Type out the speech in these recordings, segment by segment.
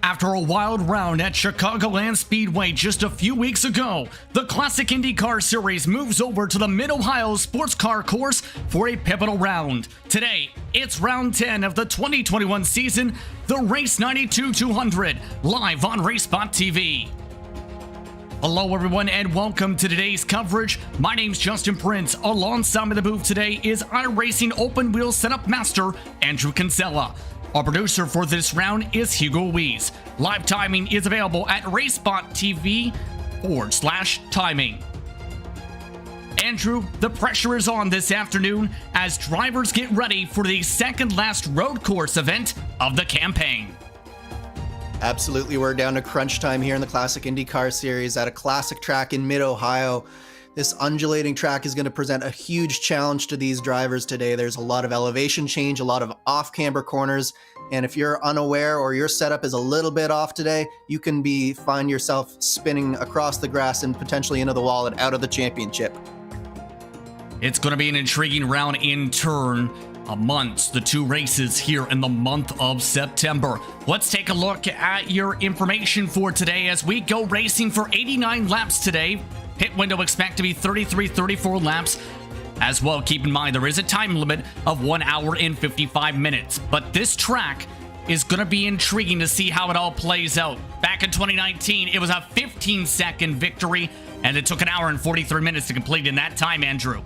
After a wild round at Chicagoland Speedway just a few weeks ago, the Classic IndyCar Series moves over to the Mid-Ohio Sports Car Course for a pivotal round. Today, it's round 10 of the 2021 season, the Race92 200, live on RaceSpotTV. Hello everyone and welcome to today's coverage. My name's Justin Prince. Alongside me in the booth today is iRacing Open Wheel Setup Master Andrew Kinsella. Our producer for this round is Hugo Weiss. Live timing is available at RaceSpotTV/timing. Andrew, the pressure is on this afternoon as drivers get ready for the second last road course event of the campaign. Absolutely, we're down to crunch time here in the Classic IndyCar Series at a classic track in Mid-Ohio. This undulating track is going to present a huge challenge to these drivers today. There's a lot of elevation change, a lot of off-camber corners, and if you're unaware or your setup is a little bit off today, you can find yourself spinning across the grass and potentially into the wall and out of the championship. It's going to be an intriguing round in turn amongst the two races here in the month of September. Let's take a look at your information for today as we go racing for 89 laps today. Pit window expect to be 33-34 laps. As well, keep in mind there is a time limit of 1 hour and 55 minutes. But this track is going to be intriguing to see how it all plays out. Back in 2019, it was a 15-second victory, and it took 1 hour and 43 minutes to complete in that time, Andrew.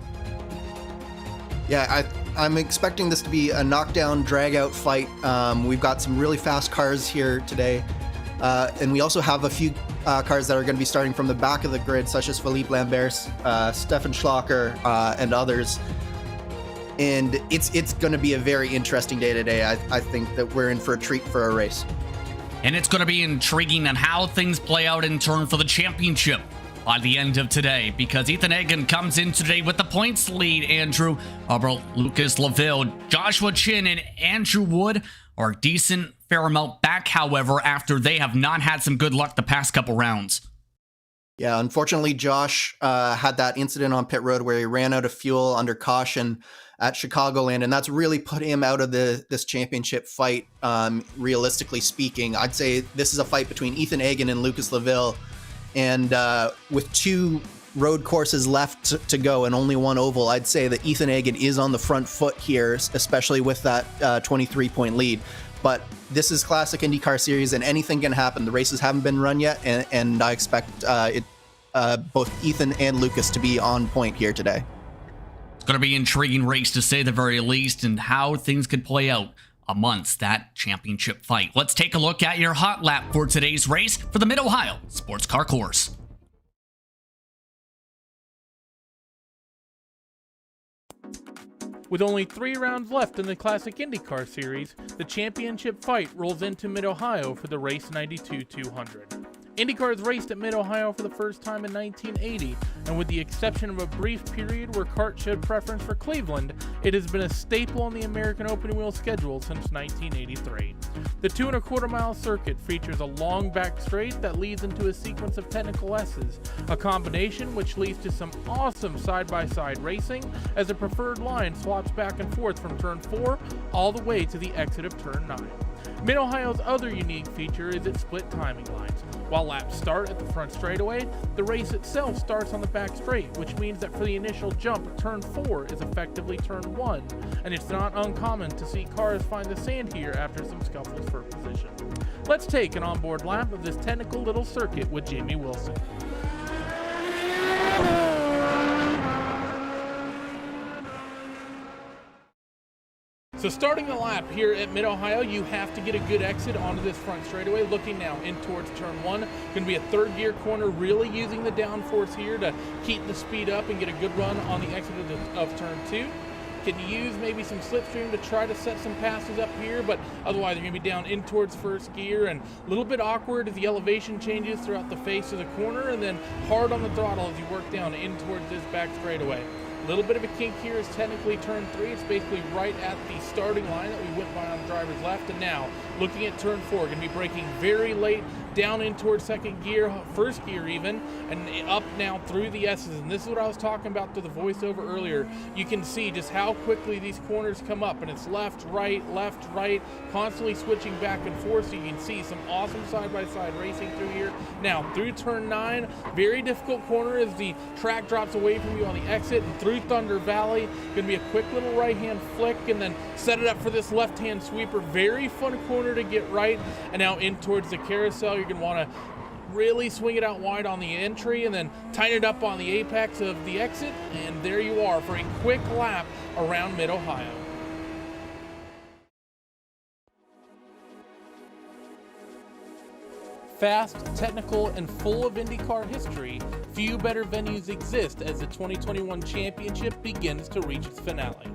Yeah, I'm expecting this to be a knockdown, drag-out fight. We've got some really fast cars here today. And we also have a few cars that are going to be starting from the back of the grid, such as Philippe Lambert, Stefan Schlocker, and others. And it's going to be a very interesting day today. I think that we're in for a treat for a race. And it's going to be intriguing on how things play out in turn for the championship by the end of today, because Ethan Egan comes in today with the points lead, Andrew, over Lucas Laville. Joshua Chin and Andrew Wood are decent fair amount back, however, after they have not had some good luck the past couple rounds. Yeah, unfortunately, Josh had that incident on pit road where he ran out of fuel under caution at Chicagoland, and that's really put him out of this championship fight. Realistically speaking, I'd say this is a fight between Ethan Egan and Lucas Laville, and with two road courses left to go and only one oval, I'd say that Ethan Egan is on the front foot here, especially with that 23-point lead. But this is Classic IndyCar Series, and anything can happen. The races haven't been run yet, and I expect both Ethan and Lucas to be on point here today. It's going to be an intriguing race, to say the very least, and how things could play out amongst that championship fight. Let's take a look at your hot lap for today's race for the Mid-Ohio Sports Car Course. With only 3 rounds left in the Classic IndyCar Series, the championship fight rolls into Mid-Ohio for the Race92 200. IndyCar has raced at Mid-Ohio for the first time in 1980, and with the exception of a brief period where CART showed preference for Cleveland, it has been a staple on the American open wheel schedule since 1983. The 2.25 mile circuit features a long back straight that leads into a sequence of technical S's, a combination which leads to some awesome side-by-side racing as the preferred line swaps back and forth from turn 4 all the way to the exit of turn 9. Mid-Ohio's other unique feature is its split timing lines. While laps start at the front straightaway, the race itself starts on the back straight, which means that for the initial jump, turn 4 is effectively turn 1, and it's not uncommon to see cars find the sand here after some scuffles for position. Let's take an onboard lap of this technical little circuit with Jamie Wilson. So starting the lap here at Mid-Ohio, you have to get a good exit onto this front straightaway. Looking now in towards turn 1, going to be a third gear corner, really using the downforce here to keep the speed up and get a good run on the exit of turn 2. Can use maybe some slipstream to try to set some passes up here, but otherwise you're going to be down in towards first gear and a little bit awkward as the elevation changes throughout the face of the corner, and then hard on the throttle as you work down in towards this back straightaway. A little bit of a kink here is technically turn 3. It's basically right at the starting line that we went by on the driver's left. And now, looking at turn 4, going to be braking very late down in towards second gear, first gear even, and up now through the S's. And this is what I was talking about through the voiceover earlier. You can see just how quickly these corners come up, and it's left, right, constantly switching back and forth. So you can see some awesome side-by-side racing through here. Now through turn 9, very difficult corner as the track drops away from you on the exit, and through Thunder Valley, going to be a quick little right-hand flick, and then set it up for this left-hand sweeper. Very fun corner to get right, and now in towards the carousel, you're going to want to really swing it out wide on the entry and then tighten it up on the apex of the exit, and there you are for a quick lap around Mid-Ohio. Fast, technical, and full of IndyCar history, few better venues exist as the 2021 championship begins to reach its finale.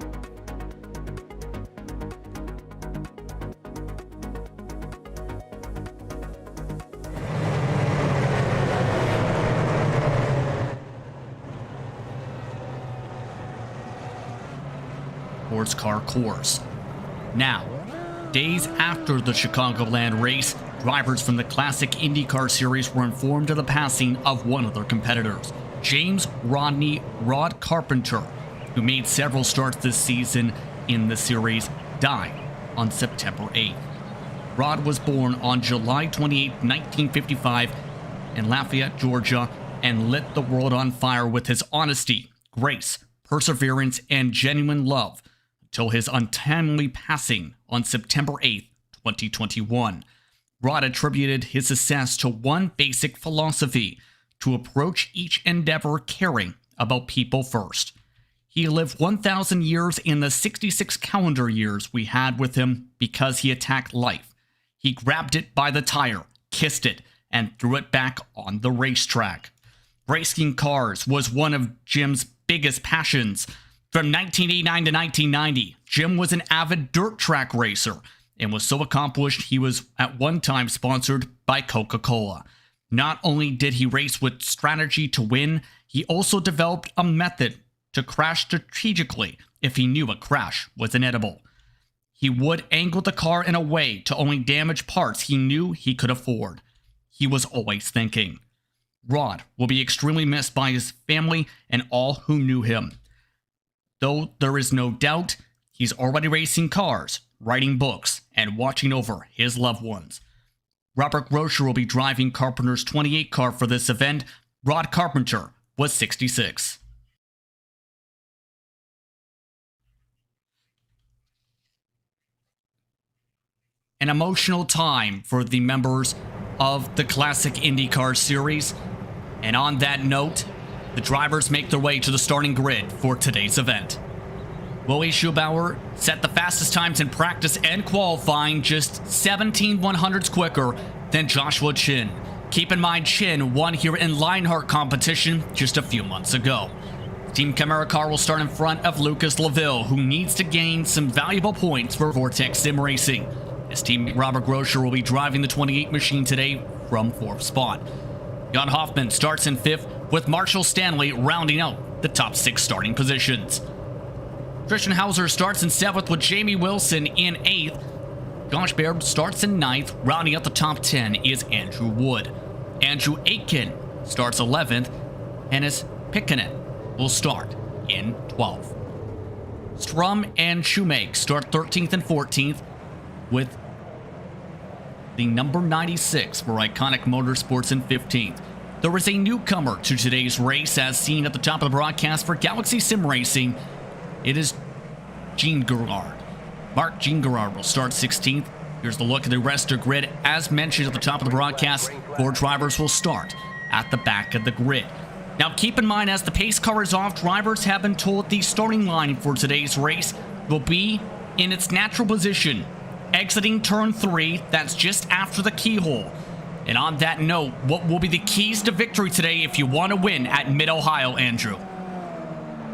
Sports car course. Now, days after the Chicagoland race, drivers from the Classic IndyCar Series were informed of the passing of one of their competitors, James Rod Carpenter, who made several starts this season in the series, died on September 8th. Rod was born on July 28, 1955, in Lafayette, Georgia, and lit the world on fire with his honesty, grace, perseverance, and genuine love until his untimely passing on September 8th, 2021. Rod attributed his success to one basic philosophy: to approach each endeavor caring about people first. He lived 1,000 years in the 66 calendar years we had with him because he attacked life. He grabbed it by the tire, kissed it, and threw it back on the racetrack. Racing cars was one of Jim's biggest passions. From 1989 to 1990, Jim was an avid dirt track racer and was so accomplished he was at one time sponsored by Coca-Cola. Not only did he race with strategy to win, he also developed a method to crash strategically if he knew a crash was inevitable. He would angle the car in a way to only damage parts he knew he could afford. He was always thinking. Rod will be extremely missed by his family and all who knew him. Though there is no doubt, he's already racing cars, writing books, and watching over his loved ones. Robert Groscher will be driving Carpenter's 28 car for this event. Rod Carpenter was 66. An emotional time for the members of the Classic IndyCar Series. And on that note, the drivers make their way to the starting grid for today's event. Willie Schubauer set the fastest times in practice and qualifying, just 17 100ths quicker than Joshua Chin. Keep in mind, Chin won here in Lionheart competition just a few months ago. Team Camara car will start in front of Lucas LaVille, who needs to gain some valuable points for Vortex Sim Racing. His teammate Robert Groscher will be driving the 28 machine today from 4th spot. Jan Hoffman starts in 5th, with Marshall Stanley rounding out the top 6 starting positions. Christian Hauser starts in 7th, with Jamie Wilson in 8th. Josh Baird starts in 9th. Rounding out the top 10 is Andrew Wood. Andrew Aitken starts 11th. Hennis Pikkanen will start in 12th. Strum and Shoemake start 13th and 14th, with the number 96 for Iconic Motorsports in 15th. There is a newcomer to today's race, as seen at the top of the broadcast for Galaxy Sim Racing. It is Gene Gerard. Mark Gene Gerard will start 16th. Here's the look at the rest of the grid. As mentioned at the top of the broadcast, 4 drivers will start at the back of the grid. Now keep in mind, as the pace car is off, drivers have been told the starting line for today's race will be in its natural position, exiting turn 3, that's just after the keyhole. And on that note, what will be the keys to victory today if you want to win at Mid-Ohio, Andrew?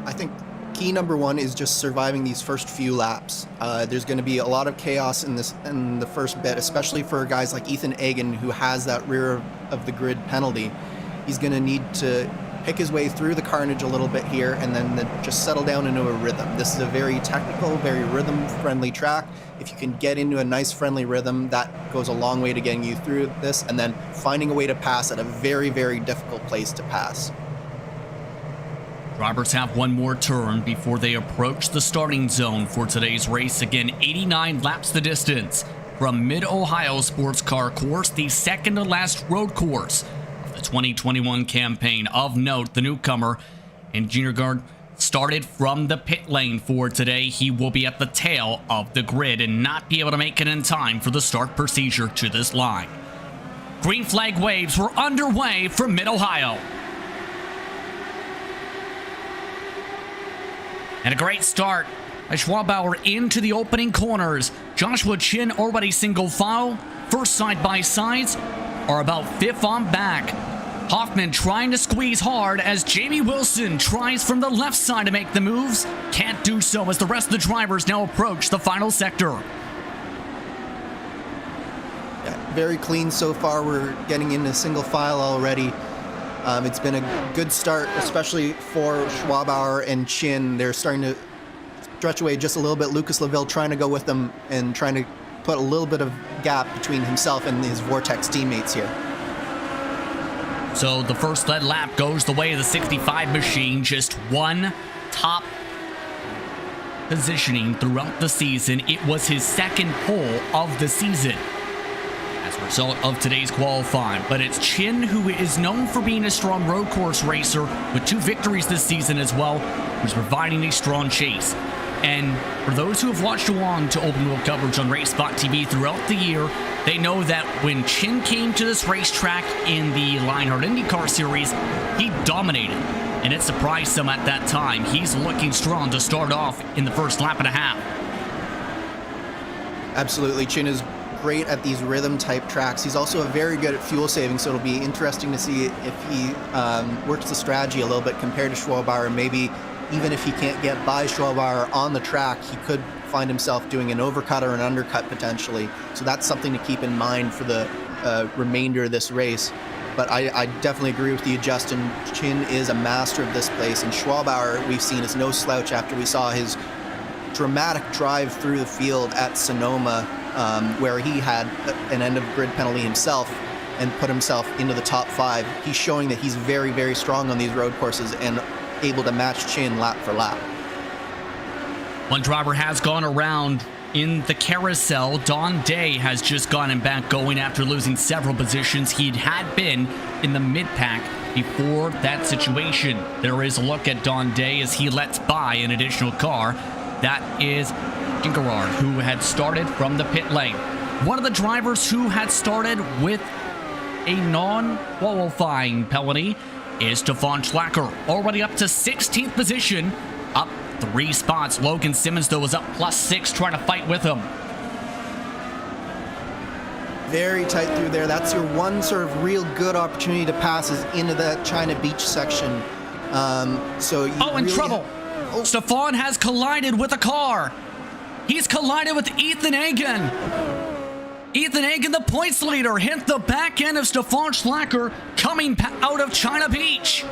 I think key number 1 is just surviving these first few laps. There's going to be a lot of chaos in the first bit, especially for guys like Ethan Egan, who has that rear of the grid penalty. He's going to need to pick his way through the carnage a little bit here, and then just settle down into a rhythm. This is a very technical, very rhythm-friendly track. If you can get into a nice, friendly rhythm, that goes a long way to getting you through this, and then finding a way to pass at a very, very difficult place to pass. Drivers have one more turn before they approach the starting zone for today's race. Again, 89 laps the distance from Mid-Ohio Sports Car Course, the second to last road course of the 2021 campaign. Of note, the newcomer in junior guard started from the pit lane for today. He will be at the tail of the grid and not be able to make it in time for the start procedure to this line. Green flag waves were underway from Mid-Ohio. And a great start by Schwabauer into the opening corners. Joshua Chin already single file. First side-by-sides are about fifth on back. Hoffman trying to squeeze hard as Jamie Wilson tries from the left side to make the moves. Can't do so as the rest of the drivers now approach the final sector. Yeah, very clean so far. We're getting into single file already. It's been a good start, especially for Schwabauer and Chin. They're starting to stretch away just a little bit. Lucas Laville trying to go with them and trying to put a little bit of gap between himself and his Vortex teammates here. So the first lead lap goes the way of the 65 machine. Just one top positioning throughout the season. It was his second pole of the season as a result of today's qualifying. But it's Chin, who is known for being a strong road course racer with 2 victories this season as well, who's providing a strong chase. And for those who have watched along to open wheel coverage on RaceSpotTV throughout the year, they know that when Chin came to this racetrack in the Lionheart IndyCar Series, he dominated, and it surprised some at that time. He's looking strong to start off in the first lap and a half. Absolutely. Chin is great at these rhythm-type tracks. He's also very good at fuel saving, so it'll be interesting to see if he works the strategy a little bit compared to Schwabauer. Maybe even if he can't get by Schwabauer on the track, he could find himself doing an overcut or an undercut potentially. So that's something to keep in mind for the remainder of this race. But I definitely agree with you, Justin. Chin is a master of this place, and Schwabauer, we've seen, is no slouch after we saw his dramatic drive through the field at Sonoma, where he had an end-of-grid penalty himself and put himself into the top 5. He's showing that he's very, very strong on these road courses and able to match Chin lap for lap. One driver has gone around in the carousel. Don Day has just gotten back going after losing several positions. He had been in the mid-pack before that situation. There is a look at Don Day as he lets by an additional car. That is Gingerard, who had started from the pit lane. One of the drivers who had started with a non-qualifying penalty is Stefan Schlacker, already up to 16th position, up 3 spots. Logan Simmons, though, was up +6, trying to fight with him. Very tight through there. That's your one sort of real good opportunity to pass is into that China Beach section. So you in really trouble. Stefan has collided with a car. He's collided with Ethan Egan. Ethan Egan, the points leader, hit the back end of Stefan Schlacker coming out of China Beach.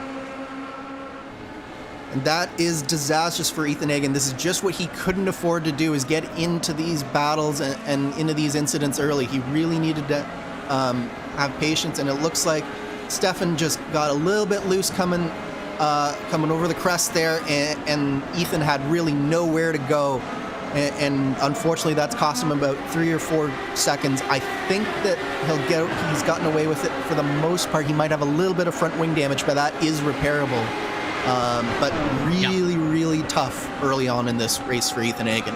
And that is disastrous for Ethan Egan. This is just what he couldn't afford to do, is get into these battles and into these incidents early. He really needed to have patience, and it looks like Stefan just got a little bit loose coming over the crest there, and Ethan had really nowhere to go. And unfortunately, that's cost him about 3 or 4 seconds. I think that he's gotten away with it for the most part. He might have a little bit of front wing damage, but that is repairable. But really tough early on in this race for Ethan Egan.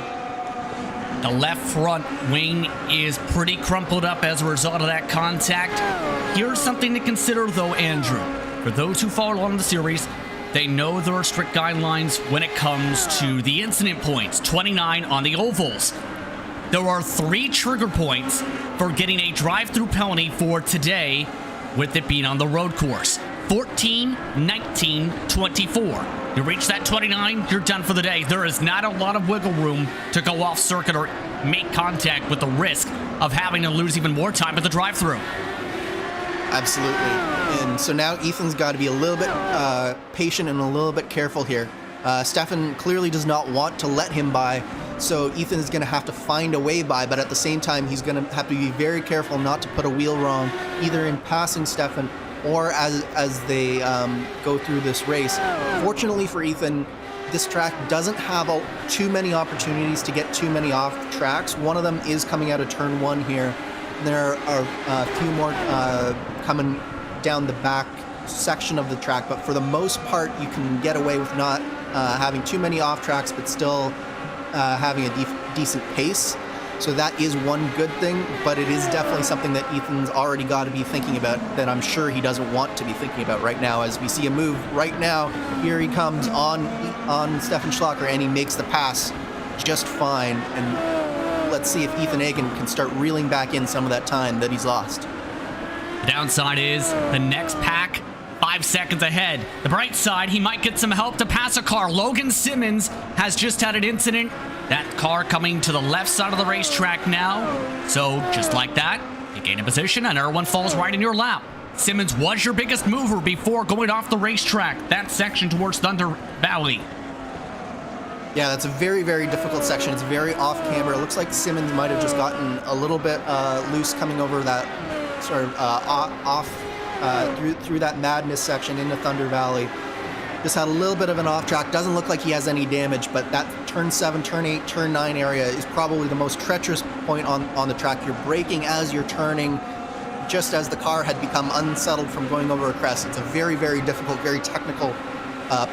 The left front wing is pretty crumpled up as a result of that contact. Here's something to consider, though, Andrew. For those who follow along the series, they know there are strict guidelines when it comes to the incident points, 29 on the ovals. There are 3 trigger points for getting a drive-through penalty for today, with it being on the road course. 14, 19, 24. You reach that 29, you're done for the day. There is not a lot of wiggle room to go off circuit or make contact with the risk of having to lose even more time at the drive-through. Absolutely. And so now Ethan's got to be a little bit patient and a little bit careful here. Stefan clearly does not want to let him by, so Ethan is going to have to find a way by, but at the same time, he's going to have to be very careful not to put a wheel wrong, either in passing Stefan or as they go through this race. Fortunately for Ethan, this track doesn't have too many opportunities to get too many off tracks. One of them is coming out of turn 1 here. There are a few more coming down the back section of the track, but for the most part, you can get away with not having too many off tracks, but still having a decent pace. So that is one good thing, but it is definitely something that Ethan's already got to be thinking about, that I'm sure he doesn't want to be thinking about right now. As we see a move right now, here he comes on Stefan Schlacker, and he makes the pass just fine. And let's see if Ethan Egan can start reeling back in some of that time that he's lost. The downside is the next pack 5 seconds ahead. The bright side, he might get some help to pass a car. Logan Simmons has just had an incident. That car coming to the left side of the racetrack now. So just like that, you gain a position and everyone falls right in your lap. Simmons was your biggest mover before going off the racetrack, that section towards Thunder Valley. Yeah, that's a very, very difficult section. It's very off camber. It looks like Simmons might have just gotten a little bit loose coming over that sort of off through that madness section into Thunder Valley. Just had a little bit of an off track. Doesn't look like he has any damage, but that turn 7, turn 8, turn 9 area is probably the most treacherous point on the track. You're braking as you're turning, just as the car had become unsettled from going over a crest. It's a very, very difficult, very technical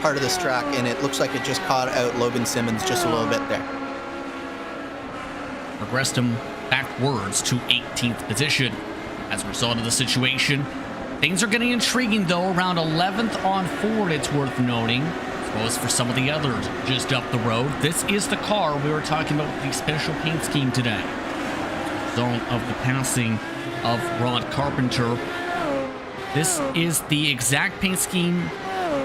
part of this track, and it looks like it just caught out Logan Simmons just a little bit there. Progressed him backwards to 18th position. As a result of the situation, things are getting intriguing though. Around 11th on Ford, it's worth noting, as well as for some of the others just up the road. This is the car we were talking about, the special paint scheme today. Result of the passing of Rod Carpenter. This is the exact paint scheme,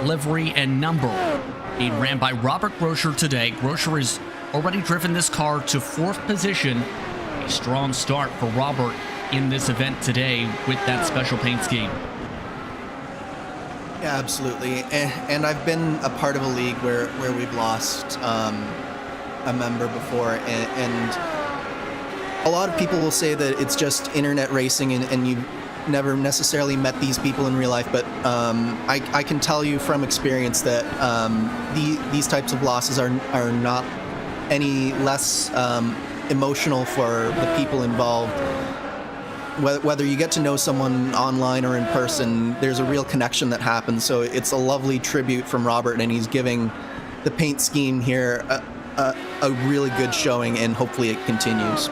livery, and number being ran by Robert Groscher today. Groscher has already driven this car to 4th position. A strong start for Robert in this event today with that special paint scheme. Yeah, absolutely. And I've been a part of a league where we've lost a member before, and a lot of people will say that it's just internet racing and you've never necessarily met these people in real life, but I can tell you from experience that these types of losses are not any less emotional for the people involved. Whether you get to know someone online or in person, there's a real connection that happens. So it's a lovely tribute from Robert, and he's giving the paint scheme here a really good showing, and hopefully it continues.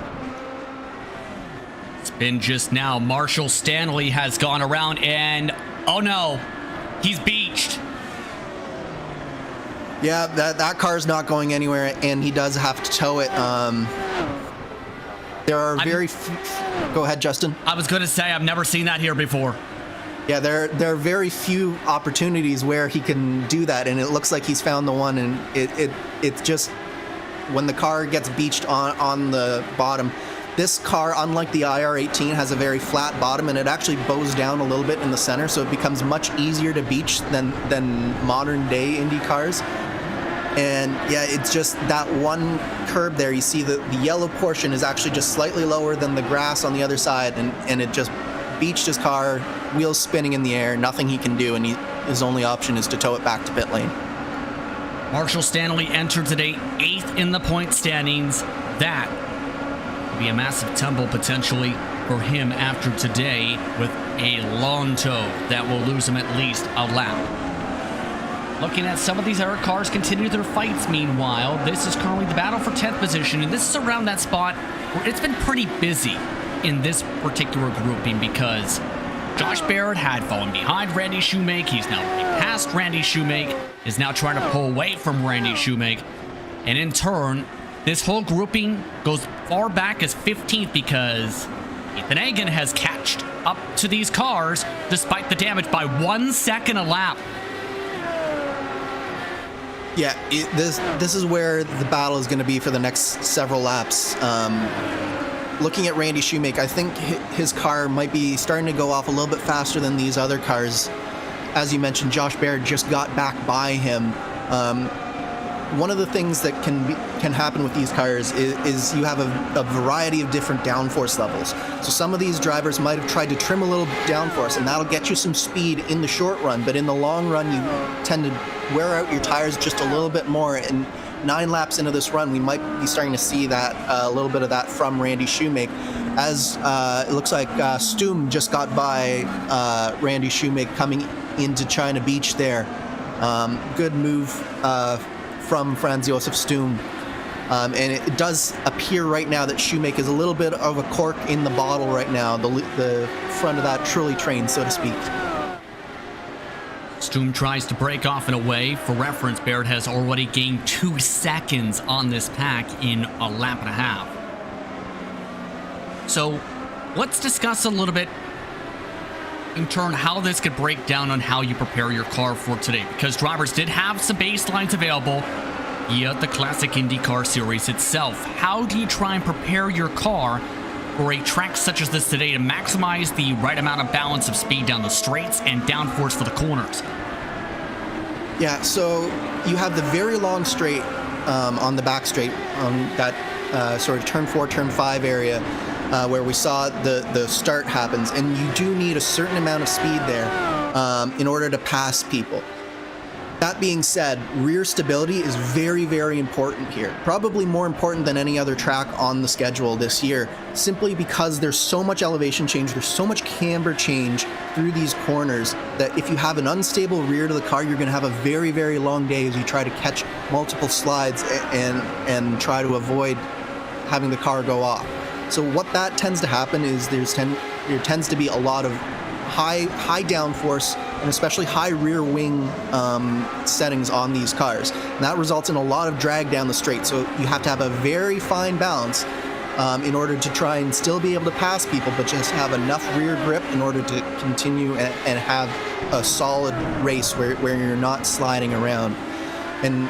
It's been just now. Marshall Stanley has gone around, and oh no, he's beached. Yeah, that car's not going anywhere, and he does have to tow it. There are very few... Go ahead, Justin. I was going to say, I've never seen that here before. Yeah, there are very few opportunities where he can do that, and it looks like he's found the one, and it's just when the car gets beached on the bottom. This car, unlike the IR18, has a very flat bottom, and it actually bows down a little bit in the center, so it becomes much easier to beach than modern day Indy cars. And yeah, it's just that one curb there. You see the yellow portion is actually just slightly lower than the grass on the other side, and it just beached his car, wheels spinning in the air, nothing he can do, and his only option is to tow it back to pit lane. Marshall Stanley entered today 8th in the point standings. That would be a massive tumble potentially for him after today, with a long tow that will lose him at least a lap. Looking at some of these other cars continue their fights meanwhile. This is currently the battle for 10th position, and this is around that spot where it's been pretty busy in this particular grouping, because Josh Barrett had fallen behind Randy Shoemake. He's now past Randy Shoemake, is now trying to pull away from Randy Shoemake. And in turn, this whole grouping goes far back as 15th, because Ethan Egan has catched up to these cars despite the damage by 1 second a lap. Yeah, this is where the battle is going to be for the next several laps. looking at Randy Shoemake, I think his car might be starting to go off a little bit faster than these other cars. As you mentioned, Josh Baird just got back by him. One of the things that can happen with these cars is you have a variety of different downforce levels. So some of these drivers might have tried to trim a little downforce, and that'll get you some speed in the short run, but in the long run, you tend to wear out your tires just a little bit more. And 9 laps into this run, we might be starting to see that a little bit of that from Randy Shoemake, as it looks like Stum just got by Randy Shoemake coming into China Beach there. Good move from Franz Josef Stum. And it does appear right now that Shoemake is a little bit of a cork in the bottle right now, the front of that trolley train, so to speak. Stum tries to break off and away. For reference, Baird has already gained 2 seconds on this pack in a lap and a half. So let's discuss a little bit in turn how this could break down on how you prepare your car for today, because drivers did have some baselines available via the Classic IndyCar Series itself. How do you try and prepare your car for a track such as this today to maximize the right amount of balance of speed down the straights and downforce for the corners? Yeah, so you have the very long straight on the back straight on that sort of turn 4, turn 5 area. Where we saw the start happens, and you do need a certain amount of speed there in order to pass people. That being said, rear stability is very, very important here. Probably more important than any other track on the schedule this year, simply because there's so much elevation change, there's so much camber change through these corners that if you have an unstable rear to the car, you're going to have a very, very long day as you try to catch multiple slides and try to avoid having the car go off. So what that tends to happen is there tends to be a lot of high downforce and especially high rear wing settings on these cars. And that results in a lot of drag down the straight. So you have to have a very fine balance in order to try and still be able to pass people, but just have enough rear grip in order to continue and have a solid race where you're not sliding around. And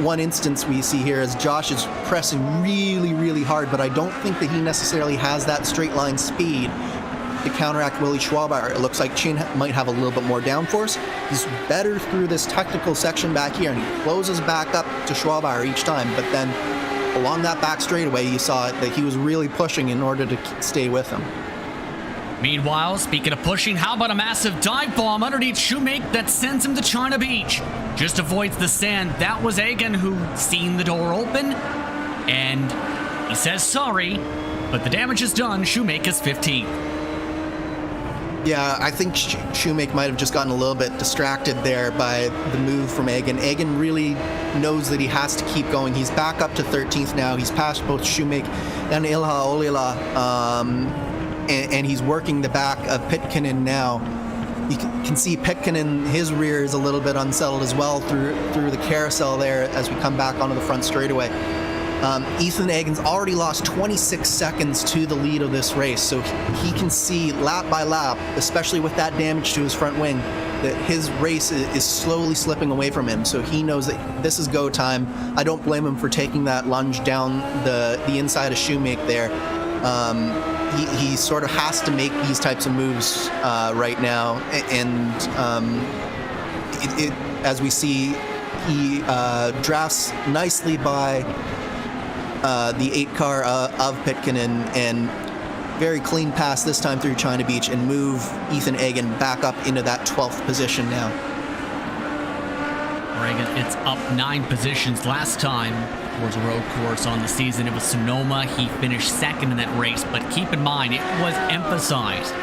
one instance we see here is Josh is pressing really, really hard, but I don't think that he necessarily has that straight line speed to counteract Willie Schwabauer. It looks like Chin might have a little bit more downforce. He's better through this technical section back here, and he closes back up to Schwabauer each time. But then along that back straightaway, you saw that he was really pushing in order to stay with him. Meanwhile, speaking of pushing, how about a massive dive bomb underneath Shoemake that sends him to China Beach? Just avoids the sand. That was Egan who seen the door open, and he says sorry, but the damage is done. Shoemake is 15th. Yeah, I think Shoemake might have just gotten a little bit distracted there by the move from Egan. Egan really knows that he has to keep going. He's back up to 13th now. He's passed both Shoemake and Ilha Olila. And he's working the back of Pitkanen now. You can see Pitkanen, his rear is a little bit unsettled as well through the carousel there as we come back onto the front straightaway. Ethan Egan's already lost 26 seconds to the lead of this race, so he can see lap by lap, especially with that damage to his front wing, that his race is slowly slipping away from him. So he knows that this is go time. I don't blame him for taking that lunge down the inside of Shoemake there. He sort of has to make these types of moves right now, and as we see, he drafts nicely by the 8 car of Pitkanen, and very clean pass this time through China Beach, and move Ethan Egan back up into that 12th position now. Egan, it's up 9 positions. Last time towards a road course on the season, it was Sonoma. He finished second in that race, but keep in mind, it was emphasized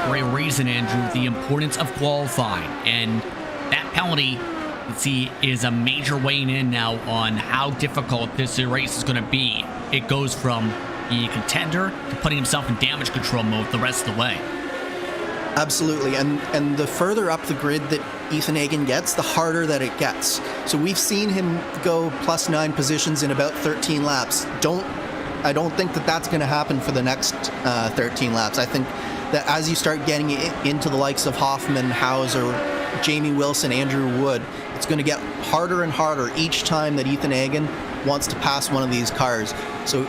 for a reason, Andrew, the importance of qualifying. And that penalty, you can see, is a major weighing in now on how difficult this race is going to be. It goes from being a contender to putting himself in damage control mode the rest of the way. Absolutely, and the further up the grid that Ethan Egan gets, the harder that it gets. So we've seen him go plus 9 positions in about 13 laps. I don't think that that's going to happen for the next 13 laps. I think that as you start getting into the likes of Hoffman, Hauser, Jamie Wilson, Andrew Wood, it's going to get harder and harder each time that Ethan Egan wants to pass one of these cars. So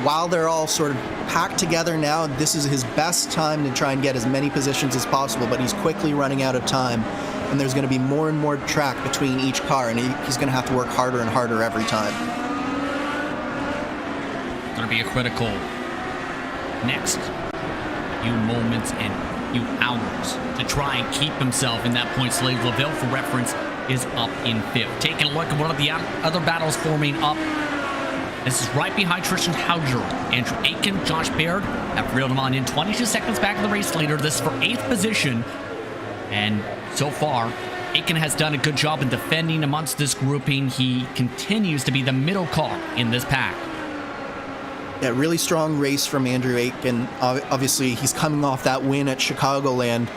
while they're all sort of packed together now, this is his best time to try and get as many positions as possible, but he's quickly running out of time, and there's going to be more and more track between each car, and he's going to have to work harder and harder every time. Going to be a critical next few moments and few hours to try and keep himself in that points lead. Laville, for reference, is up in 5th. Taking a look at one of the other battles forming up. This is right behind Tristan Hauger. Andrew Egan, Josh Baird have reeled him on in 22 seconds back of the race leader. This is for 8th position. And so far, Egan has done a good job in defending amongst this grouping. He continues to be the middle car in this pack. Yeah, really strong race from Andrew Egan. Obviously, he's coming off that win at Chicagoland,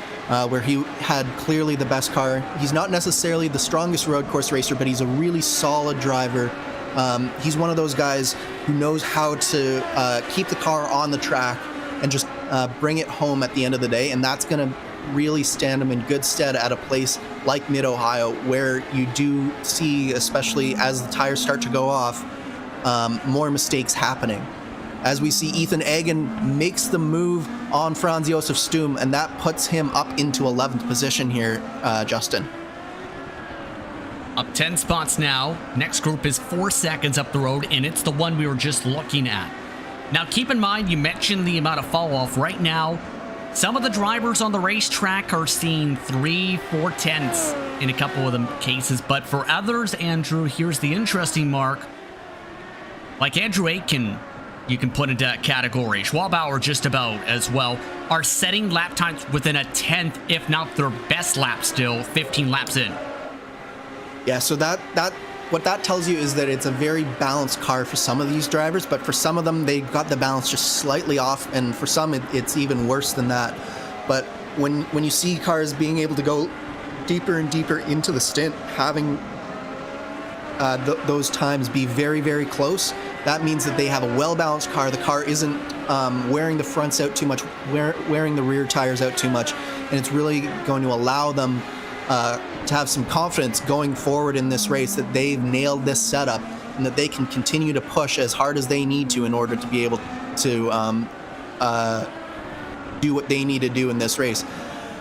where he had clearly the best car. He's not necessarily the strongest road course racer, but he's a really solid driver. He's one of those guys who knows how to keep the car on the track and just bring it home at the end of the day, and that's going to really stand him in good stead at a place like Mid-Ohio, where you do see, especially as the tires start to go off, more mistakes happening. As we see, Ethan Egan makes the move on Franz Josef Stum, and that puts him up into 11th position here, Justin. Up 10 spots now. Next group is 4 seconds up the road, and it's the one we were just looking at. Now, keep in mind, you mentioned the amount of fall-off. Right now, some of the drivers on the racetrack are seeing 3-4 tenths in a couple of the cases, but for others, Andrew, here's the interesting mark. Like Andrew Aitken, you can put into that category. Schwabauer just about as well, are setting lap times within a tenth, if not their best lap still, 15 laps in. Yeah, so what that tells you is that it's a very balanced car for some of these drivers, but for some of them, they got the balance just slightly off, and for some, it's even worse than that. But when you see cars being able to go deeper and deeper into the stint, having those times be very, very close, that means that they have a well-balanced car. The car isn't wearing the fronts out too much, wearing the rear tires out too much, and it's really going to allow them to have some confidence going forward in this race that they've nailed this setup and that they can continue to push as hard as they need to in order to be able to do what they need to do in this race.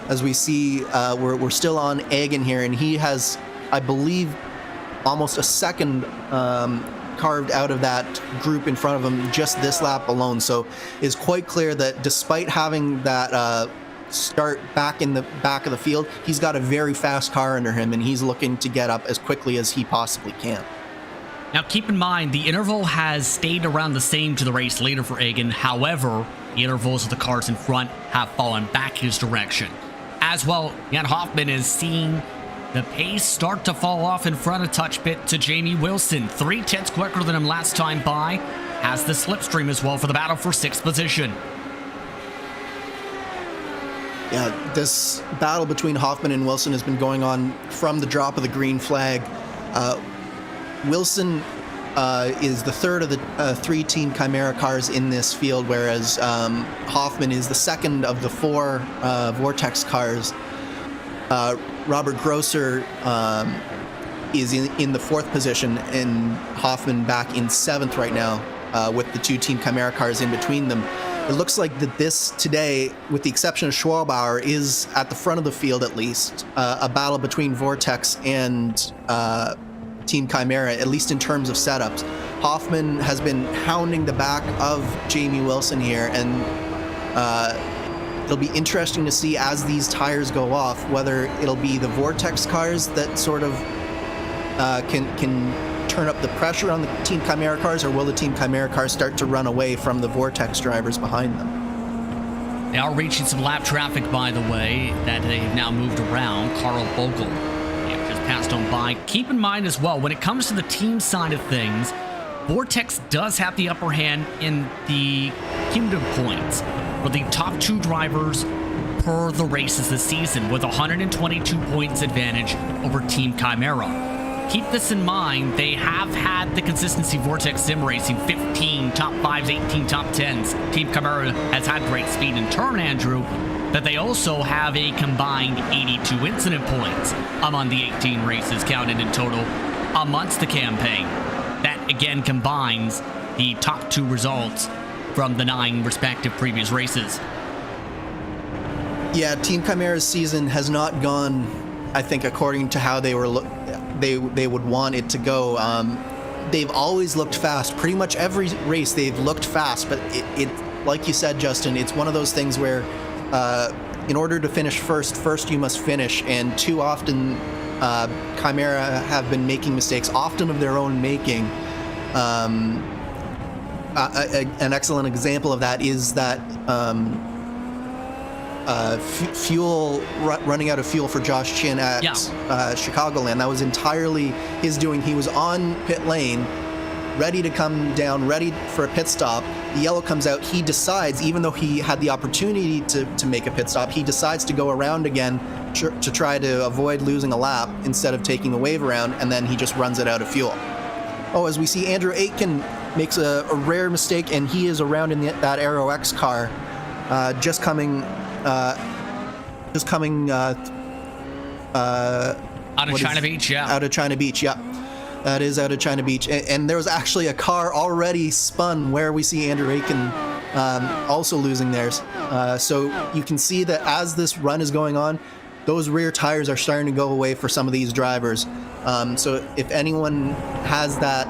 As we see, we're still on Egan here, and he has, I believe, almost a second carved out of that group in front of him just this lap alone. So it's quite clear that despite having that start back in the back of the field, he's got a very fast car under him, and he's looking to get up as quickly as he possibly can. Now keep in mind, the interval has stayed around the same to the race leader for Egan. However, the intervals of the cars in front have fallen back his direction. As well, Jan Hoffman is seeing the pace start to fall off in front a touch bit to Jamie Wilson. 3 tenths quicker than him last time by. Has the slipstream as well for the battle for 6th position. Yeah, this battle between Hoffman and Wilson has been going on from the drop of the green flag. Wilson is the third of the 3 Team Chimera cars in this field, whereas Hoffman is the second of the 4 Vortex cars. Robert Grosser is in the 4th position, and Hoffman back in 7th right now, with the 2 Team Chimera cars in between them. It looks like that this today, with the exception of Schwabauer, is at the front of the field at least, a battle between Vortex and Team Chimera, at least in terms of setups. Hoffman has been hounding the back of Jamie Wilson here, and it'll be interesting to see as these tires go off, whether it'll be the Vortex cars that sort of can turn up the pressure on the Team Chimera cars, or will the Team Chimera cars start to run away from the Vortex drivers behind them? They are reaching some lap traffic, by the way, that they have now moved around. Carl Bogle, they have just passed on by. Keep in mind as well, when it comes to the team side of things, Vortex does have the upper hand in the cumulative points for the top 2 drivers per the races this season, with 122 points advantage over Team Chimera. Keep this in mind, they have had the consistency Vortex Sim Racing, 15 top 5s, 18 top 10s. Team Chimera has had great speed in turn, Andrew, that they also have a combined 82 incident points among the 18 races counted in total amongst the campaign. That again combines the top 2 results from the 9 respective previous races. Yeah, Team Chimera's season has not gone, I think, according to how they would want it to go. They've always looked fast. Pretty much every race they've looked fast, but it like you said, Justin, it's one of those things where in order to finish first you must finish, and too often Chimera have been making mistakes, often of their own making. An excellent example of that is that running out of fuel for Josh Chin at Chicagoland. That was entirely his doing. He was on pit lane, ready to come down, ready for a pit stop. The yellow comes out. He decides, even though he had the opportunity to make a pit stop, he decides to go around again to try to avoid losing a lap instead of taking the wave around, and then he just runs it out of fuel. Oh, as we see, Andrew Egan makes a rare mistake, and he is around in that Aero X car, just coming out of China Beach, yeah. Out of China Beach, yeah. That is out of China Beach. And there was actually a car already spun where we see Andrew Egan also losing theirs. So you can see that as this run is going on, those rear tires are starting to go away for some of these drivers. So if anyone has that,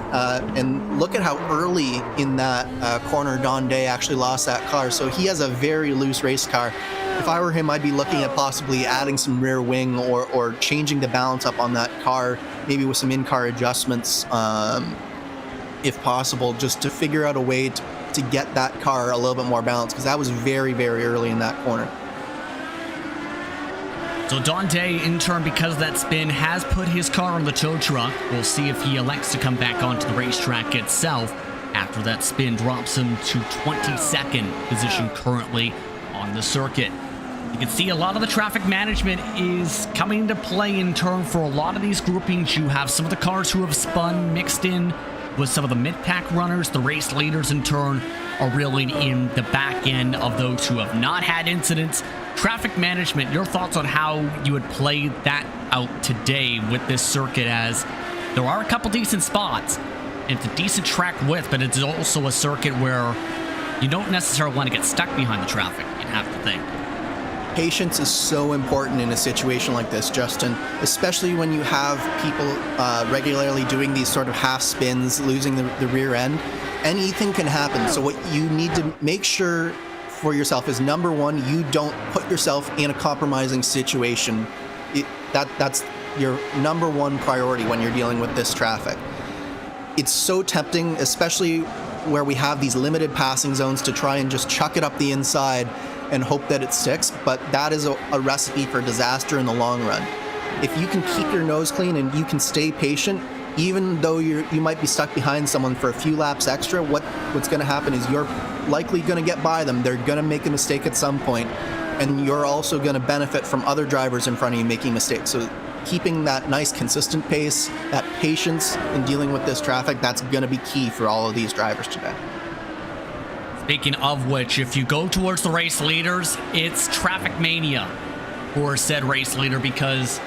and look at how early in that corner Don Day actually lost that car. So he has a very loose race car. If I were him, I'd be looking at possibly adding some rear wing or changing the balance up on that car, maybe with some in-car adjustments, if possible, just to figure out a way to get that car a little bit more balanced, because that was very, very early in that corner. So Don Day, in turn, because of that spin, has put his car on the tow truck. We'll see if he elects to come back onto the racetrack itself after that spin drops him to 22nd position currently on the circuit. You can see a lot of the traffic management is coming into play in turn for a lot of these groupings. You have some of the cars who have spun mixed in with some of the mid-pack runners. The race leaders, in turn, are reeling in the back end of those who have not had incidents. Traffic management, your thoughts on how you would play that out today with this circuit, as there are a couple decent spots. It's a decent track width, but it's also a circuit where you don't necessarily want to get stuck behind the traffic, you'd have to think. Patience is so important in a situation like this, Justin, especially when you have people regularly doing these sort of half spins, losing the rear end. Anything can happen. So what you need to make sure for yourself is, number one, you don't put yourself in a compromising situation. That's your number one priority when you're dealing with this traffic. It's so tempting, especially where we have these limited passing zones, to try and just chuck it up the inside and hope that it sticks, but that is a recipe for disaster in the long run. If you can keep your nose clean and you can stay patient, even though you might be stuck behind someone for a few laps extra, what's going to happen is you're likely going to get by them. They're going to make a mistake at some point, and you're also going to benefit from other drivers in front of you making mistakes. So keeping that nice consistent pace, that patience in dealing with this traffic, that's going to be key for all of these drivers today. Speaking of which, if you go towards the race leaders, it's Traffic Mania for said race leader, because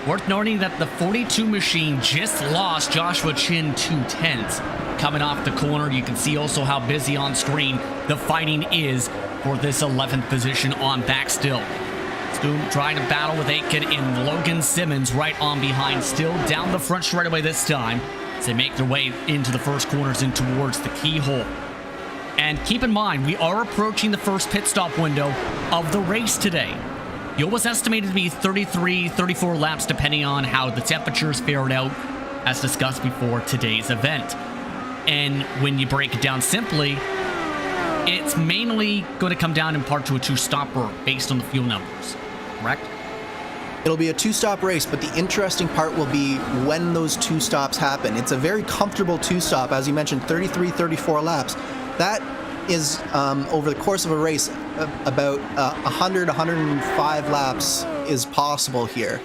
worth noting that the 42 machine just lost Joshua Chin 2/10 coming off the corner. You can see also how busy on screen the fighting is for this 11th position on back still. Still trying to battle with Aiken and Logan Simmons right on behind, still down the front straightaway this time as they make their way into the first corners and towards the keyhole. And keep in mind, we are approaching the first pit stop window of the race today. Fuel was estimated to be 33, 34 laps, depending on how the temperatures fared out, as discussed before today's event. And when you break it down simply, it's mainly going to come down in part to a two-stopper based on the fuel numbers, correct? It'll be a two-stop race, but the interesting part will be when those two stops happen. It's a very comfortable two-stop, as you mentioned, 33, 34 laps. That is, over the course of a race, about 100, 105 laps is possible here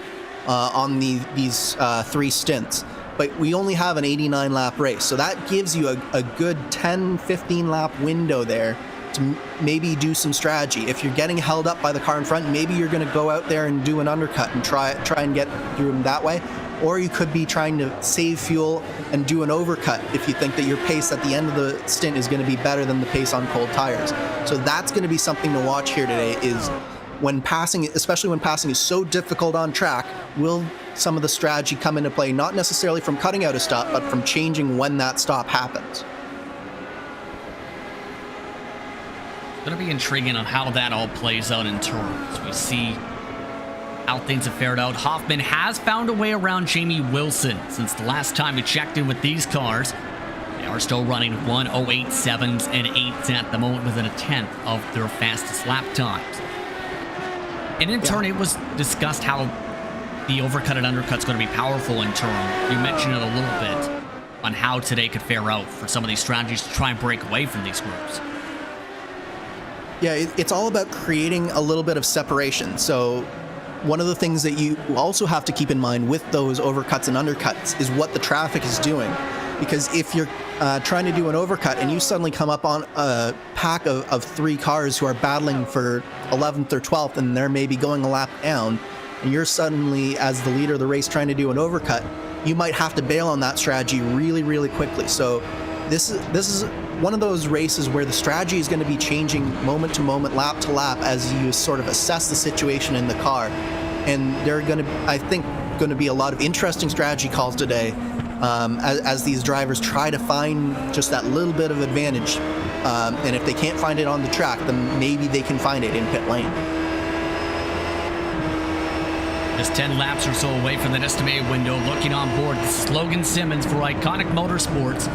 on these three stints. But we only have an 89 lap race, so that gives you a good 10, 15 lap window there to maybe do some strategy. If you're getting held up by the car in front, maybe you're going to go out there and do an undercut and try and get through them that way. or you could be trying to save fuel and do an overcut if you think that your pace at the end of the stint is going to be better than the pace on cold tires. So that's going to be something to watch here today, is when passing, especially when passing is so difficult on track, will some of the strategy come into play, not necessarily from cutting out a stop, but from changing when that stop happens. It's going to be intriguing on how that all plays out in turns. We see how things have fared out. Hoffman has found a way around Jamie Wilson since the last time he checked in with these cars. They are still running 1:08.7s and 8s at the moment, within a tenth of their fastest lap times. And in turn, it was discussed how the overcut and undercut's going to be powerful in turn. You mentioned it a little bit on how today could fare out for some of these strategies to try and break away from these groups. Yeah, it's all about creating a little bit of separation. So one of the things that you also have to keep in mind with those overcuts and undercuts is what the traffic is doing. Because if you're trying to do an overcut and you suddenly come up on a pack of 3 cars who are battling for 11th or 12th, and they're maybe going a lap down, and you're suddenly, as the leader of the race, trying to do an overcut, you might have to bail on that strategy really, really quickly. So this is one of those races where the strategy is going to be changing moment to moment, lap to lap, as you sort of assess the situation in the car. And there are going to, I think, going to be a lot of interesting strategy calls today as these drivers try to find just that little bit of advantage. And if they can't find it on the track, then maybe they can find it in pit lane. Just 10 laps or so away from that estimated window. Looking on board, this is Logan Simmons for Iconic Motorsports.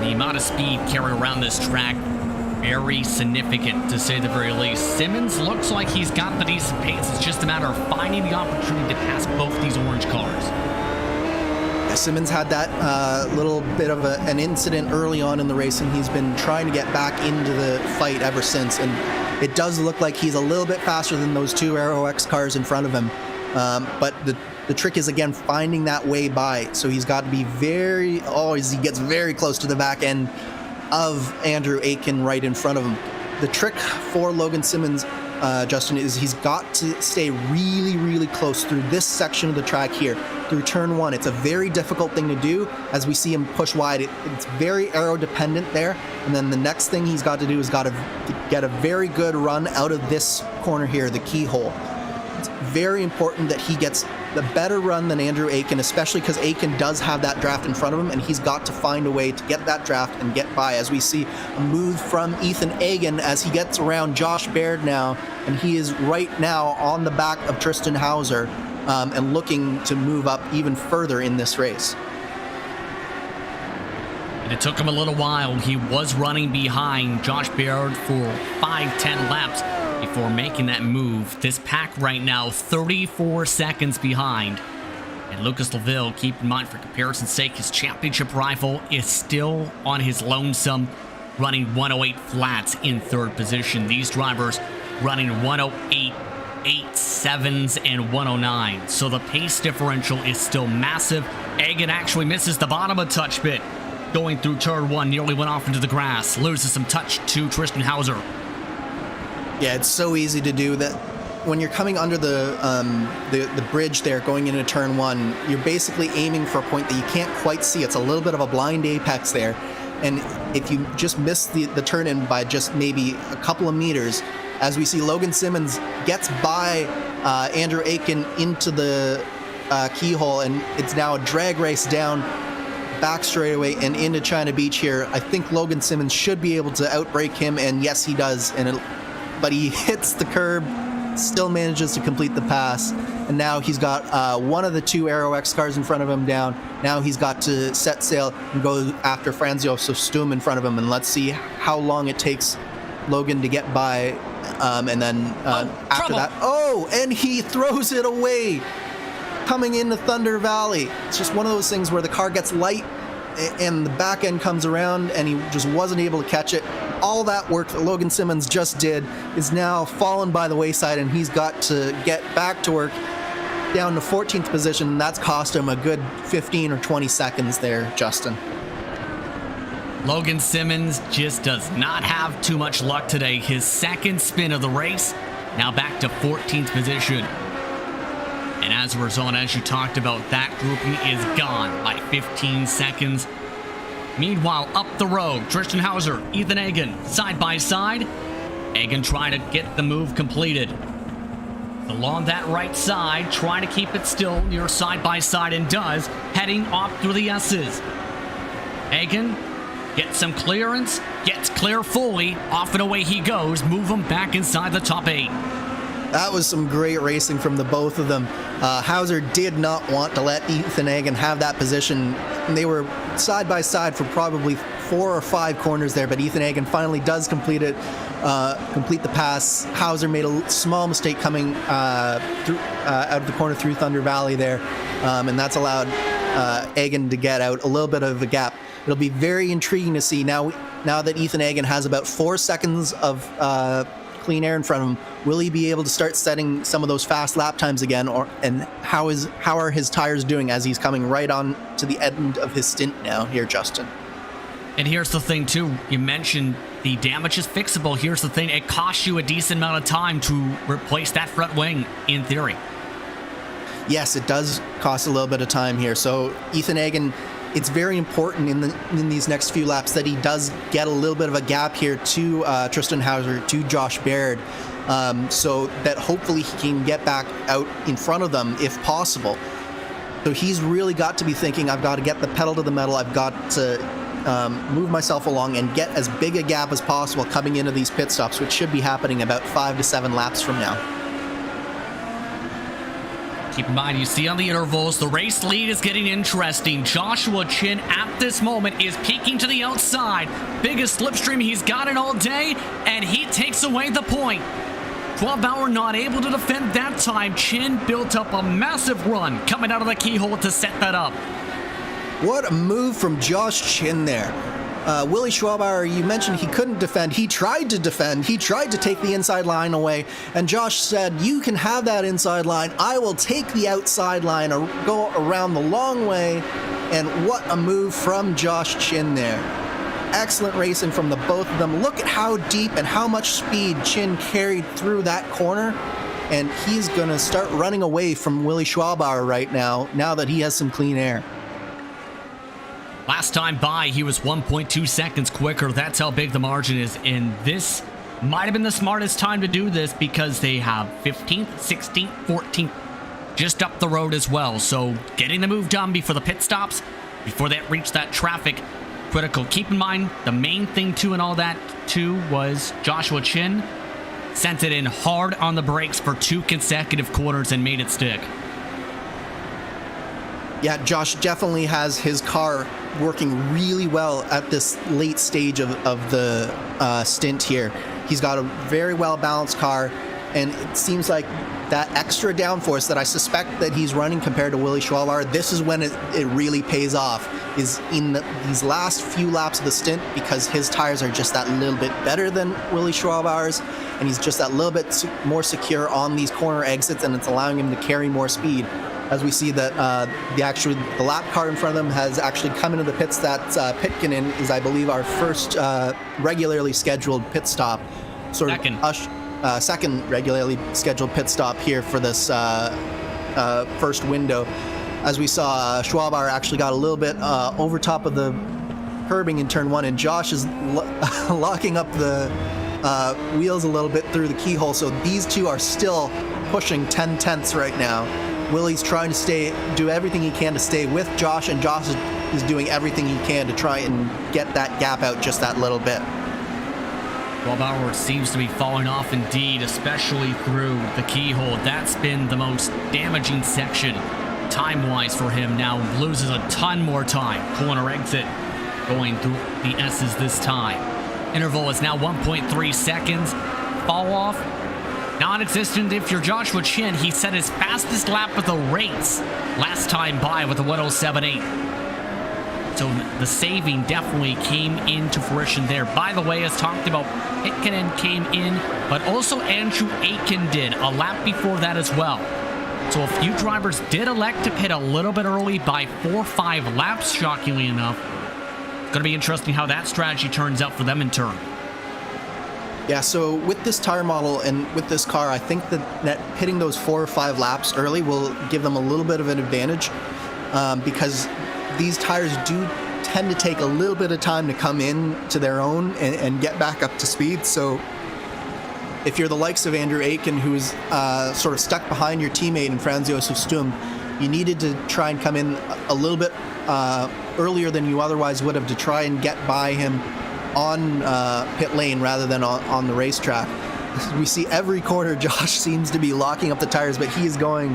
The amount of speed carried around this track, very significant to say the very least. Simmons looks like he's got the decent pace. It's just a matter of finding the opportunity to pass both these orange cars. Yeah, Simmons had that little bit of an incident early on in the race, and he's been trying to get back into the fight ever since. And it does look like he's a little bit faster than those 2 Aero X cars in front of him. But the trick is, again, finding that way by. So he's got to be he gets very close to the back end of Andrew Egan right in front of him. The trick for Logan Simmons, Justin, is he's got to stay really, really close through this section of the track here, through turn 1. It's a very difficult thing to do as we see him push wide. It's very aero dependent there. And then the next thing he's got to do is got to get a very good run out of this corner here, the keyhole. It's very important that he gets the better run than Andrew Egan, especially because Egan does have that draft in front of him, and he's got to find a way to get that draft and get by. As we see a move from Ethan Egan as he gets around Josh Baird now, and he is right now on the back of Tristan Hauser and looking to move up even further in this race. And it took him a little while. He was running behind Josh Baird for 5-10 laps before making that move. This pack right now 34 seconds behind. And Lucas Laville, keep in mind for comparison's sake, his championship rival is still on his lonesome, running 108 flats in 3rd position. These drivers running 108, 8.7s and 109. So the pace differential is still massive. Egan actually misses the bottom a touch bit going through turn 1, nearly went off into the grass, loses some touch to Tristan Hauser. Yeah, it's so easy to do that. When you're coming under the bridge there going into turn 1, you're basically aiming for a point that you can't quite see. It's a little bit of a blind apex there. And if you just miss the turn in by just maybe a couple of meters, as we see Logan Simmons gets by Andrew Egan into the keyhole, and it's now a drag race down back straightaway and into China Beach here. I think Logan Simmons should be able to outbrake him, and yes, he does. But he hits the curb, still manages to complete the pass, and now he's got one of the 2 Aero X cars in front of him down. Now he's got to set sail and go after Franz Josef Stum in front of him, and let's see how long it takes Logan to get by. And then after that, and he throws it away coming into Thunder Valley. It's just one of those things where the car gets light and the back end comes around and he just wasn't able to catch it. All that work that Logan Simmons just did is now fallen by the wayside, and he's got to get back to work down to 14th position, and that's cost him a good 15 or 20 seconds there, Justin. Logan Simmons just does not have too much luck today. His 2nd spin of the race, now back to 14th position. And as a result, as you talked about, that grouping is gone by 15 seconds. Meanwhile, up the road, Tristan Hauser, Ethan Egan, side by side. Egan trying to get the move completed. Along that right side, trying to keep it still near side by side, and does, heading off through the S's. Egan gets some clearance, gets clear fully, off and away he goes, move him back inside the top 8. That was some great racing from the both of them. Hauser did not want to let Ethan Egan have that position. They were side by side for probably 4 or 5 corners there, but Ethan Egan finally does complete the pass. Hauser made a small mistake coming out of the corner through Thunder Valley there, and that's allowed Egan to get out a little bit of a gap. It'll be very intriguing to see now that Ethan Egan has about 4 seconds of clean air in front of him. Will he be able to start setting some of those fast lap times again, and how are his tires doing as he's coming right on to the end of his stint now here, Justin? And here's the thing too, you mentioned the damage is fixable. Here's the thing, it costs you a decent amount of time to replace that front wing in theory. Yes, it does cost a little bit of time here. So Ethan Egan, it's very important in these next few laps that he does get a little bit of a gap here to Tristan Hauser, to Josh Baird, so that hopefully he can get back out in front of them if possible. So he's really got to be thinking, I've got to get the pedal to the metal, I've got to move myself along and get as big a gap as possible coming into these pit stops, which should be happening about 5 to 7 laps from now. Keep in mind, you see on the intervals, the race lead is getting interesting. Joshua Chin at this moment is peeking to the outside. Biggest slipstream he's gotten all day, and he takes away the point. 12-hour not able to defend that time. Chin built up a massive run coming out of the keyhole to set that up. What a move from Josh Chin there. Willie Schwabauer, you mentioned he couldn't defend. He tried to defend. He tried to take the inside line away. And Josh said, you can have that inside line. I will take the outside line or go around the long way. And what a move from Josh Chin there. Excellent racing from the both of them. Look at how deep and how much speed Chin carried through that corner. And he's going to start running away from Willie Schwabauer right now that he has some clean air. Last time by, he was 1.2 seconds quicker. That's how big the margin is. And this might have been the smartest time to do this because they have 15th, 16th, 14th just up the road as well. So getting the move done before the pit stops, before they reach that traffic, critical. Keep in mind, the main thing too and all that too was Joshua Chin sent it in hard on the brakes for 2 consecutive corners and made it stick. Yeah, Josh definitely has his car working really well at this late stage of the stint here. He's got a very well-balanced car, and it seems like that extra downforce that I suspect that he's running compared to Willie Schwabauer, this is when it really pays off, is in these last few laps of the stint, because his tires are just that little bit better than Willie Schwabauer's, and he's just that little bit more secure on these corner exits, and it's allowing him to carry more speed. As we see that the lap car in front of them has actually come into the pits. That Pitkanen is, I believe, our first regularly scheduled pit stop. Second regularly scheduled pit stop here for this first window. As we saw, Schwabauer actually got a little bit over top of the curbing in turn 1, and Josh is locking up the wheels a little bit through the keyhole. So these two are still pushing 10 tenths right now. Willie's trying to do everything he can to stay with Josh, and Josh is doing everything he can to try and get that gap out just that little bit. Schwabauer seems to be falling off indeed, especially through the keyhole. That's been the most damaging section time-wise for him. Now loses a ton more time. Corner exit going through the S's this time. Interval is now 1.3 seconds. Fall off non-existent if you're Joshua Chin. He set his fastest lap of the race last time by with a 1:07.8. So the saving definitely came into fruition there. By the way, as talked about, Pitkanen came in, but also Andrew Egan did a lap before that as well. So a few drivers did elect to pit a little bit early by 4 or 5 laps, shockingly enough. It's going to be interesting how that strategy turns out for them in turn. Yeah, so with this tire model and with this car, I think that hitting those 4 or 5 laps early will give them a little bit of an advantage because these tires do tend to take a little bit of time to come in to their own and get back up to speed. So if you're the likes of Andrew Egan, who's sort of stuck behind your teammate in Franz Josef Stum, you needed to try and come in a little bit earlier than you otherwise would have to try and get by him on pit lane rather than on the racetrack. We see every corner Josh seems to be locking up the tires, but he is going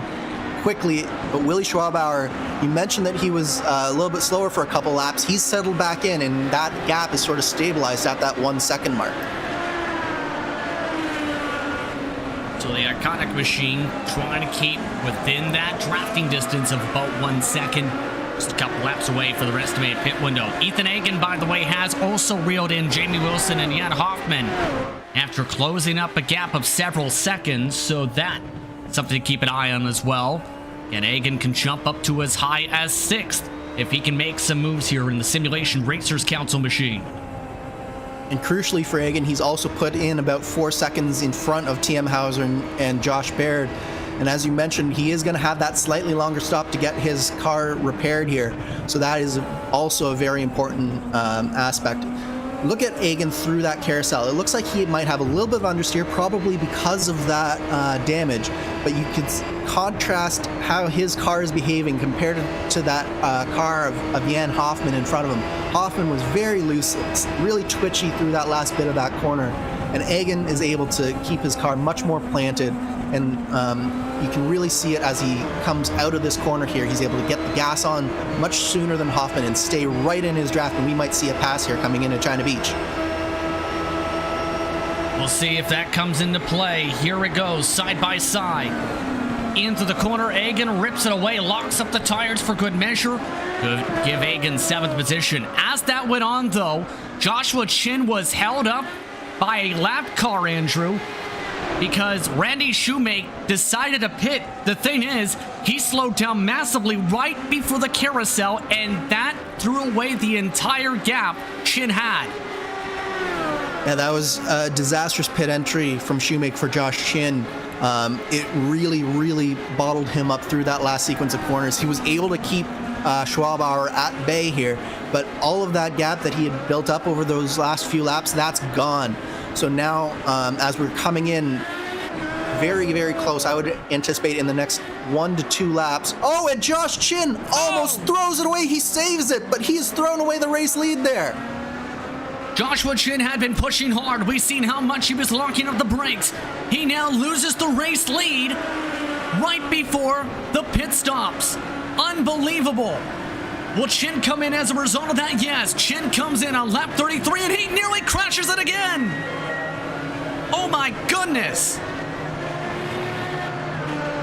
quickly. But Willie Schwabauer, you mentioned that he was a little bit slower for a couple laps. He's settled back in, and that gap is sort of stabilized at that 1 second mark. So the iconic machine trying to keep within that drafting distance of about 1 second. Just a couple laps away for the estimated pit window. Ethan Egan, by the way, has also reeled in Jamie Wilson and Jan Hoffman after closing up a gap of several seconds, so that's something to keep an eye on as well. And Egan can jump up to as high as 6th if he can make some moves here in the Simulation Racers Council machine. And crucially for Egan, he's also put in about 4 seconds in front of TM Hauser and Josh Baird. And as you mentioned, he is going to have that slightly longer stop to get his car repaired here. So that is also a very important aspect. Look at Egan through that carousel. It looks like he might have a little bit of understeer, probably because of that damage. But you could contrast how his car is behaving compared to that car of Jan Hoffman in front of him. Hoffman was very loose, really twitchy through that last bit of that corner. And Egan is able to keep his car much more planted. And you can really see it as he comes out of this corner here. He's able to get the gas on much sooner than Hoffman and stay right in his draft, and we might see a pass here coming into China Beach. We'll see if that comes into play. Here it goes, side by side. Into the corner, Egan rips it away, locks up the tires for good measure. Give Egan 7th position. As that went on, though, Joshua Chin was held up by a lap car, Andrew, because Randy Shoemake decided to pit. The thing is, he slowed down massively right before the carousel, and that threw away the entire gap Chin had. Yeah, that was a disastrous pit entry from Shoemake for Josh Chin. It really bottled him up through that last sequence of corners. He was able to keep Schwabauer at bay here, but all of that gap that he had built up over those last few laps, that's gone. So now, as we're coming in very close, I would anticipate in the next 1 to 2 laps. Oh, and Josh Chin almost throws it away. He saves it, but he's thrown away the race lead there. Joshua Chin had been pushing hard. We've seen how much he was locking up the brakes. He now loses the race lead right before the pit stops. Unbelievable. Will Chin come in as a result of that? Yes. Chin comes in on lap 33, and he nearly crashes it again. Oh my goodness.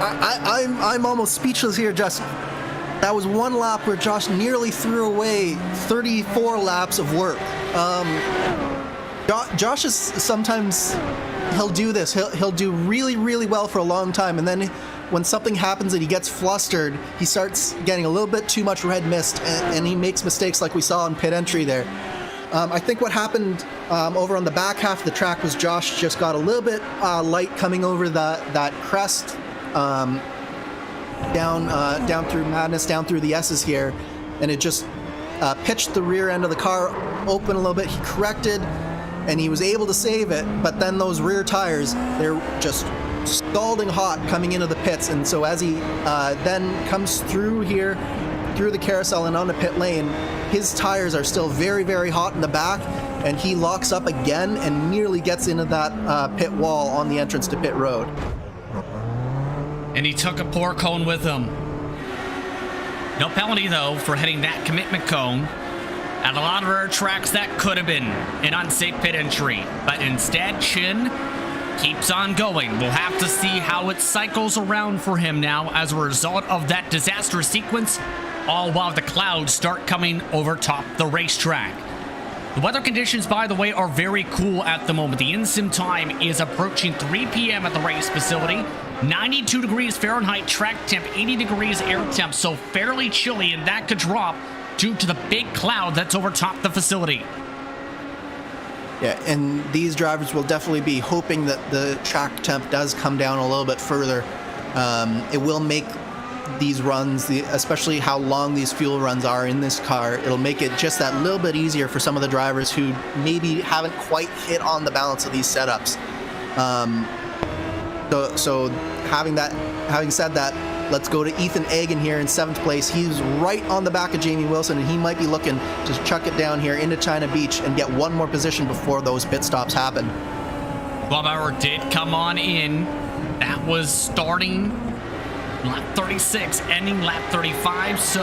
I'm almost speechless here, Justin. That was one lap where Josh nearly threw away 34 laps of work. Josh is sometimes, he'll do this. He'll do really well for a long time, and then when something happens and he gets flustered, he starts getting a little bit too much red mist, and he makes mistakes like we saw in pit entry there. I think what happened over on the back half of the track was Josh just got a little bit light coming over that crest down through Madness, down through the S's here, and it just pitched the rear end of the car open a little bit. He corrected, and he was able to save it, but then those rear tires, they're just scalding hot coming into the pits, and so as he then comes through here, through the carousel and onto pit lane, his tires are still very hot in the back, and he locks up again and nearly gets into that pit wall on the entrance to pit road. And he took a pour cone with him. No penalty, though, for hitting that commitment cone. At a lot of our tracks, that could have been an unsafe pit entry. But instead, Chin keeps on going. We'll have to see how it cycles around for him now as a result of that disastrous sequence, all while the clouds start coming over top the racetrack. The weather conditions, by the way, are very cool at the moment. The in-sim time is approaching 3 p.m. at the race facility. 92 degrees Fahrenheit track temp, 80 degrees air temp, so fairly chilly, and that could drop due to the big cloud that's over top the facility. Yeah, and these drivers will definitely be hoping that the track temp does come down a little bit further. It will make these runs, especially how long these fuel runs are in this car, it'll make it just that little bit easier for some of the drivers who maybe haven't quite hit on the balance of these setups. So having said that, let's go to Ethan Egan here in 7th place. He's right on the back of Jamie Wilson, and he might be looking to chuck it down here into China Beach and get one more position before those pit stops happen. Schwabauer did come on in. That was starting lap 36, ending lap 35, so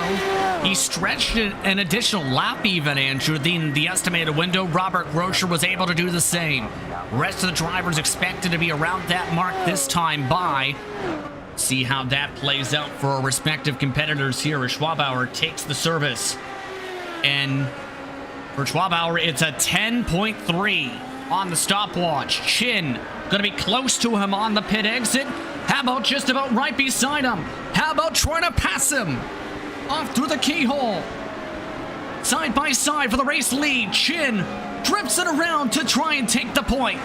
he stretched an additional lap even, Andrew, in the estimated window. Robert Groscher was able to do the same. Rest of the drivers expected to be around that mark this time by. See how that plays out for our respective competitors here as Schwabauer takes the service. And for Schwabauer, it's a 10.3 on the stopwatch. Chin going to be close to him on the pit exit. How about just about right beside him? How about trying to pass him off through the keyhole? Side by side for the race lead. Chin drifts it around to try and take the point.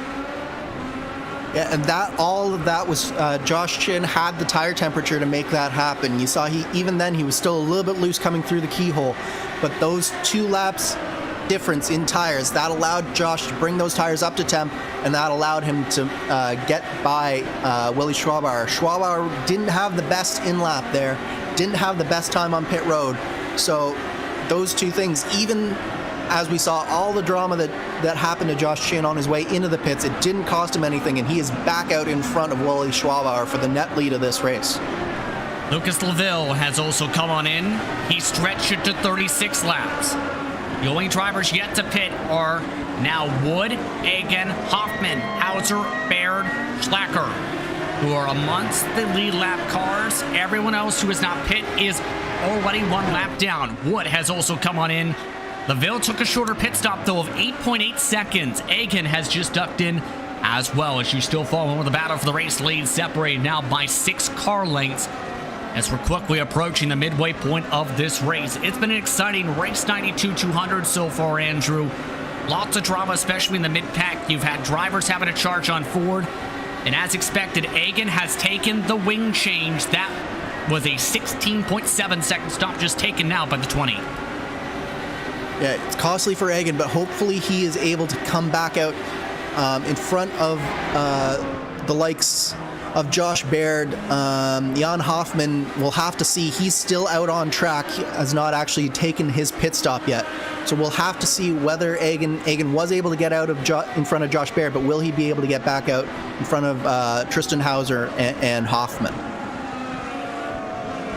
Yeah, and all of that was Josh Chin had the tire temperature to make that happen. You saw even then he was still a little bit loose coming through the keyhole, but those 2 laps difference in tires, that allowed Josh to bring those tires up to temp, and that allowed him to get by Willie Schwabauer. Schwabauer didn't have the best in-lap there, didn't have the best time on pit road, so those 2 things, even as we saw all the drama that happened to Josh Chin on his way into the pits, it didn't cost him anything, and he is back out in front of Willie Schwabauer for the net lead of this race. Lucas Laville has also come on in. He stretched it to 36 laps. The only drivers yet to pit are now Wood, Egan, Hoffman, Hauser, Baird, Schlacker, who are amongst the lead lap cars. Everyone else who has not pit is already 1 lap down. Wood has also come on in. Laville took a shorter pit stop, though, of 8.8 seconds. Egan has just ducked in as well, as you still follow with the battle for the race lead, separated now by 6 car lengths as we're quickly approaching the midway point of this race. It's been an exciting Race 92 200 so far, Andrew. Lots of drama, especially in the mid-pack. You've had drivers having a charge on Ford, and as expected, Egan has taken the wing change. That was a 16.7 second stop just taken now by the 20. Yeah, it's costly for Egan, but hopefully he is able to come back out in front of the likes of Josh Baird. Jan Hoffman, we'll have to see. He's still out on track. He has not actually taken his pit stop yet. So we'll have to see whether Egan was able to get out of in front of Josh Baird, but will he be able to get back out in front of Tristan Hauser and Hoffman?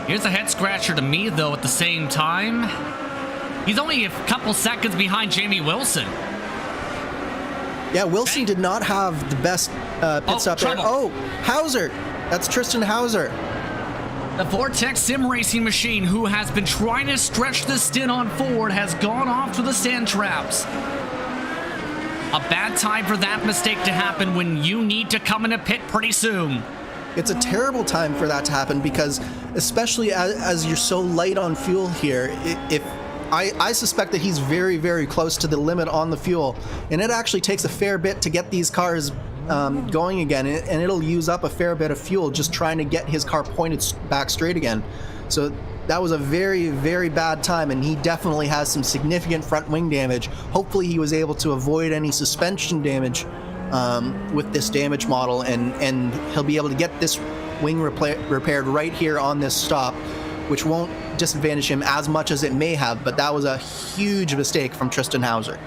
Here's a head scratcher to me, though, at the same time. He's only a couple seconds behind Jamie Wilson. Yeah, Wilson did not have the best pit stop there. Oh, Hauser. That's Tristan Hauser. The Vortex Sim Racing machine, who has been trying to stretch the stint on Ford, has gone off to the sand traps. A bad time for that mistake to happen when you need to come in a pit pretty soon. It's a terrible time for that to happen because, especially as you're so light on fuel here, I suspect that he's very, very close to the limit on the fuel, and it actually takes a fair bit to get these cars going again, and it'll use up a fair bit of fuel just trying to get his car pointed back straight again. So that was a very, very bad time, and he definitely has some significant front wing damage. Hopefully he was able to avoid any suspension damage with this damage model, and he'll be able to get this wing repaired right here on this stop, which won't disadvantage him as much as it may have, but that was a huge mistake from Tristan Hauser.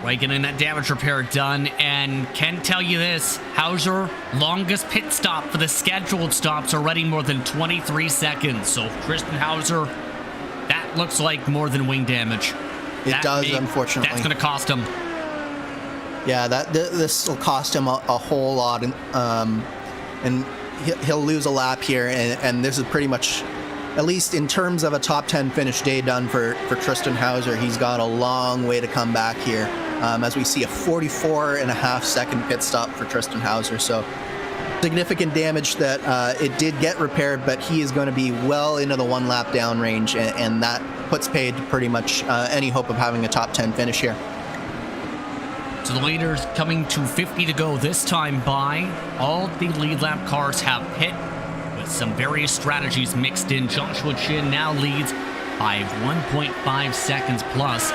Right, getting that damage repair done, and can tell you this, Hauser, longest pit stop for the scheduled stops, already more than 23 seconds. So Tristan Hauser, that looks like more than wing damage. It does, unfortunately. That's going to cost him. Yeah, this will cost him a whole lot, and he'll lose a lap here, and this is pretty much, at least in terms of a top 10 finish day done for Tristan Hauser. He's got a long way to come back here, as we see a 44.5 second pit stop for Tristan Hauser. So significant damage that it did get repaired, but he is going to be well into the 1 lap down range, and that puts paid to pretty much any hope of having a top 10 finish here. So the leaders coming to 50 to go this time by. All the lead lap cars have pit with some various strategies mixed in. Joshua Chin now leads by 1.5 seconds plus.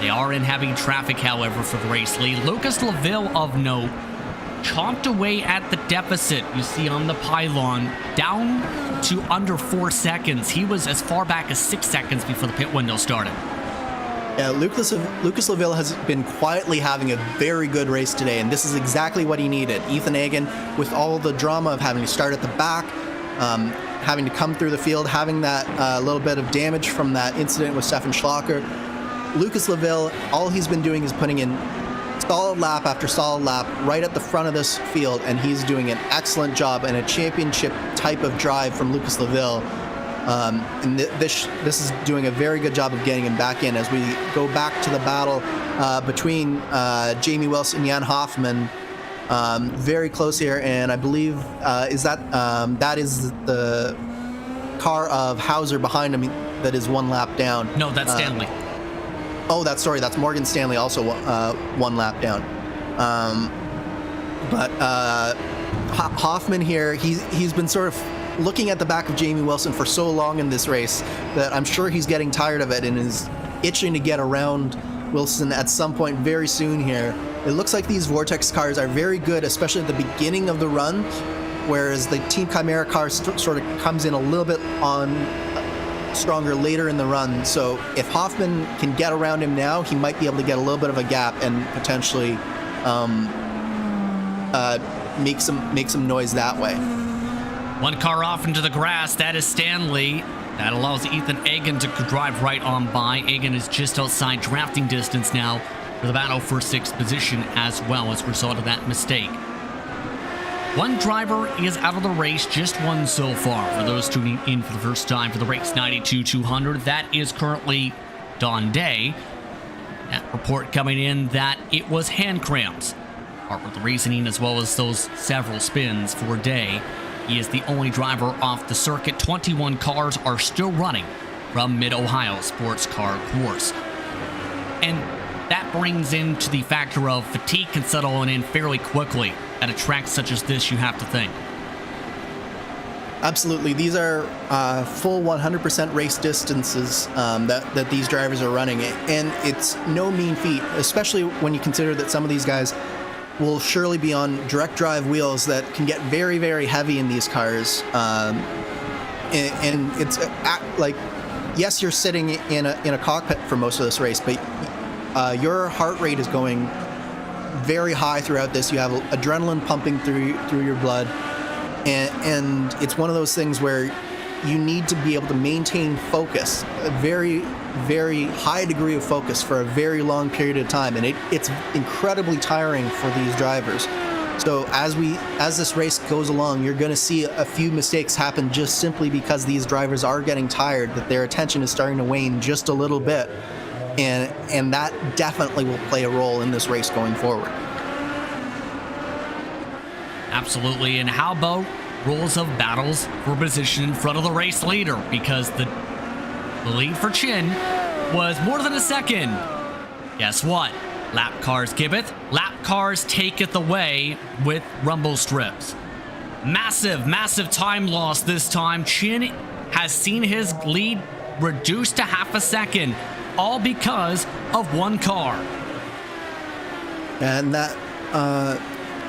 They are in heavy traffic, however, for the race lead. Lucas Laville of note chomped away at the deficit you see on the pylon, down to under 4 seconds. He was as far back as 6 seconds before the pit window started. Yeah, Lucas Laville has been quietly having a very good race today, and this is exactly what he needed. Ethan Egan, with all the drama of having to start at the back, having to come through the field, having that little bit of damage from that incident with Stefan Schlacker, Lucas Laville, all he's been doing is putting in solid lap after solid lap right at the front of this field, and he's doing an excellent job and a championship type of drive from Lucas Laville. And this is doing a very good job of getting him back in as we go back to the battle between Jamie Wilson and Jan Hoffman. Very close here, and I believe that is the car of Hauser behind him that is one lap down. No, that's Stanley. That's Morgan Stanley, also one lap down. But Hoffman here, he's been sort of looking at the back of Jamie Wilson for so long in this race that I'm sure he's getting tired of it and is itching to get around Wilson at some point very soon here. It looks like these Vortex cars are very good, especially at the beginning of the run, whereas the Team Chimera car sort of comes in a little bit on stronger later in the run. So if Hoffman can get around him now, he might be able to get a little bit of a gap and potentially make some noise that way. One car off into the grass. That is Stanley. That allows Ethan Egan to drive right on by. Egan is just outside drafting distance now for the battle for 6th position as well as a result of that mistake. One driver is out of the race, just one so far. For those tuning in for the first time for the Race92 200, that is currently Don Day. That report coming in that it was hand cramps. Part of the reasoning as well as those several spins for Day. He is the only driver off the circuit. 21 cars are still running from Mid-Ohio Sports Car Course. And that brings into the factor of fatigue can settle in fairly quickly at a track such as this, you have to think. Absolutely. These are full 100% race distances that these drivers are running. And it's no mean feat, especially when you consider that some of these guys will surely be on direct drive wheels that can get very, very heavy in these cars. And it's like, yes, you're sitting in a cockpit for most of this race, but your heart rate is going very high throughout this. You have adrenaline pumping through your blood. And it's one of those things where you need to be able to maintain focus, a very, very high degree of focus for a very long period of time. And it's incredibly tiring for these drivers. So as this race goes along, you're going to see a few mistakes happen just simply because these drivers are getting tired, that their attention is starting to wane just a little bit. And that definitely will play a role in this race going forward. Absolutely. And how about rules of battles for position in front of the race leader? Because the lead for Chin was more than a second. Guess what? Lap cars giveth, lap cars taketh away with rumble strips. Massive, massive time loss this time. Chin has seen his lead reduced to half a second, all because of one car. And that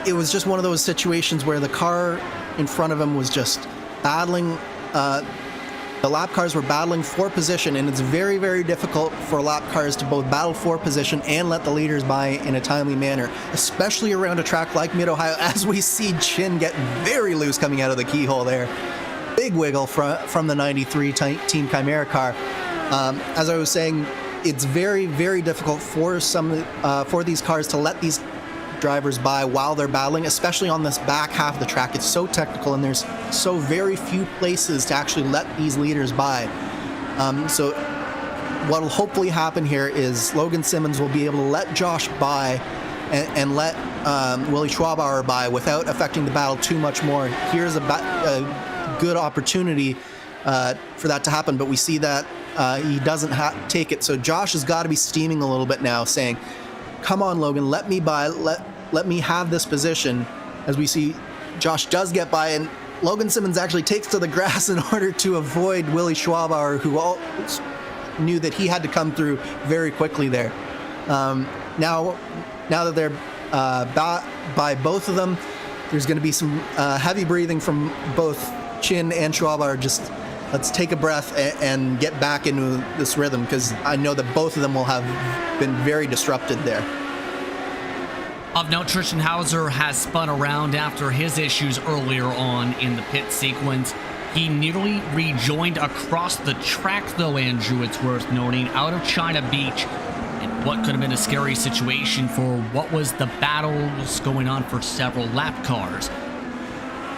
it was just one of those situations where the car in front of him was just battling. The lap cars were battling for position, and it's very, very difficult for lap cars to both battle for position and let the leaders by in a timely manner, especially around a track like Mid-Ohio, as we see Chin get very loose coming out of the keyhole there. Big wiggle from the 93 Team Chimera car. As I was saying, it's very, very difficult for these cars to let these drivers by while they're battling, especially on this back half of the track. It's so technical, and there's so very few places to actually let these leaders by. So what will hopefully happen here is Logan Simmons will be able to let Josh by and let Willie Schwabauer by without affecting the battle too much more. Here's a good opportunity for that to happen, but we see that he doesn't take it. So Josh has got to be steaming a little bit now, saying, come on, Logan, let me by, let me have this position. As we see, Josh does get by, and Logan Simmons actually takes to the grass in order to avoid Willie Schwabauer, who knew that he had to come through very quickly there. Now that they're by both of them, there's going to be some heavy breathing from both Chin and Schwabauer. Just let's take a breath and get back into this rhythm, because I know that both of them will have been very disrupted there. Of note, Tristan Hauser has spun around after his issues earlier on in the pit sequence. He nearly rejoined across the track, though, Andrew, it's worth noting, out of China Beach, in what could have been a scary situation for what was the battles going on for several lap cars.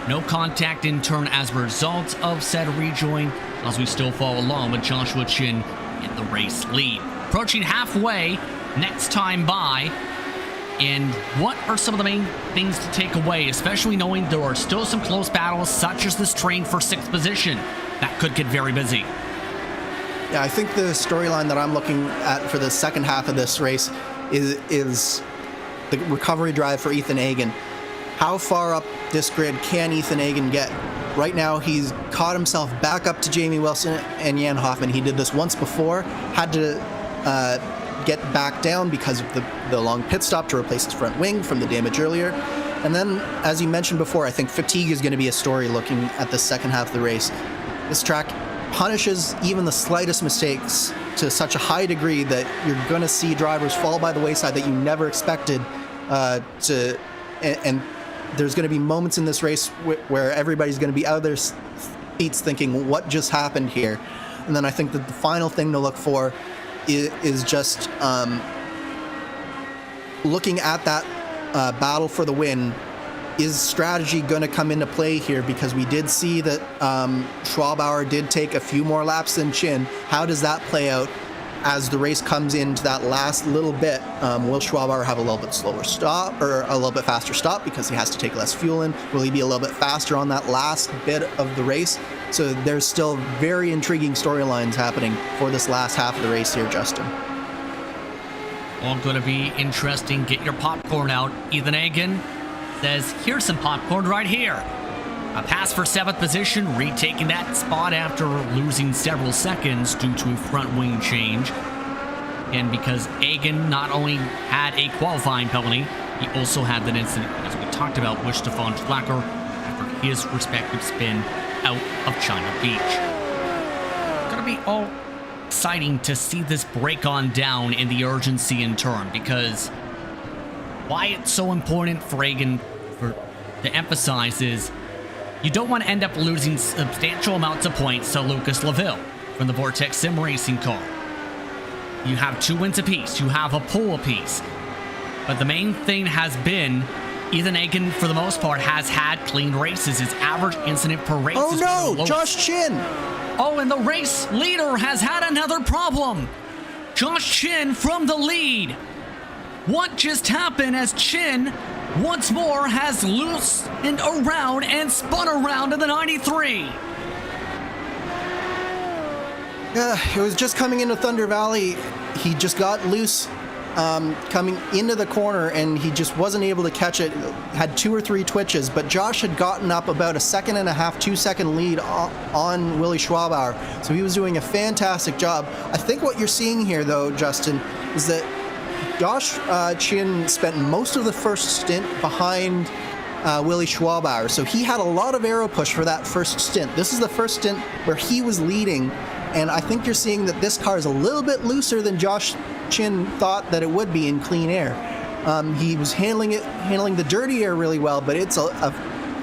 No contact in turn as a result of said rejoin, as we still follow along with Joshua Chin in the race lead. Approaching halfway, next time by. And what are some of the main things to take away, especially knowing there are still some close battles, such as this train for 6th position, that could get very busy? Yeah, I think the storyline that I'm looking at for the second half of this race is the recovery drive for Ethan Egan. How far up this grid can Ethan Egan get? Right now, he's caught himself back up to Jamie Wilson and Jan Hoffman. He did this once before, had to get back down because of the long pit stop to replace his front wing from the damage earlier. And then, as you mentioned before, I think fatigue is going to be a story looking at the second half of the race. This track punishes even the slightest mistakes to such a high degree that you're going to see drivers fall by the wayside that you never expected and there's going to be moments in this race where everybody's going to be out of their seats thinking, what just happened here? And then I think that the final thing to look for is just looking at that battle for the win. Is strategy going to come into play here? Because we did see that Schwabauer did take a few more laps than Chin. How does that play out as the race comes into that last little bit? Will Schwabauer have a little bit slower stop or a little bit faster stop because he has to take less fuel in? Will he be a little bit faster on that last bit of the race? So there's still very intriguing storylines happening for this last half of the race here, Justin. All going to be interesting. Get your popcorn out. Ethan Egan says, here's some popcorn right here. A pass for 7th position, retaking that spot after losing several seconds due to a front wing change. And because Egan not only had a qualifying penalty, he also had that incident, as we talked about, with Stefan Schlacker after his respective spin out of China Beach. It's going to be all exciting to see this break on down in the urgency in turn, because why it's so important for Egan to emphasize is you don't want to end up losing substantial amounts of points to Lucas Laville from the Vortex Sim Racing car. You have 2 wins apiece, you have a pole apiece, but the main thing has been Ethan Egan, for the most part, has had clean races. His average incident per race is no, Josh Chin! Oh, and the race leader has had another problem. Josh Chin from the lead. What just happened as Chin once more has loosened around and spun around in the 93? Yeah, it was just coming into Thunder Valley. He just got loose coming into the corner, and he just wasn't able to catch it. Had 2 or 3 twitches, but Josh had gotten up about a 1.5 2-second lead on Willie Schwabauer, so he was doing a fantastic job. I think what you're seeing here, though, Justin, is that Josh Chin spent most of the first stint behind Willie Schwabauer, so he had a lot of aero push for that first stint. This is the first stint where he was leading, and I think you're seeing that this car is a little bit looser than Josh Chin thought that it would be in clean air. He was handling the dirty air really well, but it's a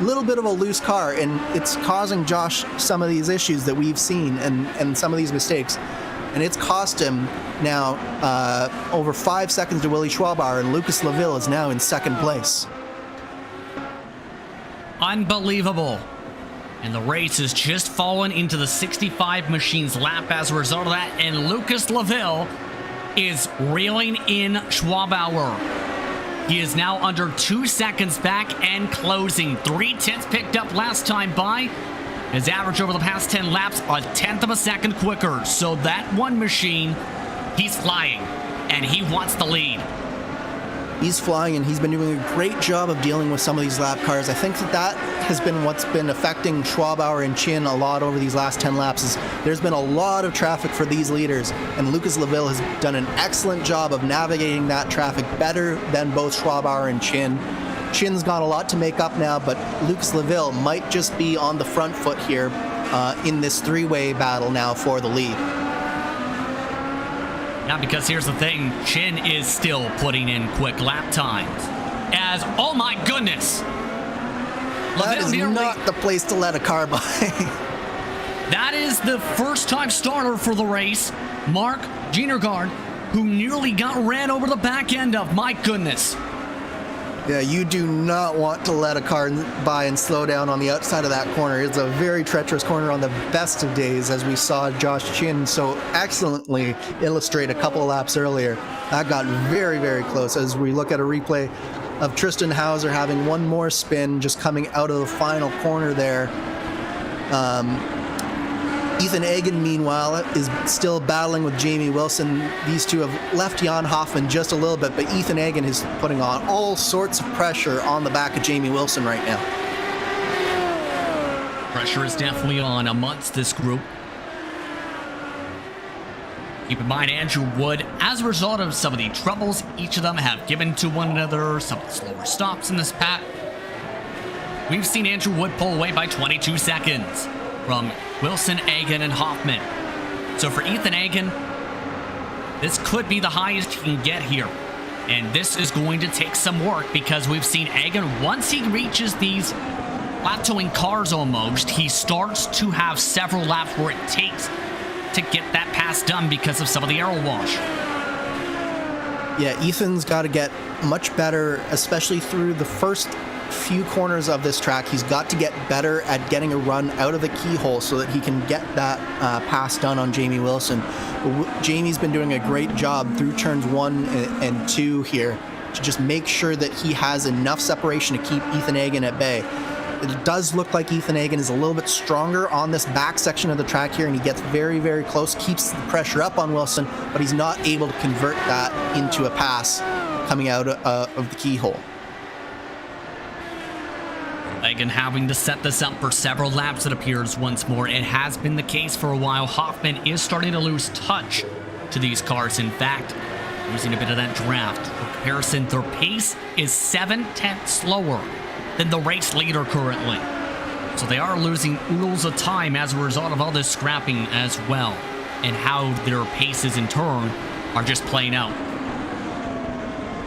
little bit of a loose car, and it's causing Josh some of these issues that we've seen and some of these mistakes. And it's cost him now over 5 seconds to Willie Schwabauer, and Lucas Laville is now in 2nd place. Unbelievable. And the race has just fallen into the 65 machine's lap as a result of that, and Lucas Laville is reeling in Schwabauer. He is now under 2 seconds back and closing. 3 tenths picked up last time by. His average over the past 10 laps, 1/10 of a second quicker. So that one machine, he's flying, and he wants the lead. He's flying, and he's been doing a great job of dealing with some of these lap cars. I think that has been what's been affecting Schwabauer and Chin a lot over these last 10 laps. Is there's been a lot of traffic for these leaders, and Lucas Leville has done an excellent job of navigating that traffic better than both Schwabauer and Chin. Chin's got a lot to make up now, but Lucas Leville might just be on the front foot here in this three-way battle now for the lead. Yeah, because here's the thing, Chin is still putting in quick lap times. As, oh my goodness! That is not the place to let a car by. That is the first-time starter for the race, Mark Jenergaard, who nearly got ran over the back end of. My goodness. Yeah, you do not want to let a car by and slow down on the outside of that corner. It's a very treacherous corner on the best of days, as we saw Josh Chin so excellently illustrate a couple of laps earlier. That got very, very close as we look at a replay of Tristan Hauser having one more spin just coming out of the final corner there. Ethan Egan, meanwhile, is still battling with Jamie Wilson. These two have left Jan Hoffman just a little bit, but Ethan Egan is putting on all sorts of pressure on the back of Jamie Wilson right now. Pressure is definitely on amongst this group. Keep in mind, Andrew Wood, as a result of some of the troubles each of them have given to one another, some of the slower stops in this pack, we've seen Andrew Wood pull away by 22 seconds from Wilson, Egan, and Hoffman. So for Ethan Egan, this could be the highest he can get here. And this is going to take some work because we've seen Egan, once he reaches these plateauing cars almost, he starts to have several laps where it takes to get that pass done because of some of the aero wash. Yeah, Ethan's got to get much better, especially through the first few corners of this track. He's got to get better at getting a run out of the keyhole so that he can get that pass done on Jamie Wilson. Jamie's been doing a great job through turns 1 and 2 here to just make sure that he has enough separation to keep Ethan Egan at bay. It does look like Ethan Egan is a little bit stronger on this back section of the track here, and he gets very, very close, keeps the pressure up on Wilson, but he's not able to convert that into a pass coming out of the keyhole. Egan having to set this up for several laps, it appears once more. It has been the case for a while. Hoffman is starting to lose touch to these cars. In fact, losing a bit of that draft. For comparison, their pace is 7/10 slower than the race leader currently. So they are losing oodles of time as a result of all this scrapping as well, and how their paces in turn are just playing out.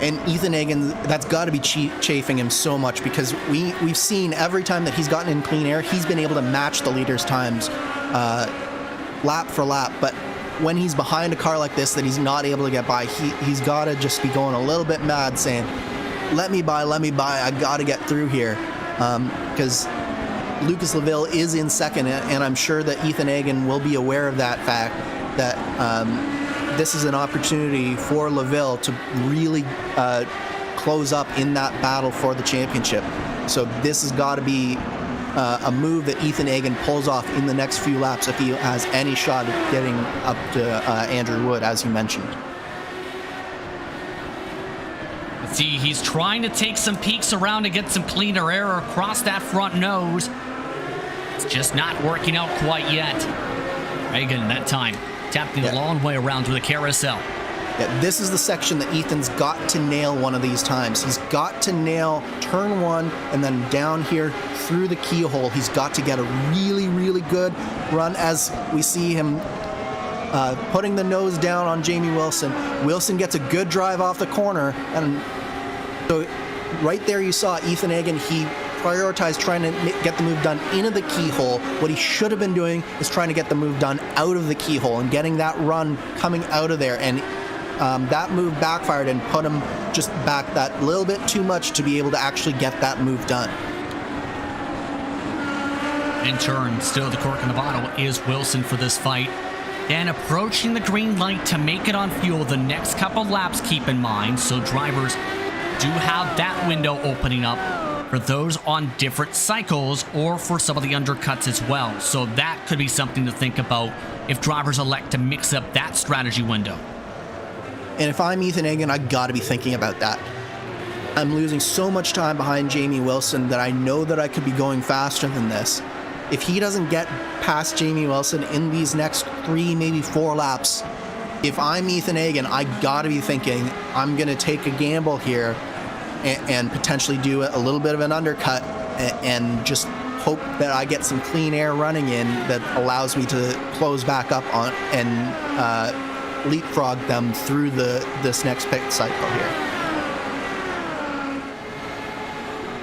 And Ethan Egan, that's got to be chafing him so much because we've seen every time that he's gotten in clean air, he's been able to match the leader's times lap for lap. But when he's behind a car like this that he's not able to get by, he's got to just be going a little bit mad saying, let me by, I got to get through here. Because Lucas Leville is in second, and I'm sure that Ethan Egan will be aware of that fact, that this is an opportunity for Leville to really close up in that battle for the championship. So this has got to be a move that Ethan Egan pulls off in the next few laps if he has any shot at getting up to Andrew Wood, as you mentioned. See, he's trying to take some peeks around to get some cleaner air across that front nose. It's just not working out quite yet. Egan, that time, tapping a long way around through the carousel. Yeah, this is the section that Ethan's got to nail one of these times. He's got to nail turn 1 and then down here through the keyhole. He's got to get a really, really good run as we see him putting the nose down on Jamie Wilson. Wilson gets a good drive off the corner, and so right there you saw Ethan Egan, he prioritized trying to get the move done into the keyhole. What he should have been doing is trying to get the move done out of the keyhole and getting that run coming out of there. And that move backfired and put him just back that little bit too much to be able to actually get that move done. In turn, still the cork in the bottle is Wilson for this fight. And approaching the green light to make it on fuel the next couple laps, keep in mind, so drivers do have that window opening up for those on different cycles or for some of the undercuts as well. So that could be something to think about if drivers elect to mix up that strategy window. And if I'm Ethan Egan, I got to be thinking about that. I'm losing so much time behind Jamie Wilson that I know that I could be going faster than this. If he doesn't get past Jamie Wilson in these next 3, maybe 4 laps, if I'm Ethan Egan, I gotta be thinking I'm gonna take a gamble here and potentially do a little bit of an undercut and just hope that I get some clean air running in that allows me to close back up on and leapfrog them through this next pit cycle here.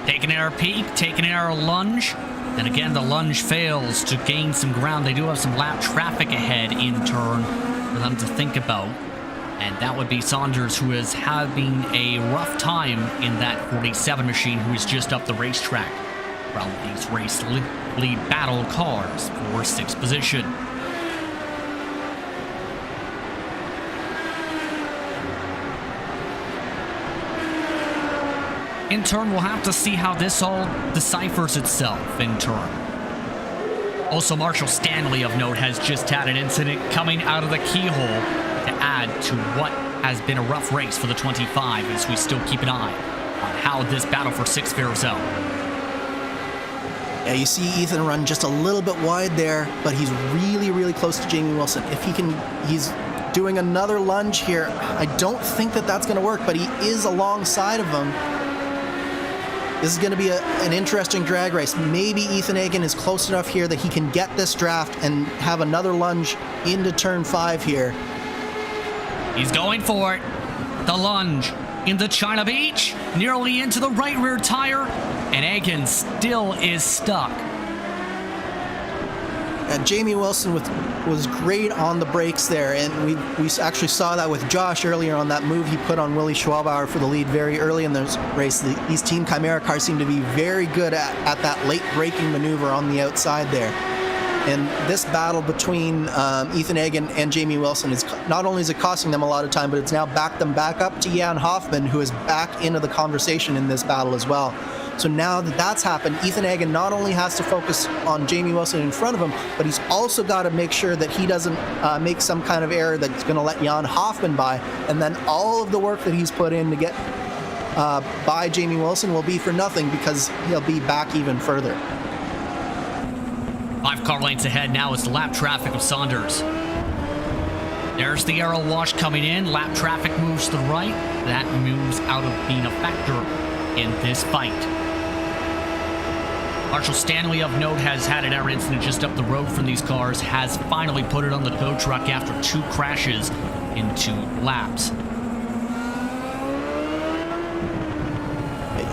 Take an air peak, take an air lunge. And again, the lunge fails to gain some ground. They do have some lap traffic ahead in turn for them to think about. And that would be Saunders, who is having a rough time in that 47 machine, who is just up the racetrack from these race lead battle cars for 6th position. In turn, we'll have to see how this all deciphers itself in turn. Also, Marshall Stanley, of note, has just had an incident coming out of the keyhole to add to what has been a rough race for the 25 as we still keep an eye on how this battle for 6th fares out. Yeah, you see Ethan run just a little bit wide there, but he's really, really close to Jamie Wilson. If he can, he's doing another lunge here. I don't think that that's going to work, but he is alongside of him. This is going to be an interesting drag race. Maybe Ethan Egan is close enough here that he can get this draft and have another lunge into turn 5 here. He's going for it. The lunge into China Beach, nearly into the right rear tire, and Egan still is stuck. And Jamie Wilson was great on the brakes there, and we actually saw that with Josh earlier on that move he put on Willie Schwabauer for the lead very early in this race. These Team Chimera cars seem to be very good at that late braking maneuver on the outside there. And this battle between Ethan Egan and Jamie Wilson is not only is it costing them a lot of time, but it's now backed them back up to Jan Hoffman, who is back into the conversation in this battle as well. So now that that's happened, Ethan Egan not only has to focus on Jamie Wilson in front of him, but he's also got to make sure that he doesn't make some kind of error that's going to let Jan Hoffman by. And then all of the work that he's put in to get by Jamie Wilson will be for nothing because he'll be back even further. 5 car lengths ahead now is the lap traffic of Saunders. There's the aero wash coming in. Lap traffic moves to the right. That moves out of being a factor in this fight. Marshall Stanley, of note, has had an air incident just up the road from these cars, has finally put it on the tow truck after 2 crashes in 2 laps.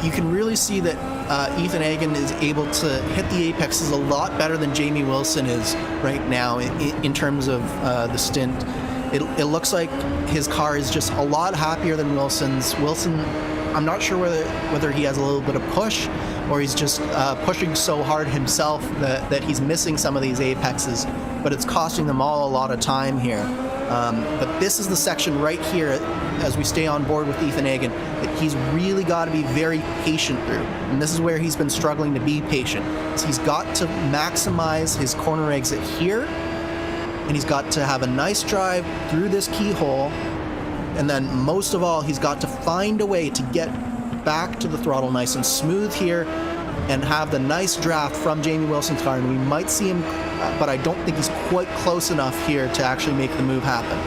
You can really see that Ethan Egan is able to hit the apexes a lot better than Jamie Wilson is right now in terms of the stint. It looks like his car is just a lot happier than Wilson's. Wilson, I'm not sure whether he has a little bit of push or he's just pushing so hard himself that he's missing some of these apexes, but it's costing them all a lot of time here. But this is the section right here, as we stay on board with Ethan Egan, that he's really got to be very patient through. And this is where he's been struggling to be patient. So he's got to maximize his corner exit here, and he's got to have a nice drive through this keyhole. And then most of all, he's got to find a way to get back to the throttle nice and smooth here and have the nice draft from Jamie Wilson's car. And we might see him, but I don't think he's quite close enough here to actually make the move happen.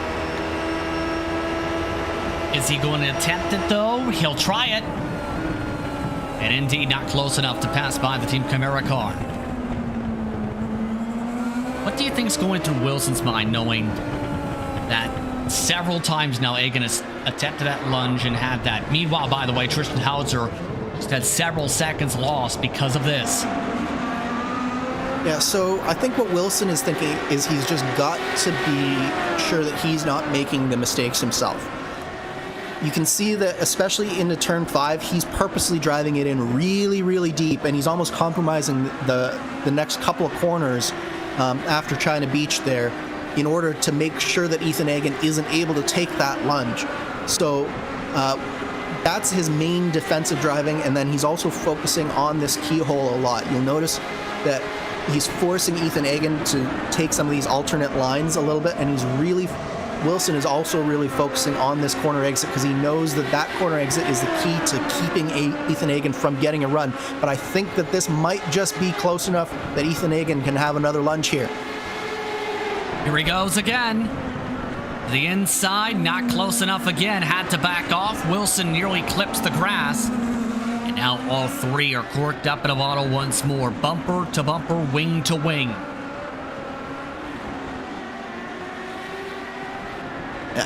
Is he going to attempt it, though? He'll try it. And indeed, not close enough to pass by the Team Chimera car. What do you think is going through Wilson's mind, knowing that several times now Egan has attempted that lunge and had that? Meanwhile, by the way, Tristan Hauser just had several seconds lost because of this. Yeah, so I think what Wilson is thinking is he's just got to be sure that he's not making the mistakes himself. You can see that, especially into turn 5, he's purposely driving it in really, really deep, and he's almost compromising the next couple of corners after China Beach there in order to make sure that Ethan Egan isn't able to take that lunge. So that's his main defensive driving, and then he's also focusing on this keyhole a lot. You'll notice that he's forcing Ethan Egan to take some of these alternate lines a little bit, and he's really Wilson is also really focusing on this corner exit because he knows that that corner exit is the key to keeping Ethan Egan from getting a run. But I think that this might just be close enough that Ethan Egan can have another lunge here. Here he goes again. The inside, not close enough again. Had to back off. Wilson nearly clips the grass. And now all three are corked up in a bottle once more. Bumper to bumper, wing to wing.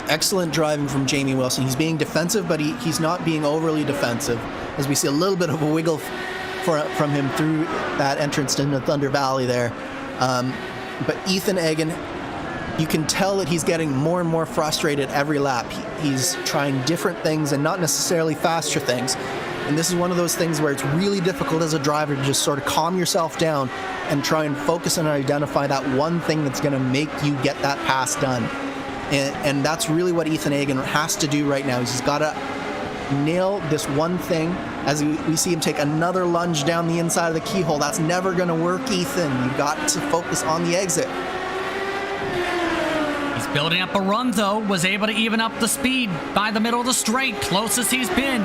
Excellent driving from Jamie Wilson. He's being defensive, but he's not being overly defensive. As we see a little bit of a wiggle from him through that entrance into Thunder Valley there. But Ethan Egan, you can tell that he's getting more and more frustrated every lap. He's trying different things and not necessarily faster things. And this is one of those things where it's really difficult as a driver to just sort of calm yourself down and try and focus and identify that one thing that's going to make you get that pass done. And that's really what Ethan Egan has to do right now. He's got to nail this one thing. As we see him take another lunge down the inside of the keyhole. That's never going to work, Ethan. You've got to focus on the exit. He's building up a run, though. Was able to even up the speed by the middle of the straight. Closest he's been.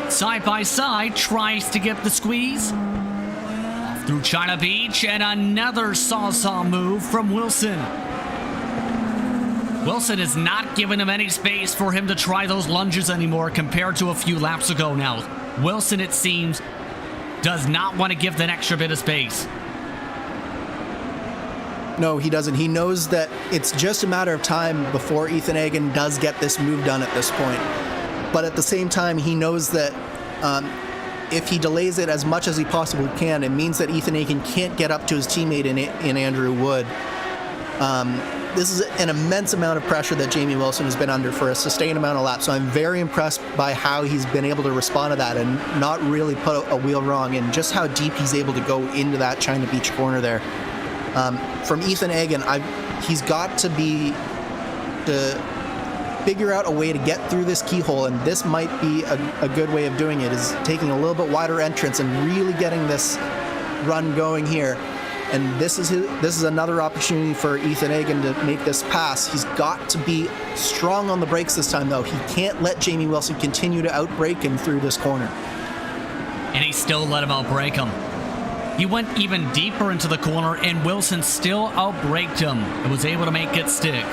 Side by side, tries to get the squeeze. Off through China Beach, and another saw move from Wilson. Wilson is not giving him any space for him to try those lunges anymore compared to a few laps ago now. Wilson, it seems, does not want to give that extra bit of space. No, he doesn't. He knows that it's just a matter of time before Ethan Egan does get this move done at this point. But at the same time, he knows that if he delays it as much as he possibly can, it means that Ethan Egan can't get up to his teammate in Andrew Wood. This is an immense amount of pressure that Jamie Wilson has been under for a sustained amount of laps. So I'm very impressed by how he's been able to respond to that and not really put a wheel wrong, and just how deep he's able to go into that China Beach corner there. From Ethan Egan, he's got to figure out a way to get through this keyhole, and this might be a good way of doing it, is taking a little bit wider entrance and really getting this run going here. And this is another opportunity for Ethan Egan to make this pass. He's got to be strong on the brakes this time, though. He can't let Jamie Wilson continue to outbrake him through this corner. And he still let him outbrake him. He went even deeper into the corner, and Wilson still outbraked him and was able to make it stick.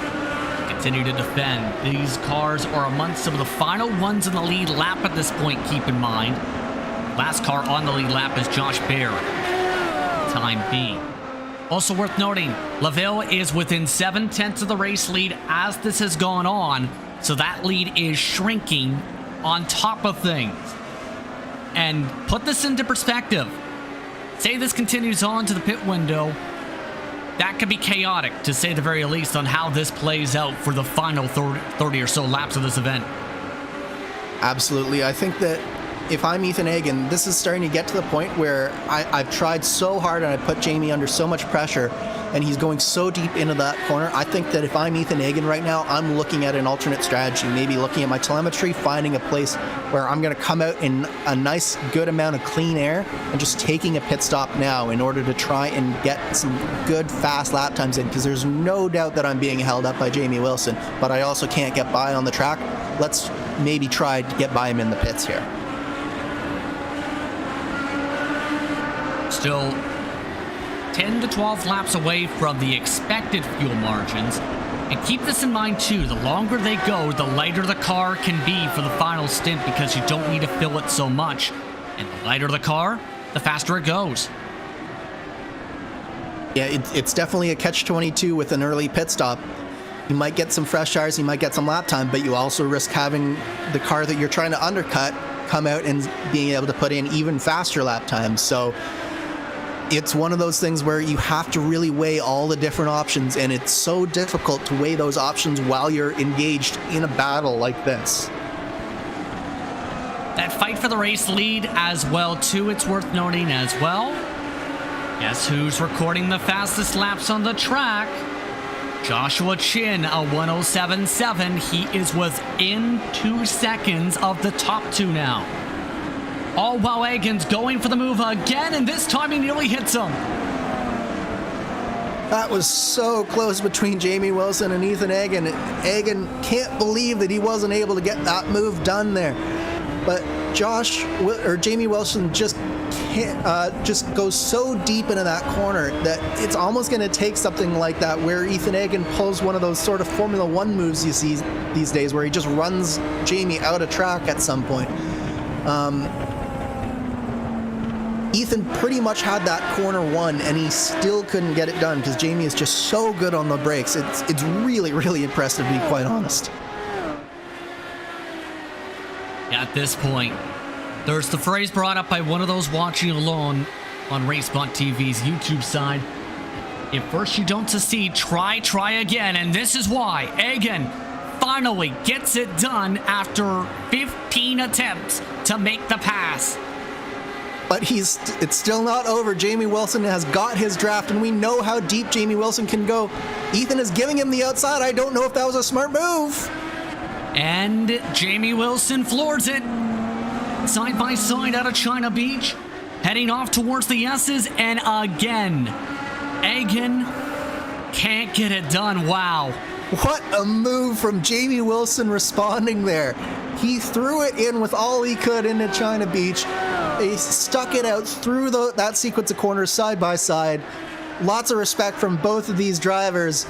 Continue to defend. These cars are amongst some of the final ones in the lead lap at this point, keep in mind. Last car on the lead lap is Josh Baer. Time being. Also worth noting, Laville is within 7/10 of the race lead as this has gone on, so that lead is shrinking on top of things. And put this into perspective. Say this continues on to the pit window, that could be chaotic, to say the very least, on how this plays out for the final 30 or so laps of this event. Absolutely. I think that if I'm Ethan Egan, this is starting to get to the point where I've tried so hard and I put Jamie under so much pressure, and he's going so deep into that corner. I think that if I'm Ethan Egan right now, I'm looking at an alternate strategy, maybe looking at my telemetry, finding a place where I'm going to come out in a nice, good amount of clean air and just taking a pit stop now in order to try and get some good, fast lap times in, because there's no doubt that I'm being held up by Jamie Wilson, but I also can't get by on the track. Let's maybe try to get by him in the pits here. Still 10 to 12 laps away from the expected fuel margins. And keep this in mind too, the longer they go, the lighter the car can be for the final stint, because you don't need to fill it so much. And the lighter the car, the faster it goes. Yeah, it's definitely a catch-22 with an early pit stop. You might get some fresh tires, you might get some lap time, but you also risk having the car that you're trying to undercut come out and being able to put in even faster lap times. So it's one of those things where you have to really weigh all the different options, and it's so difficult to weigh those options while you're engaged in a battle like this. That fight for the race lead as well, too, it's worth noting as well. Guess who's recording the fastest laps on the track? Joshua Chin, a 107.7. He is within 2 seconds of the top two now. All while Egan's going for the move again, and this time he nearly hits him. That was so close between Jamie Wilson and Ethan Egan. Egan can't believe that he wasn't able to get that move done there. But Jamie Wilson just goes so deep into that corner that it's almost going to take something like that where Ethan Egan pulls one of those sort of Formula One moves you see these days where he just runs Jamie out of track at some point. Ethan pretty much had that corner won, and he still couldn't get it done because Jamie is just so good on the brakes. It's really, really impressive, to be quite honest. At this point, there's the phrase brought up by one of those watching alone on RaceSpotTV's YouTube side. If first you don't succeed, try again, and this is why Egan finally gets it done after 15 attempts to make the pass. But it's still not over. Jamie Wilson has got his draft, and we know how deep Jamie Wilson can go. Ethan is giving him the outside. I don't know if that was a smart move. And Jamie Wilson floors it. Side by side out of China Beach, heading off towards the S's, and again, Egan can't get it done. Wow. What a move from Jamie Wilson responding there. He threw it in with all he could into China Beach. He stuck it out through that sequence of corners side by side. Lots of respect from both of these drivers.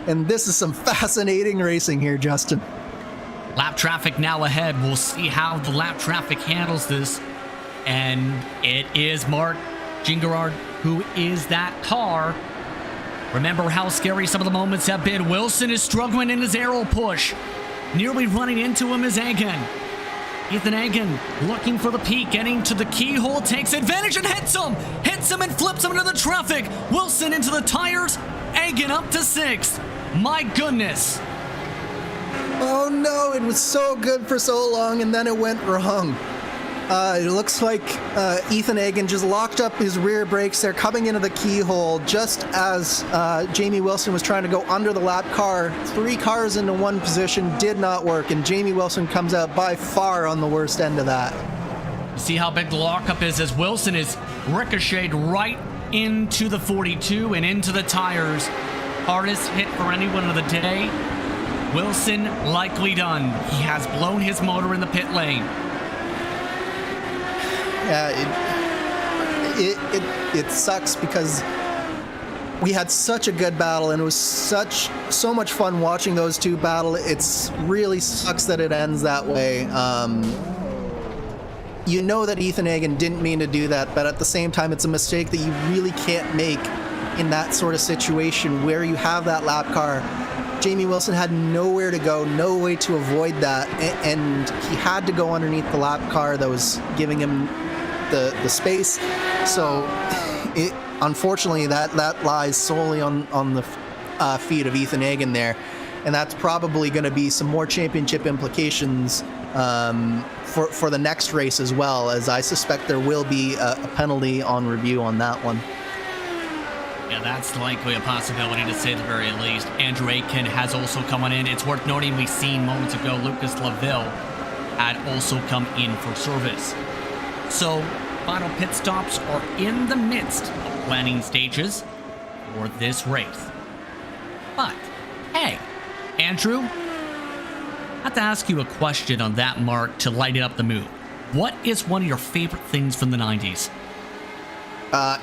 And this is some fascinating racing here, Justin. Lap traffic now ahead. We'll see how the lap traffic handles this. And it is Mark Gingerard who is that car. Remember how scary some of the moments have been. Wilson is struggling in his aero push. Nearly running into him is Egan. Ethan Egan looking for the peak, getting to the keyhole, takes advantage and hits him and flips him into the traffic. Wilson into the tires, Egan up to 6th. My goodness. Oh no, it was so good for so long and then it went wrong. It looks like Ethan Egan just locked up his rear brakes. They're coming into the keyhole just as Jamie Wilson was trying to go under the lap car. 3 cars into one position did not work, and Jamie Wilson comes out by far on the worst end of that. See how big the lockup is as Wilson is ricocheted right into the 42 and into the tires. Hardest hit for anyone of the day. Wilson likely done. He has blown his motor in the pit lane. It sucks because we had such a good battle and it was so much fun watching those two battle. It's really sucks that it ends that way. You know that Ethan Egan didn't mean to do that, but at the same time, it's a mistake that you really can't make in that sort of situation where you have that lap car. Jamie Wilson had nowhere to go, no way to avoid that, and he had to go underneath the lap car that was giving him the space. So unfortunately that lies solely on the feet of Ethan Egan there, and that's probably going to be some more championship implications for the next race as well, as I suspect there will be a penalty on review on that one. Yeah, that's likely a possibility to say the very least. Andrew Aitken has also come on in. It's worth noting we've seen moments ago Lucas Laville had also come in for service. So, final pit stops are in the midst of planning stages for this race. But, hey, Andrew, I have to ask you a question on that mark to light up the mood. What is one of your favorite things from the 90s?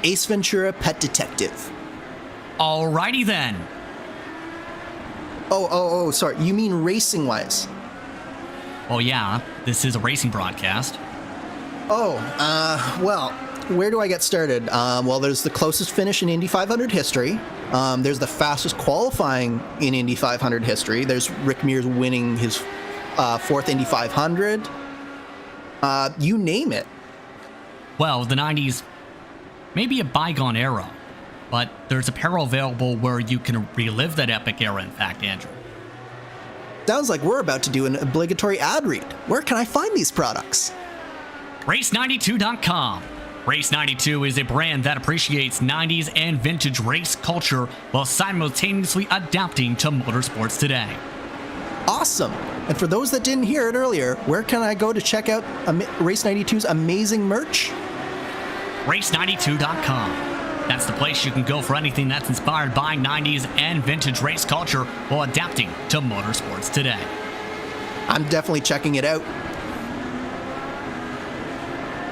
Ace Ventura, Pet Detective. Alrighty then. Oh, sorry. You mean racing-wise? Oh yeah, this is a racing broadcast. Well, where do I get started? Well, there's the closest finish in Indy 500 history. There's the fastest qualifying in Indy 500 history. There's Rick Mears winning his 4th Indy 500. You name it. Well, the 90s may be a bygone era, but there's apparel available where you can relive that epic era, in fact, Andrew. Sounds like we're about to do an obligatory ad read. Where can I find these products? Race92.com. Race92 is a brand that appreciates 90s and vintage race culture while simultaneously adapting to motorsports today. Awesome. And for those that didn't hear it earlier, where can I go to check out Race92's amazing merch? Race92.com. That's the place you can go for anything that's inspired by 90s and vintage race culture while adapting to motorsports today. I'm definitely checking it out.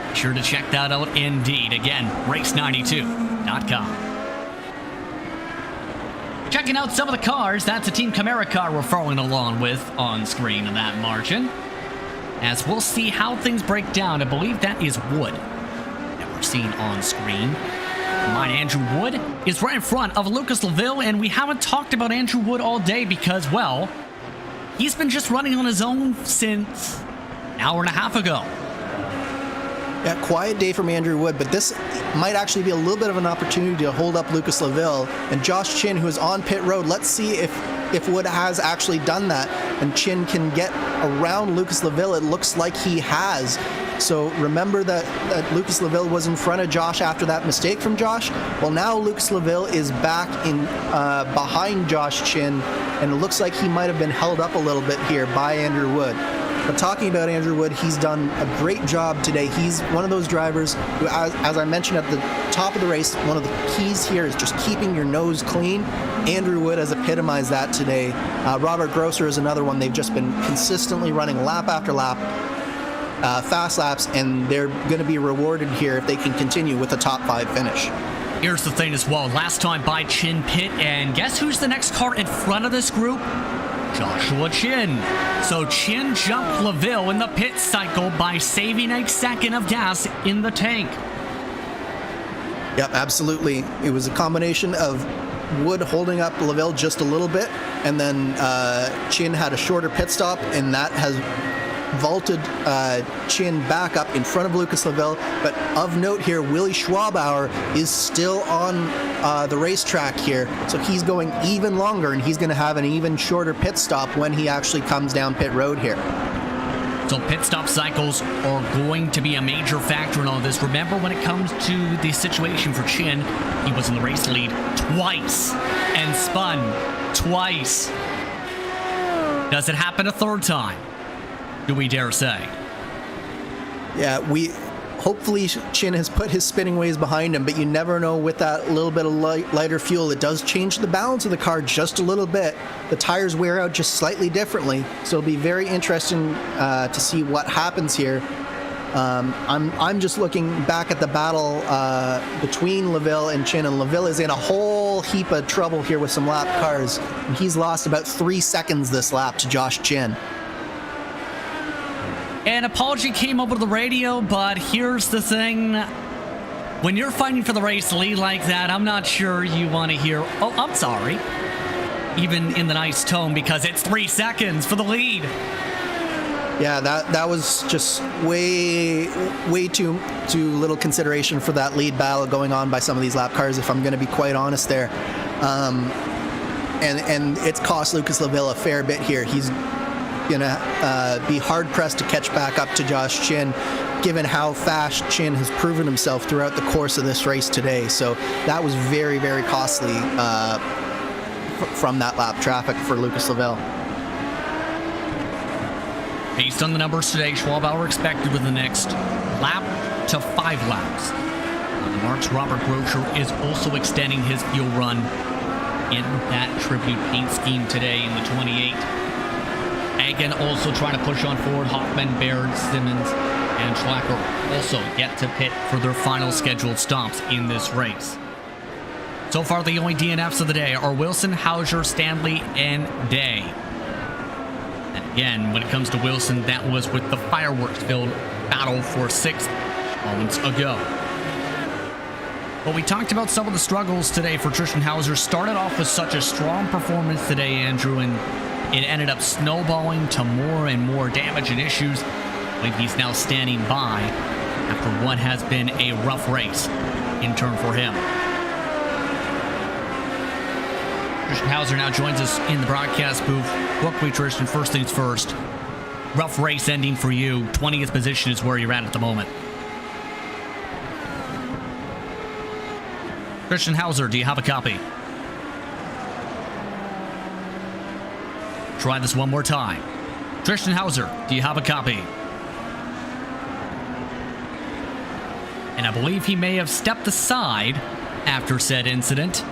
Be sure to check that out indeed. Again, race92.com. Checking out some of the cars, that's a Team Camaro car we're following along with on screen in that margin. As we'll see how things break down, I believe that is Wood that we're seeing on screen. Mine, Andrew Wood, is right in front of Lucas Laville, and we haven't talked about Andrew Wood all day because, well, he's been just running on his own since an hour and a half ago. Yeah, quiet day from Andrew Wood, but this might actually be a little bit of an opportunity to hold up Lucas Laville and Josh Chin, who is on pit road. Let's see if Wood has actually done that and Chin can get around Lucas Laville. It looks like he has. So remember that Lucas Laville was in front of Josh after that mistake from Josh. Well, now Lucas Laville is back in behind Josh Chin, and it looks like he might have been held up a little bit here by Andrew Wood. But talking about Andrew Wood, he's done a great job today. He's one of those drivers who, as I mentioned at the top of the race, one of the keys here is just keeping your nose clean. Andrew Wood has epitomized that today. Robert Grosser is another one. They've just been consistently running lap after lap, fast laps, and they're going to be rewarded here if they can continue with a top 5 finish. Here's the thing as well. Last time by Chin pit, and guess who's the next car in front of this group? Joshua Chin. So Chin jumped Laville in the pit cycle by saving a second of gas in the tank. Yep, absolutely. It was a combination of Wood holding up Laville just a little bit, and then Chin had a shorter pit stop, and that has vaulted Chin back up in front of Lucas Laville. But of note here, Willie Schwabauer is still on the racetrack here, so he's going even longer, and he's going to have an even shorter pit stop when he actually comes down pit road here. So pit stop cycles are going to be a major factor in all this. Remember, when it comes to the situation for Chin, he was in the race lead twice and spun twice. Does it happen a third time? Do we dare say? Yeah, hopefully Chin has put his spinning ways behind him, but you never know with that little bit of lighter fuel. It does change the balance of the car just a little bit. The tires wear out just slightly differently, so it'll be very interesting to see what happens here. I'm just looking back at the battle between Laville and Chin, and Laville is in a whole heap of trouble here with some lap cars. And he's lost about 3 seconds this lap to Josh Chin. An apology came over the radio, but here's the thing. When you're fighting for the race lead like that, I'm not sure you want to hear, "Oh, I'm sorry," even in the nice tone, because it's 3 seconds for the lead. Yeah, that was just way too little consideration for that lead battle going on by some of these lap cars, if I'm going to be quite honest there. And it's cost Lucas Laville a fair bit here. He's going to be hard-pressed to catch back up to Josh Chin, given how fast Chin has proven himself throughout the course of this race today. So that was very, very costly from that lap traffic for Lucas Laville. Based on the numbers today, Schwabauer expected with the next lap to 5 laps. The Mark's Robert Grosser is also extending his fuel run in that tribute paint scheme today in the 28. Egan also trying to push on forward. Hoffman, Baird, Simmons, and Schlacker also yet to pit for their final scheduled stops in this race. So far, the only DNFs of the day are Wilson, Hauser, Stanley, and Day. And again, when it comes to Wilson, that was with the fireworks-filled battle for 6th moments ago. But we talked about some of the struggles today for Tristan Hauser. Started off with such a strong performance today, Andrew, and it ended up snowballing to more and more damage and issues. I believe he's now standing by after what has been a rough race in turn for him. Tristan Hauser now joins us in the broadcast booth. Quickly, Tristan, first things first. Rough race ending for you. 20th position is where you're at the moment. Tristan Hauser, do you have a copy? Try this one more time. Tristan Hauser, do you have a copy? And I believe he may have stepped aside after said incident.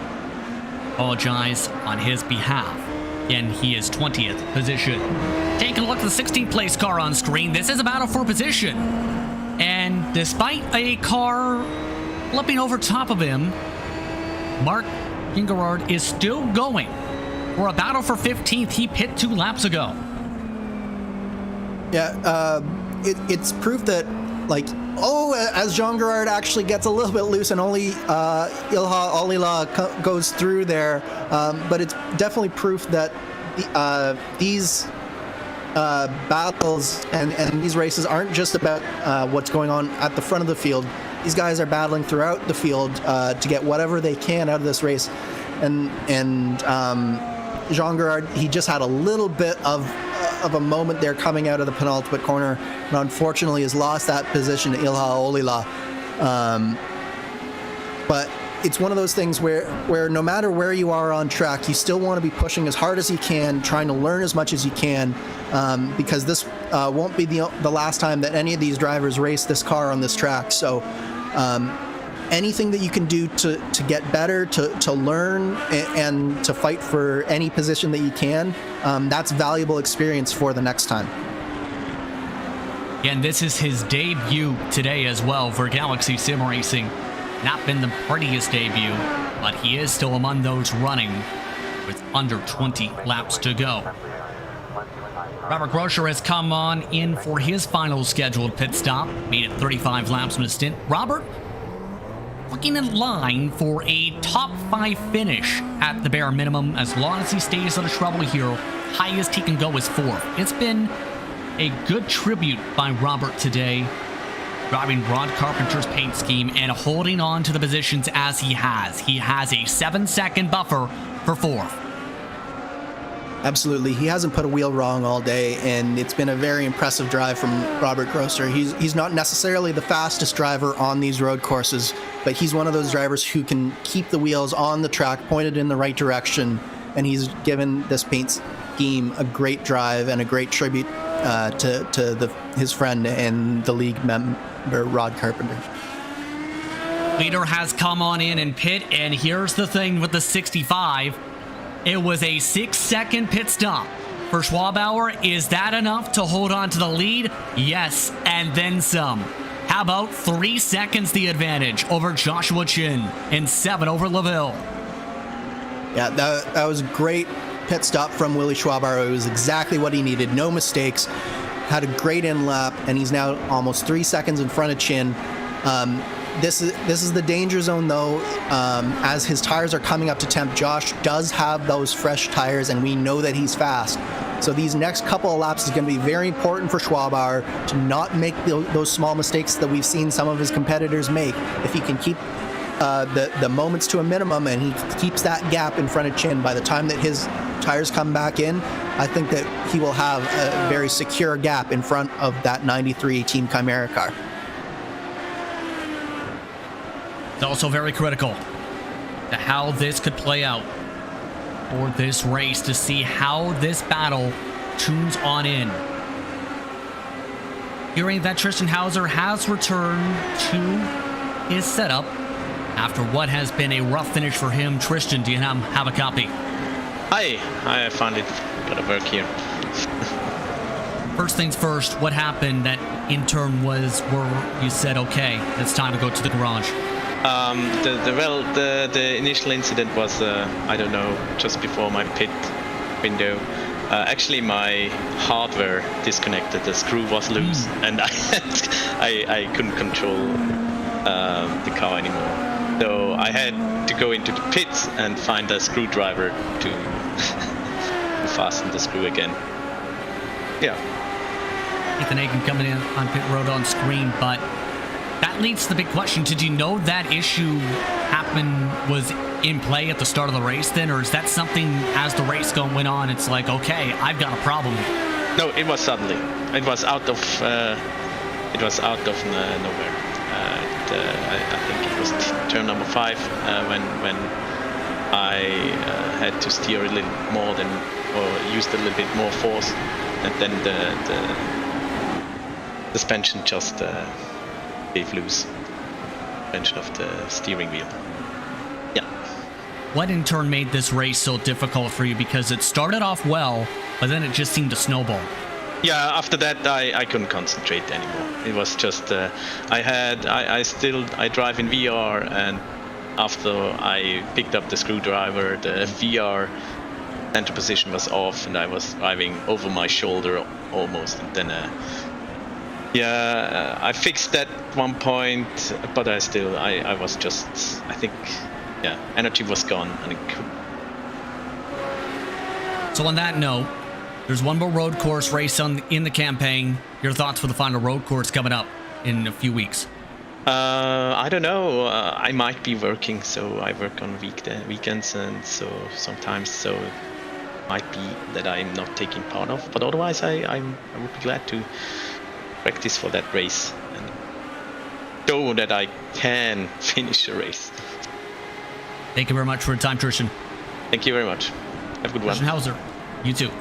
Apologize on his behalf. Again, he is 20th position. Take a look at the 16th place car on screen. This is a battle for position. And despite a car flipping over top of him, Mark Vingegaard is still going for a battle for 15th. He pit 2 laps ago. Yeah, it's proof that, like, as Jean Girard actually gets a little bit loose and only Ilha Olila goes through there, but it's definitely proof that these battles and these races aren't just about what's going on at the front of the field. These guys are battling throughout the field to get whatever they can out of this race, and Jean Girard, he just had a little bit of a moment there coming out of the penultimate corner, and unfortunately has lost that position to Ilha Olila. But it's one of those things where no matter where you are on track, you still want to be pushing as hard as you can, trying to learn as much as you can, because this won't be the last time that any of these drivers race this car on this track. So anything that you can do to get better, to learn, and to fight for any position that you can, that's valuable experience for the next time. And this is his debut today as well for Galaxy Sim Racing. Not been the prettiest debut, but he is still among those running with under 20 laps to go. Robert Groscher has come on in for his final scheduled pit stop. Made it 35 laps in a stint. Robert, looking in line for a top 5 finish at the bare minimum, as long as he stays out of trouble here. Highest he can go is 4th. It's been a good tribute by Robert today, driving Rod Carpenter's paint scheme and holding on to the positions as he has. He has a 7-second buffer for 4th. Absolutely. He hasn't put a wheel wrong all day, and it's been a very impressive drive from Robert Grosser. He's not necessarily the fastest driver on these road courses, but he's one of those drivers who can keep the wheels on the track pointed in the right direction, and he's given this paint scheme a great drive and a great tribute to his friend and the league member, Rod Carpenter. Leader has come on in pit, and here's the thing with the 65. It was a 6-second pit stop. For Schwabauer, is that enough to hold on to the lead? Yes, and then some. How about 3 seconds the advantage over Joshua Chin and 7 over LaVille? Yeah, that was a great pit stop from Willie Schwabauer. It was exactly what he needed. No mistakes. Had a great in lap, and he's now almost 3 seconds in front of Chin. This is the danger zone, though. As his tires are coming up to temp, Josh does have those fresh tires, and we know that he's fast. So these next couple of laps is going to be very important for Schwabauer to not make those small mistakes that we've seen some of his competitors make. If he can keep the moments to a minimum, and he keeps that gap in front of Chin, by the time that his tires come back in, I think that he will have a very secure gap in front of that 93 Team Chimera car. It's also very critical to how this could play out for this race, to see how this battle tunes on in. Hearing that Tristan Hauser has returned to his setup after what has been a rough finish for him. Tristan, do you have a copy? Hi, I found it. Gotta work here. First things first, what happened that in turn was where you said, okay, it's time to go to the garage? The initial incident was, I don't know, just before my pit window. Actually, my hardware disconnected. The screw was loose, and I couldn't control the car anymore. So I had to go into the pits and find a screwdriver to fasten the screw again. Yeah. Ethan Egan coming in on pit road on screen, but that leads to the big question. Did you know that issue was in play at the start of the race then, or is that something as the race went on, it's like, okay, I've got a problem? No, it was suddenly. It was out of nowhere. I think it was turn number 5 when I had to steer a little more or used a little bit more force, and then the suspension just gave loose. Suspension of the steering wheel. what in turn made this race so difficult for you? Because it started off well, but then it just seemed to snowball. Yeah, after that I couldn't concentrate anymore. It was just I drive in VR, and after I picked up the screwdriver, the VR center position was off, and I was driving over my shoulder almost. And then I fixed that one point, but I was just, I think, energy was gone, and it could. So on that note, there's one more road course race in the campaign. Your thoughts for the final road course coming up in a few weeks? I don't know. I might be working, so I work on weekends, and so sometimes it might be that I'm not taking part of. But otherwise, I would be glad to practice for that race and show that I can finish the race. Thank you very much for your time, Tristan. Thank you very much. Have a good one. Tristan Hauser, you too.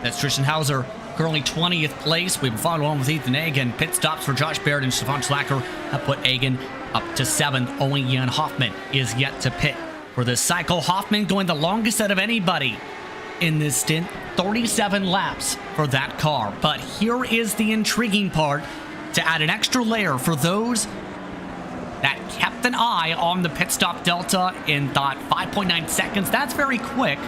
That's Tristan Hauser, currently 20th place. We've been following along with Ethan Egan. Pit stops for Josh Baird and Stefan Schlacker have put Egan up to 7th. Only Jan Hoffman is yet to pit for this cycle. Hoffman going the longest out of anybody in this stint, 37 laps for that car. But here is the intriguing part, to add an extra layer for those that kept an eye on the pit stop delta and thought 5.9 seconds, that's very quick.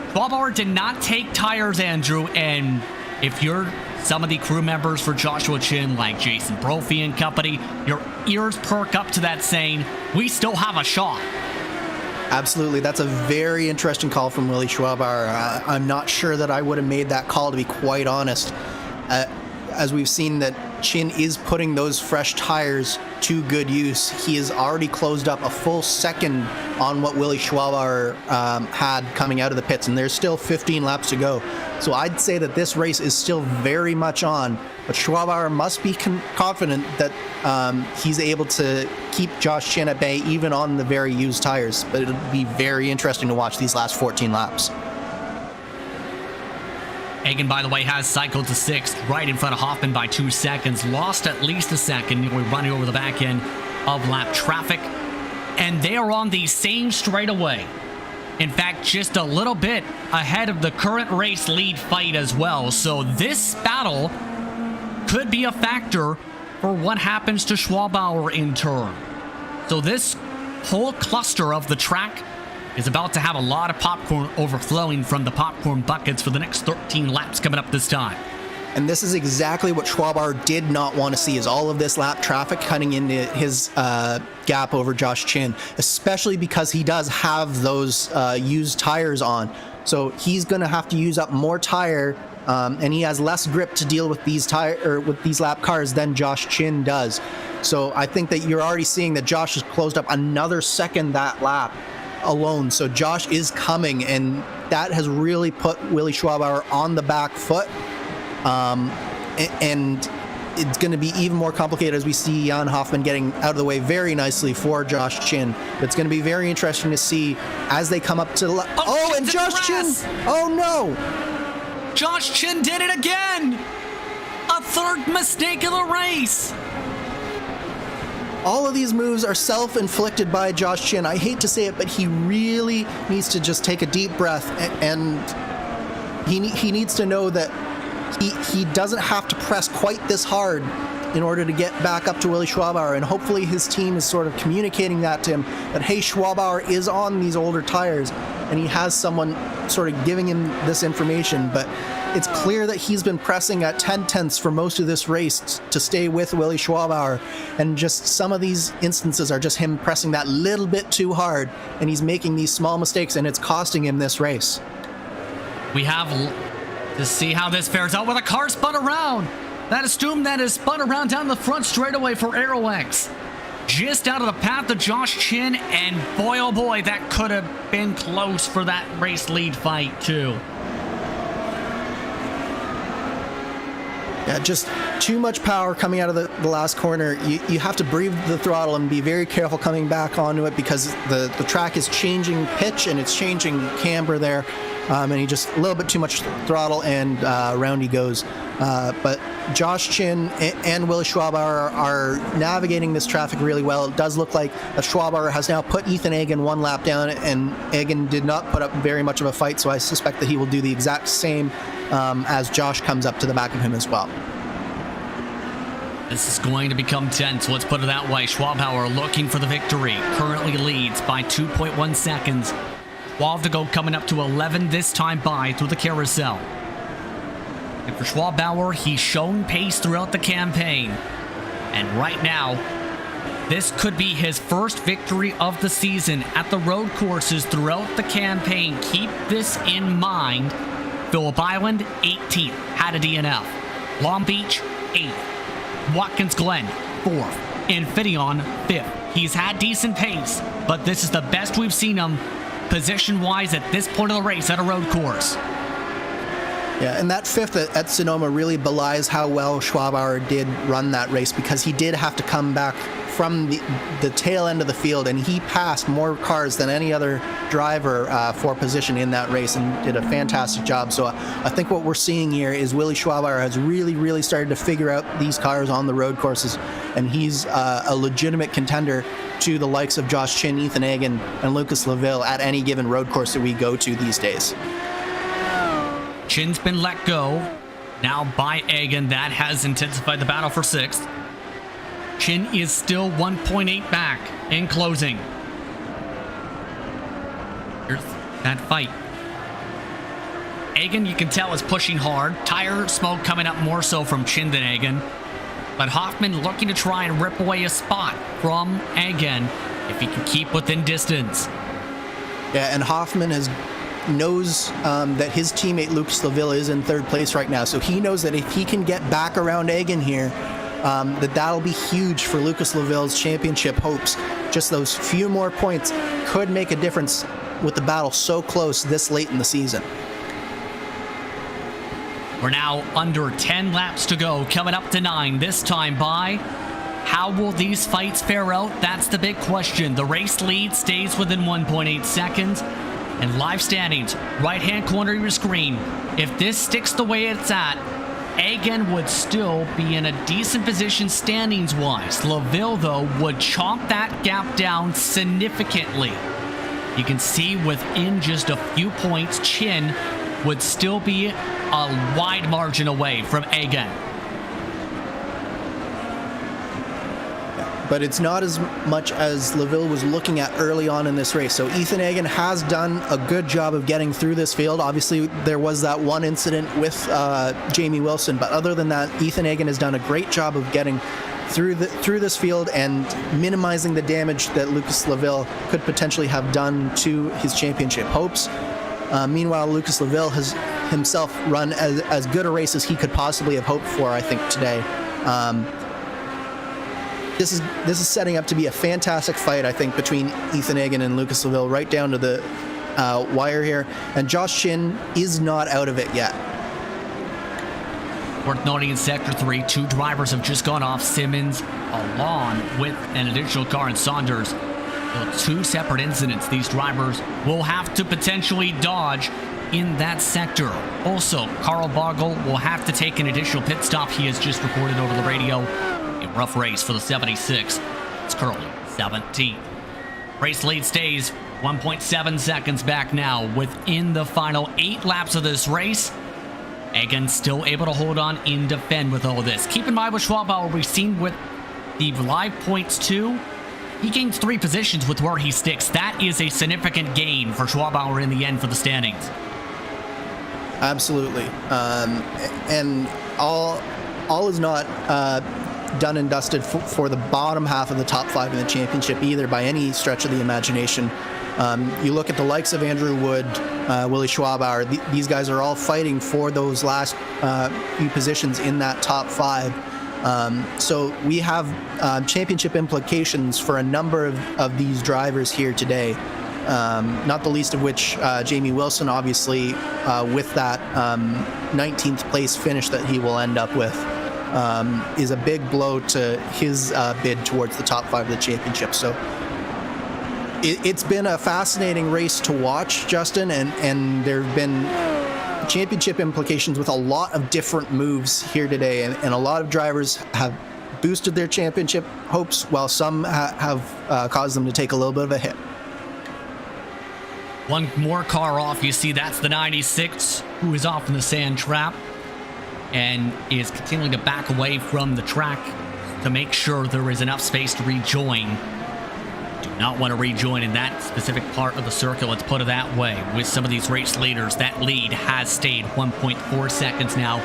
Schwabauer did not take tires, Andrew, and if you're some of the crew members for Joshua Chin, like Jason Brophy and company, your ears perk up to that saying, we still have a shot. Absolutely. That's a very interesting call from Willie Schwabauer. I'm not sure that I would have made that call, to be quite honest. As we've seen that Chin is putting those fresh tires to good use. He has already closed up a full second on what Willie Schwabauer had coming out of the pits, and there's still 15 laps to go. So I'd say that this race is still very much on, but Schwabauer must be confident that he's able to keep Josh Chin at bay even on the very used tires. But it'll be very interesting to watch these last 14 laps. Egan, by the way, has cycled to 6th, right in front of Hoffman by 2 seconds. Lost at least a second, nearly running over the back end of lap traffic. And they are on the same straightaway. In fact, just a little bit ahead of the current race lead fight as well. So this battle could be a factor for what happens to Schwabauer in turn. So this whole cluster of the track is about to have a lot of popcorn overflowing from the popcorn buckets for the next 13 laps coming up this time. And this is exactly what Schwabauer did not want to see, is all of this lap traffic cutting into his gap over Josh Chin, especially because he does have those used tires on. So he's going to have to use up more tire, and he has less grip to deal with these lap cars than Josh Chin does. So I think that you're already seeing that Josh has closed up another second that lap alone. So Josh is coming, and that has really put Willie Schwabauer on the back foot. And it's going to be even more complicated as we see Jan Hoffman getting out of the way very nicely for Josh Chin. It's going to be very interesting to see as they come up to the and Josh Chin! Oh no! Josh Chin did it again! A third mistake of the race! All of these moves are self-inflicted by Josh Chin. I hate to say it, but he really needs to just take a deep breath, and he needs to know that he doesn't have to press quite this hard in order to get back up to Willie Schwabauer, and hopefully his team is sort of communicating that to him, that hey, Schwabauer is on these older tires, and he has someone sort of giving him this information. But it's clear that he's been pressing at 10/10ths for most of this race to stay with Willie Schwabauer, and just some of these instances are just him pressing that little bit too hard, and he's making these small mistakes, and it's costing him this race. We have to see how this fares out with a car spun around. That assumed that is spun around down the front straightaway for AeroX. Just out of the path of Josh Chin, and boy oh boy, that could have been close for that race lead fight too. Yeah, just too much power coming out of the last corner. You have to breathe the throttle and be very careful coming back onto it, because the track is changing pitch and it's changing camber there. And he just a little bit too much throttle, and round he goes. But Josh Chin and Willie Schwabauer are navigating this traffic really well. It does look like that Schwabauer has now put Ethan Egan one lap down, and Egan did not put up very much of a fight, so I suspect that he will do the exact same as Josh comes up to the back of him as well. This is going to become tense, let's put it that way. Schwabauer looking for the victory, currently leads by 2.1 seconds. 12 to go, coming up to 11 this time by through the carousel. And for Schwabauer, he's shown pace throughout the campaign. And right now, this could be his first victory of the season at the road courses throughout the campaign. Keep this in mind. Phillip Island, 18th, had a DNF. Long Beach, 8th. Watkins Glen, 4th. Infineon, 5th. He's had decent pace, but this is the best we've seen him position-wise at this point of the race at a road course. Yeah, and that 5th at Sonoma really belies how well Schwabauer did run that race, because he did have to come back from the tail end of the field, and he passed more cars than any other driver for position in that race, and did a fantastic job. So I think what we're seeing here is Willie Schwabauer has really started to figure out these cars on the road courses, and he's a legitimate contender to the likes of Josh Chin, Ethan Egan, and Lucas LaVille at any given road course that we go to these days. Chin's been let go now by Egan. That has intensified the battle for 6th. Chin is still 1.8 back in closing. Here's that fight. Egan, you can tell, is pushing hard. Tire smoke coming up more so from Chin than Egan. But Hoffman looking to try and rip away a spot from Egan if he can keep within distance. Yeah, and Hoffman knows that his teammate Lucas LaVille is in 3rd place right now. So he knows that if he can get back around Egan here, that'll be huge for Lucas LaVille's championship hopes. Just those few more points could make a difference with the battle so close this late in the season. We're now under 10 laps to go, coming up to 9 this time by. How will these fights fare out? That's the big question. The race lead stays within 1.8 seconds. And live standings, right-hand corner of your screen. If this sticks the way it's at, Egan would still be in a decent position standings-wise. LaVille, though, would chomp that gap down significantly. You can see within just a few points, Chin would still be a wide margin away from Egan. But it's not as much as LaVille was looking at early on in this race. So Ethan Egan has done a good job of getting through this field. Obviously, there was that one incident with Jamie Wilson, but other than that, Ethan Egan has done a great job of getting through this field and minimizing the damage that Lucas LaVille could potentially have done to his championship hopes. Meanwhile, Lucas LaVille has himself run as good a race as he could possibly have hoped for, I think, today. This is setting up to be a fantastic fight, I think, between Ethan Egan and Lucas LaVille, right down to the wire here. And Josh Chin is not out of it yet. Worth noting in Sector 3, 2 drivers have just gone off. Simmons, along with an additional car, and Saunders. 2 separate incidents these drivers will have to potentially dodge in that sector. Also, Carl Bogle will have to take an additional pit stop. He has just reported over the radio. A rough race for the 76. It's currently 17th. Race lead stays 1.7 seconds back now within the final 8 laps of this race. Egan still able to hold on and defend with all this. Keep in mind with Schwabauer, we've seen with the live points too, he gains 3 positions with where he sticks. That is a significant gain for Schwabauer in the end for the standings. Absolutely. And all is not done and dusted for the bottom half of the top 5 in the championship either by any stretch of the imagination. You look at the likes of Andrew Wood, Willie Schwabauer, these guys are all fighting for those last few positions in that top 5. So we have championship implications for a number of these drivers here today, not the least of which Jamie Wilson, obviously, with that 19th place finish that he will end up with. Is a big blow to his bid towards the top 5 of the championship. So it's been a fascinating race to watch, Justin, and there have been championship implications with a lot of different moves here today, and a lot of drivers have boosted their championship hopes, while some have caused them to take a little bit of a hit. One more car off. You see, that's the 96, who is off in the sand trap and is continuing to back away from the track to make sure there is enough space to rejoin. Do not want to rejoin in that specific part of the circuit, let's put it that way. With some of these race leaders, that lead has stayed 1.4 seconds now,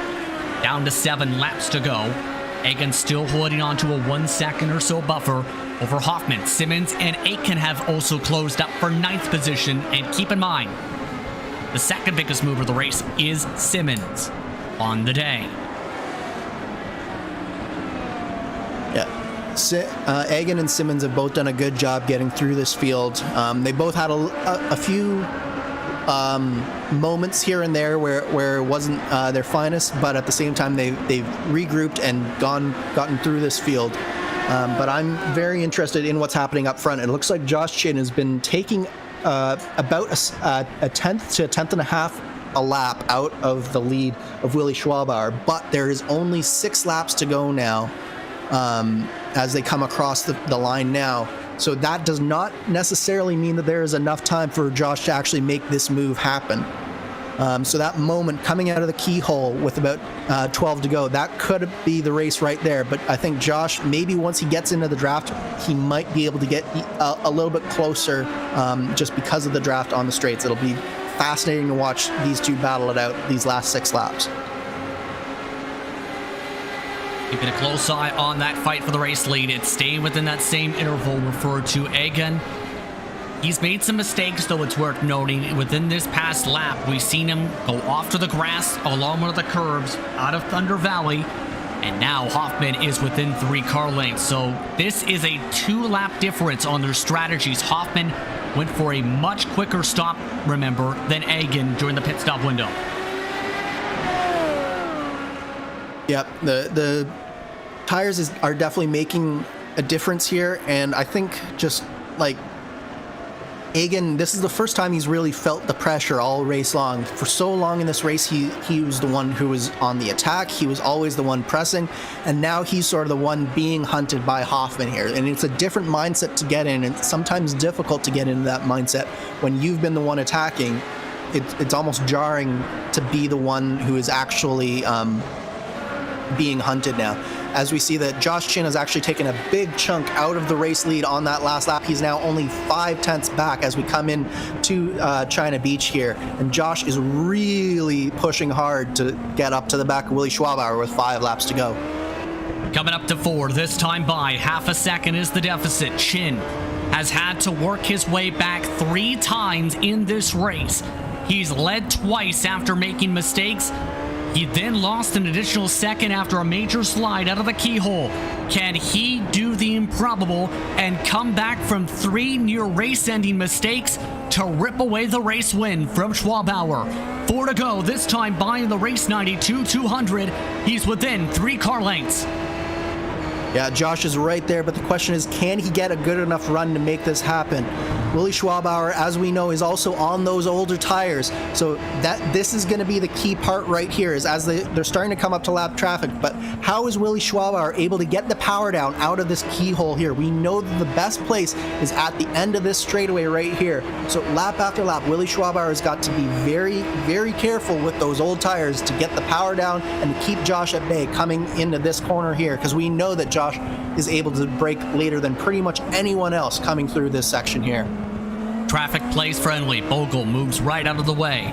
down to 7 laps to go. Egan still holding on to a 1 second or so buffer over Hoffman. Simmons and Egan have also closed up for 9th position, and keep in mind, the second biggest mover of the race is Simmons on the day. Yeah, Egan and Simmons have both done a good job getting through this field. They both had a few moments here and there where it wasn't their finest, but at the same time they've regrouped and gotten through this field. But I'm very interested in what's happening up front. It looks like Josh Chin has been taking about a tenth to a tenth and a half a lap out of the lead of Willie Schwabauer, but there is only 6 laps to go now as they come across the line now. So that does not necessarily mean that there is enough time for Josh to actually make this move happen. So that moment coming out of the keyhole with about 12 to go, that could be the race right there. But I think Josh, maybe once he gets into the draft, he might be able to get a little bit closer just because of the draft on the straights. It'll be fascinating to watch these two battle it out these last 6 laps. Keeping a close eye on that fight for the race lead. It's staying within that same interval referred to Egan. He's made some mistakes, though it's worth noting. Within this past lap, we've seen him go off to the grass along one of the curbs out of Thunder Valley. And now Hoffman is within 3 car lengths. So this is a 2-lap difference on their strategies. Hoffman went for a much quicker stop, remember, than Egan during the pit stop window. Yep, the tires are definitely making a difference here, and I think just like Egan, this is the first time he's really felt the pressure all race long. For so long in this race, he was the one who was on the attack. He was always the one pressing, and now he's sort of the one being hunted by Hoffman here. And it's a different mindset to get in, and it's sometimes difficult to get into that mindset when you've been the one attacking. It's almost jarring to be the one who is actually being hunted now. As we see that Josh Chin has actually taken a big chunk out of the race lead on that last lap. He's now only 5 tenths back as we come in to China Beach here. And Josh is really pushing hard to get up to the back of Willie Schwabauer with 5 laps to go. Coming up to 4, this time by half a second is the deficit. Chin has had to work his way back 3 times in this race. He's led twice after making mistakes. He then lost an additional second after a major slide out of the keyhole. Can he do the improbable and come back from 3 near race-ending mistakes to rip away the race win from Schwabauer? 4 to go, this time by in the Race92 200. He's within 3 car lengths. Yeah, Josh is right there, but the question is, can he get a good enough run to make this happen? Willie Schwabauer, as we know, is also on those older tires, so this is going to be the key part right here, is as they're starting to come up to lap traffic. But how is Willie Schwabauer able to get the power down out of this keyhole here? We know that the best place is at the end of this straightaway right here. So lap after lap, Willie Schwabauer has got to be very, very careful with those old tires to get the power down and to keep Josh at bay coming into this corner here, because we know that Josh is able to brake later than pretty much anyone else coming through this section here. Traffic plays friendly. Bogle moves right out of the way.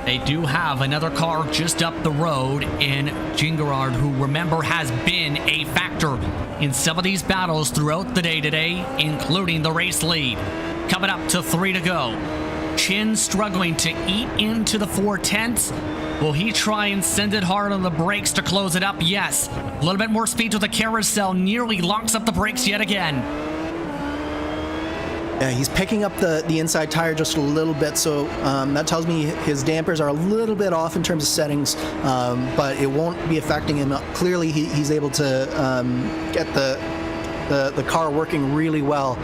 They do have another car just up the road in Gingerard, who, remember, has been a factor in some of these battles throughout the day today, including the race lead. Coming up to 3 to go. Chin struggling to eat into the 4 tenths. Will he try and send it hard on the brakes to close it up? Yes. A little bit more speed to the carousel. Nearly locks up the brakes yet again. Yeah, he's picking up the inside tire just a little bit, so that tells me his dampers are a little bit off in terms of settings, but it won't be affecting him. Clearly, he's able to get the car working really well.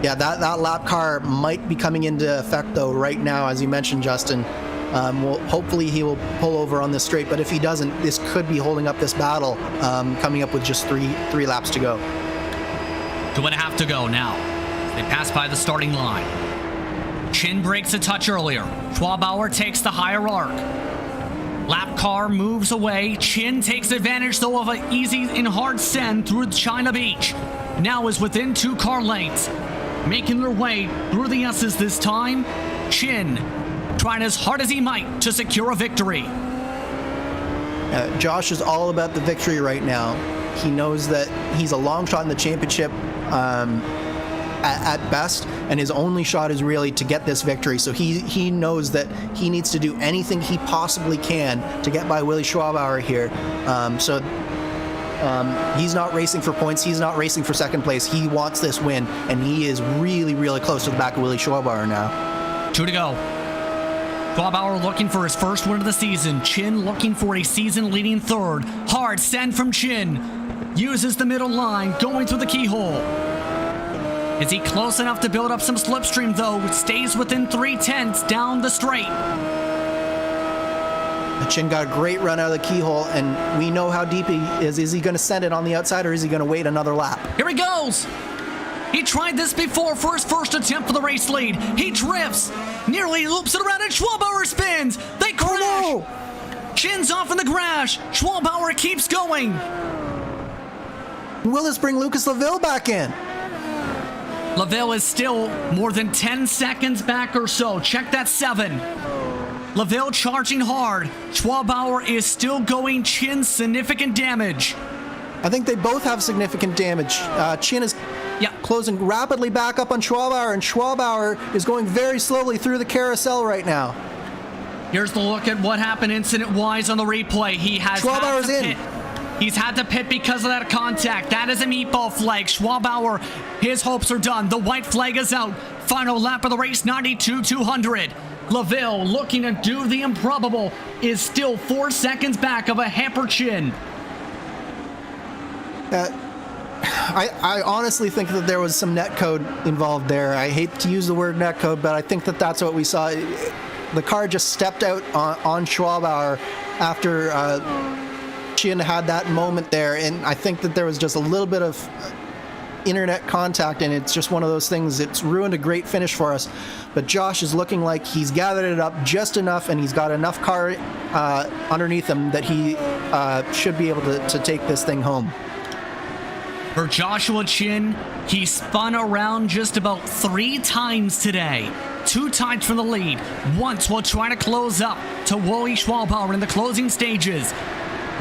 Yeah, that lap car might be coming into effect, though, right now, as you mentioned, Justin. Hopefully he will pull over on this straight, but if he doesn't, this could be holding up this battle, coming up with just three laps to go. 2.5 to go now. They pass by the starting line. Chin breaks a touch earlier. Schwabauer takes the higher arc. Lap car moves away. Chin takes advantage, though, of an easy and hard send through China Beach. Now is within 2 car lengths. Making their way through the S's this time. Chin trying as hard as he might to secure a victory. Josh is all about the victory right now. He knows that he's a long shot in the championship at best, and his only shot is really to get this victory. So he knows that he needs to do anything he possibly can to get by Willie Schwabauer here. He's not racing for points. He's not racing for second place. He wants this win, and he is really, really close to the back of Willie Schwabauer now. 2 to go. Schwabauer looking for his first win of the season. Chin looking for a season-leading third. Hard send from Chin. Uses the middle line, going through the keyhole. Is he close enough to build up some slipstream, though? Stays within 3/10 down the straight. Chin got a great run out of the keyhole, and we know how deep he is. Is he going to send it on the outside, or is he going to wait another lap? Here he goes. He tried this before for his first attempt for the race lead. He drifts, nearly loops it around, and Schwabauer spins. They crash. Oh, no. Chin's off in the crash. Schwabauer keeps going. Will this bring Lucas Laville back in? Laville is still more than 10 seconds back or so. Check that 7. Laville charging hard. Schwabauer is still going. Chin significant damage. I think they both have significant damage. Chin is closing rapidly back up on Schwabauer, and Schwabauer is going very slowly through the carousel right now. Here's the look at what happened incident-wise on the replay. He has Schwabauer's in. He's had to pit because of that contact. That is a meatball flag. Schwabauer, his hopes are done. The white flag is out. Final lap of the race, 92-200. Laville, looking to do the improbable, is still 4 seconds back of a hampered Chin. I honestly think that there was some netcode involved there. I hate to use the word netcode, but I think that that's what we saw. The car just stepped out on Schwabauer after Chin had that moment there, and I think that there was just a little bit of internet contact, and it's just one of those things. It's ruined a great finish for us, but Josh is looking like he's gathered it up just enough, and he's got enough car underneath him that he should be able to take this thing home. For Joshua Chin, he spun around just about 3 times today. 2 times from the lead, once while trying to close up to Willie Schwabauer in the closing stages.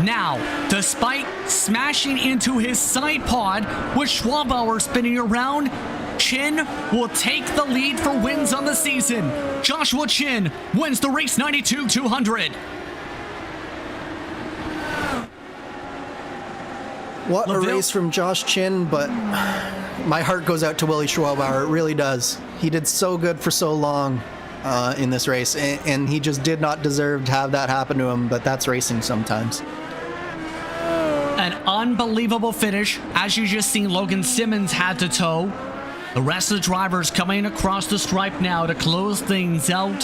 Now, despite smashing into his side pod with Schwabauer spinning around, Chin will take the lead for wins on the season. Joshua Chin wins the race 92-200. What a race from Josh Chin, but my heart goes out to Willie Schwabauer. It really does. He did so good for so long in this race, and he just did not deserve to have that happen to him, but that's racing sometimes. An unbelievable finish, as you just seen Logan Simmons had to tow. The rest of the drivers coming across the stripe now to close things out.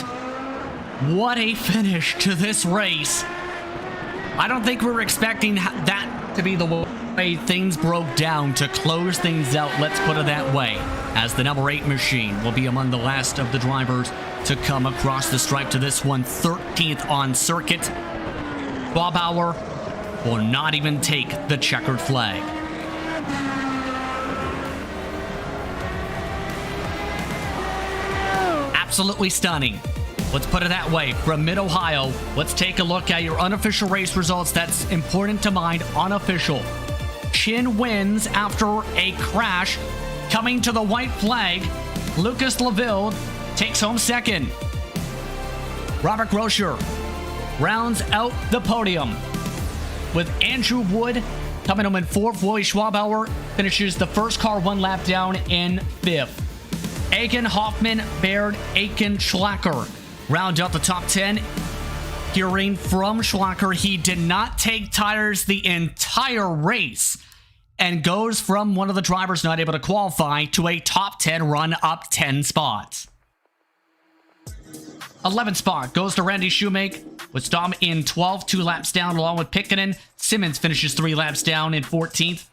What a finish to this race. I don't think we were expecting that to be the way things broke down to close things out, let's put it that way, as the number 8 machine will be among the last of the drivers to come across the stripe to this one, 13th on circuit. Schwabauer will not even take the checkered flag. Absolutely stunning. Let's put it that way. From Mid-Ohio, let's take a look at your unofficial race results. That's important to mind. Unofficial. Chin wins after a crash. Coming to the white flag, Lucas Laville takes home second. Robert Groscher rounds out the podium, with Andrew Wood coming home in 4th. Willie Schwabauer finishes the first car 1 lap down in 5th. Egan, Hoffman, Baird, Aiken, Schlacker round out the top 10. Hearing from Schlacker, he did not take tires the entire race and goes from one of the drivers not able to qualify to a top 10 run up 10 spots. 11th spot goes to Randy Shoemake with Stom in 12th, 2 laps down along with Pickenen. Simmons finishes 3 laps down in 14th.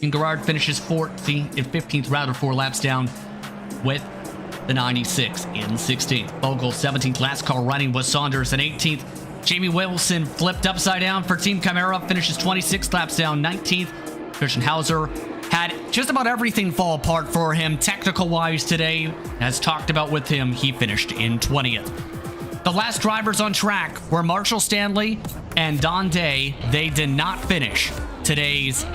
And Garrard finishes 14th and 15th, rather 4 laps down with the 96 in 16th. Bogle 17th, last car running was Saunders in 18th. Jamie Wilson flipped upside down for Team Chimera, finishes 26 laps down, 19th. Christian Hauser had just about everything fall apart for him technical-wise today. As talked about with him, he finished in 20th. The last drivers on track were Marshall Stanley and Don Day. They did not finish today's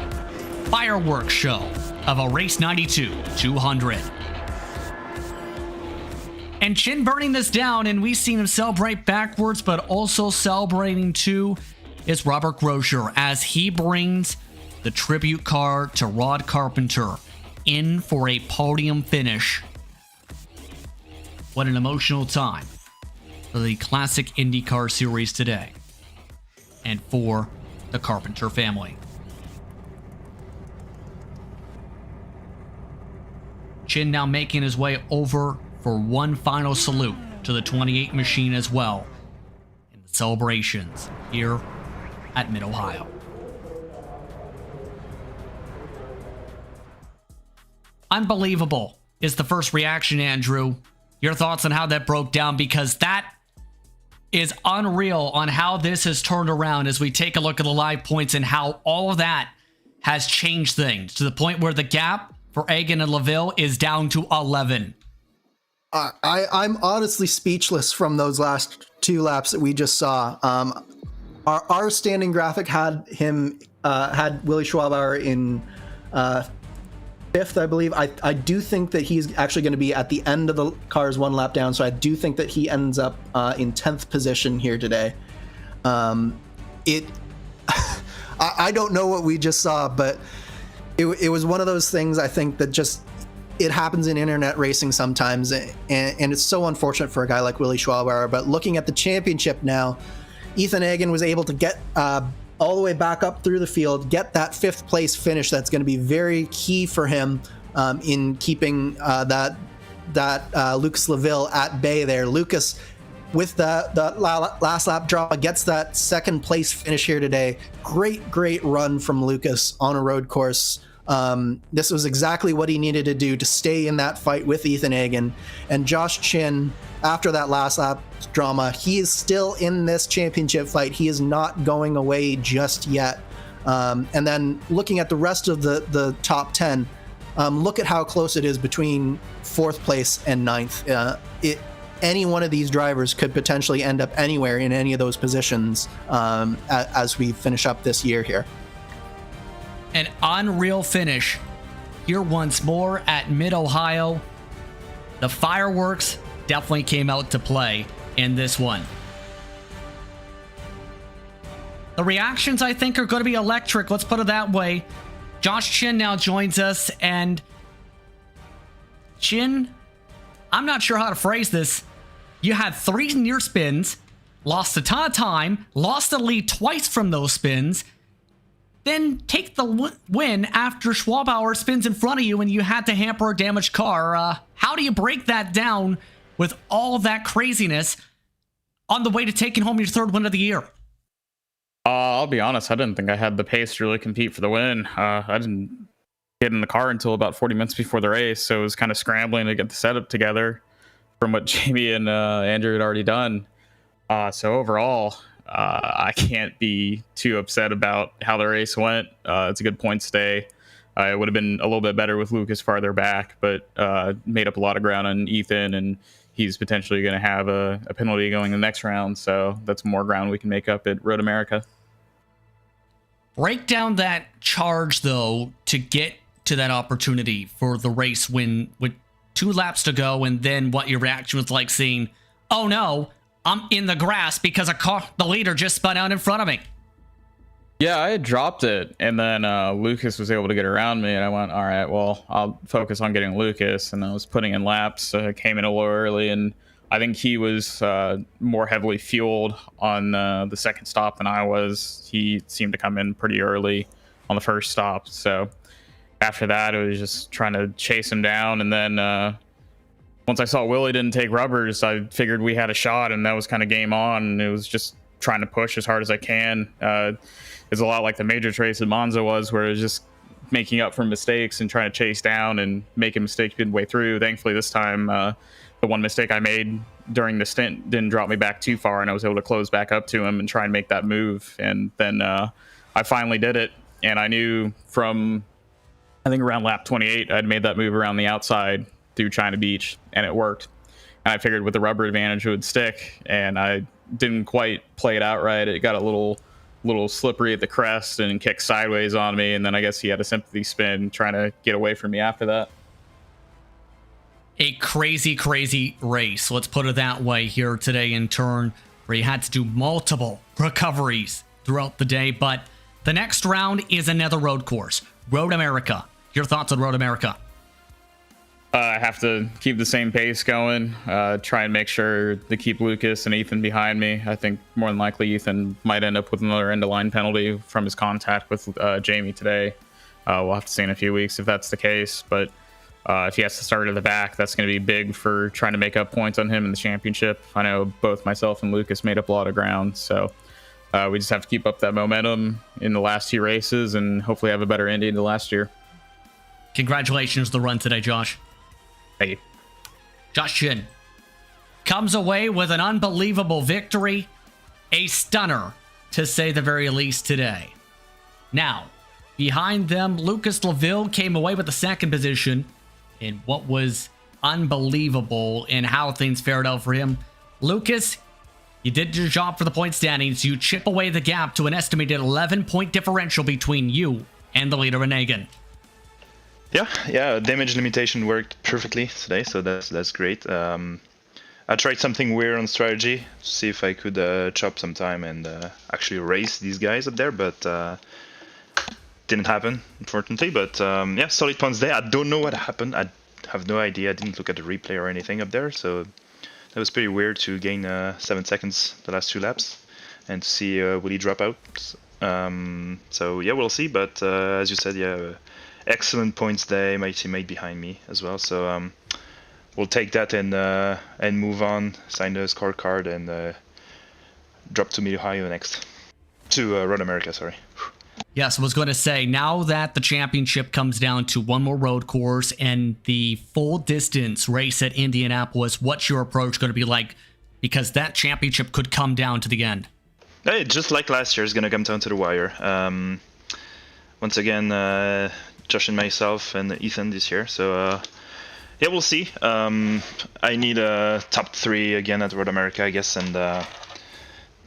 fireworks show of a Race 92 200. And Chin burning this down, and we've seen him celebrate backwards, but also celebrating too, is Robert Grosjean as he brings the tribute car to Rod Carpenter in for a podium finish. What an emotional time for the classic IndyCar series today and for the Carpenter family. Chin now making his way over for one final salute to the 28 machine as well in the celebrations here at Mid-Ohio. Unbelievable is the first reaction, Andrew. Your thoughts on how that broke down, because that is unreal on how this has turned around as we take a look at the live points and how all of that has changed things to the point where the gap for Egan and LaVille is down to 11. I'm honestly speechless from those last 2 laps that we just saw. Our standing graphic had him had Willie Schwabauer in 5th, I believe. I do think that he's actually going to be at the end of the cars 1 lap down, so I do think that he ends up in 10th position here today. I don't know what we just saw, but it was one of those things, I think, that just it happens in internet racing sometimes, and it's so unfortunate for a guy like Willie Schwabauer. But looking at the championship now, Ethan Egan was able to get all the way back up through the field, get that 5th place finish. That's going to be very key for him in keeping that Lucas LaVille at bay there. Lucas, with the last lap drama, gets that 2nd place finish here today. Great run from Lucas on a road course. This was exactly what he needed to do to stay in that fight with Ethan Egan. And Josh Chin, after that last lap drama, he is still in this championship fight. He is not going away just yet. And then looking at the rest of the top 10, look at how close it is between 4th place and 9th. Any one of these drivers could potentially end up anywhere in any of those positions as we finish up this year here. An unreal finish here once more at Mid-Ohio. The fireworks definitely came out to play in this one. The reactions, I think, are going to be electric. Let's put it that way. Josh Chin now joins us, and Chin, I'm not sure how to phrase this. You had 3 near spins, lost a ton of time, lost the lead twice from those spins, then take the win after Schwabauer spins in front of you and you had to hamper a damaged car. How do you break that down with all of that craziness on the way to taking home your 3rd win of the year? I'll be honest, I didn't think I had the pace to really compete for the win. I didn't get in the car until about 40 minutes before the race, so it was kind of scrambling to get the setup together from what Jamie and Andrew had already done. So overall, I can't be too upset about how the race went. It's a good point stay. It would have been a little bit better with Lucas farther back, but made up a lot of ground on Ethan, and he's potentially going to have a penalty going the next round. So that's more ground we can make up at Road America. Break down that charge, though, to get to that opportunity for the race win with 2 laps to go, and then what your reaction was like seeing, oh no, I'm in the grass because the leader just spun out in front of me. Yeah, I had dropped it, and then Lucas was able to get around me, and I went, all right, well, I'll focus on getting Lucas, and I was putting in laps. I came in a little early, and I think he was more heavily fueled on the 2nd stop than I was. He seemed to come in pretty early on the 1st stop, so after that, it was just trying to chase him down, and then once I saw Willie didn't take rubbers, I figured we had a shot, and that was kind of game on. And it was just trying to push as hard as I can. It's a lot like the Majors race at Monza was, where it was just making up for mistakes and trying to chase down and make a mistake midway through. Thankfully, this time, the one mistake I made during the stint didn't drop me back too far, and I was able to close back up to him and try and make that move. And then I finally did it, and I knew from, I think around lap 28, I'd made that move around the outside through China Beach, and it worked. And I figured with the rubber advantage it would stick, and I didn't quite play it out right. It got a little slippery at the crest and kicked sideways on me, and then I guess he had a sympathy spin trying to get away from me after that. A crazy, crazy race, let's put it that way, here today in turn, where you had to do multiple recoveries throughout the day. But the next round is another road course, Road America. Your thoughts on Road America? I have to keep the same pace going, try and make sure to keep Lucas and Ethan behind me. I think more than likely Ethan might end up with another end-of-line penalty from his contact with Jamie today. We'll have to see in a few weeks if that's the case. But if he has to start at the back, that's going to be big for trying to make up points on him in the championship. I know both myself and Lucas made up a lot of ground, so we just have to keep up that momentum in the last 2 races and hopefully have a better ending than last year. Congratulations on the run today, Josh. Thank you. Josh Chin comes away with an unbelievable victory, a stunner to say the very least today. Now, behind them, Lucas Laville came away with the second position in what was unbelievable in how things fared out for him. Lucas, you did your job for the point standings. You chip away the gap to an estimated 11-point differential between you and the leader in Egan. Yeah, damage limitation worked perfectly today, so that's great. I tried something weird on strategy to see if I could chop some time and actually race these guys up there, but didn't happen, unfortunately. But yeah, solid points there. I don't know what happened. I have no idea. I didn't look at the replay or anything up there, so that was pretty weird to gain 7 seconds the last 2 laps and to see Willie drop out. So yeah, we'll see. But as you said, yeah. Excellent points there, my teammate behind me as well. So we'll take that and move on, sign the scorecard, and drop to Mid-Ohio next. To Road America, sorry. Yes, I was going to say, now that the championship comes down to one more road course and the full distance race at Indianapolis, what's your approach going to be like? Because that championship could come down to the end. Hey, just like last year, it's going to come down to the wire. Once again, Josh and myself and Ethan this year. So yeah, we'll see. I need a top 3 again at Road America, I guess, and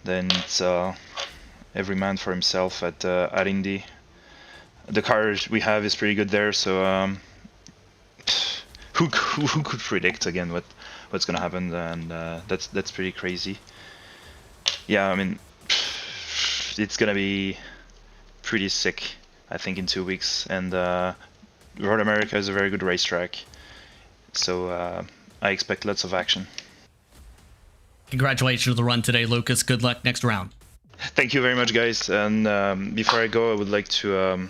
then it's every man for himself at Indy. The car we have is pretty good there, so who could predict again what's gonna happen? And that's pretty crazy. Yeah, I mean, it's gonna be pretty sick, I think, in 2 weeks. And Road America is a very good racetrack, so I expect lots of action. Congratulations on the run today, Lucas. Good luck next round. Thank you very much, guys. And before I go, I would like to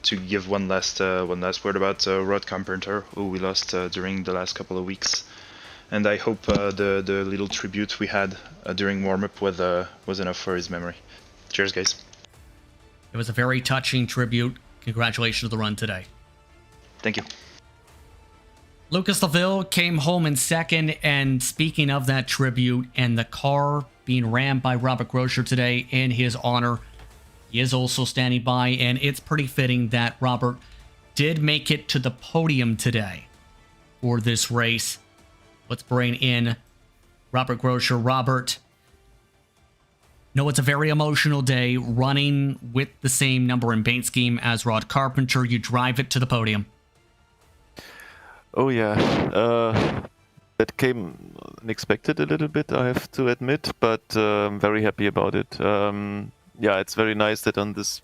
give one last word about Rod Carpenter, who we lost during the last couple of weeks. And I hope the little tribute we had during warm-up was enough for his memory. Cheers, guys. It was a very touching tribute. Congratulations on the run today. Thank you. Lucas Laville came home in second, and speaking of that tribute and the car being rammed by Robert Grosjean today in his honor, he is also standing by, and it's pretty fitting that Robert did make it to the podium today for this race. Let's bring in Robert Grosjean. Robert, no, it's a very emotional day running with the same number and paint scheme as Rod Carpenter. You drive it to the podium. Oh yeah, that came unexpected a little bit, I have to admit, but I'm very happy about it. Yeah, it's very nice that on this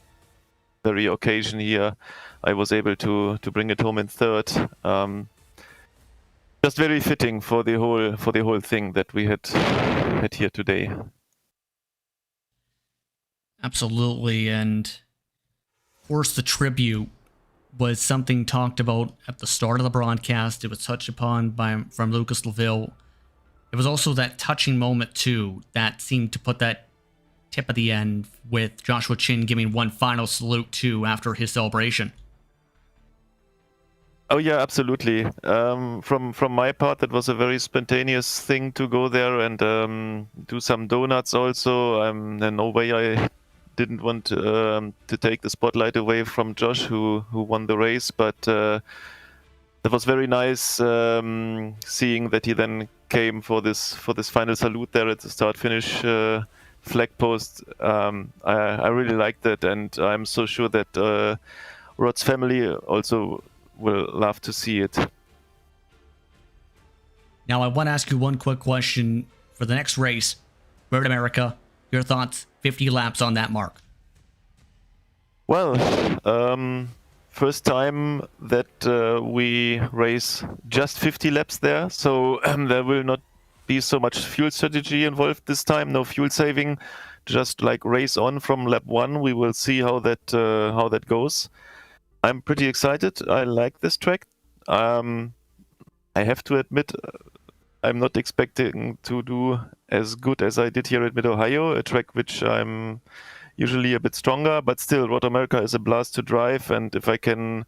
very occasion here, I was able to bring it home in third. Just very fitting for the whole thing that we had here today. Absolutely, and of course the tribute was something talked about at the start of the broadcast. It was touched upon from Lucas Laville. It was also that touching moment, too, that seemed to put that tip at the end with Joshua Chin giving one final salute, too, after his celebration. Oh yeah, absolutely. From my part, that was a very spontaneous thing to go there and do some donuts also. There's no way I didn't want to take the spotlight away from Josh, who won the race. But it was very nice seeing that he then came for this final salute there at the start-finish flag post. I really liked that, and I'm so sure that Rod's family also will love to see it. Now, I want to ask you one quick question for the next race. Road America, your thoughts, 50 laps on that mark. Well, first time that we race just 50 laps there, so there will not be so much fuel strategy involved this time, no fuel saving, just like race on from lap 1. We will see how that goes. I'm pretty excited. I like this track. I have to admit, I'm not expecting to do as good as I did here at Mid-Ohio, a track which I'm usually a bit stronger, but still, Road America is a blast to drive, and if I can,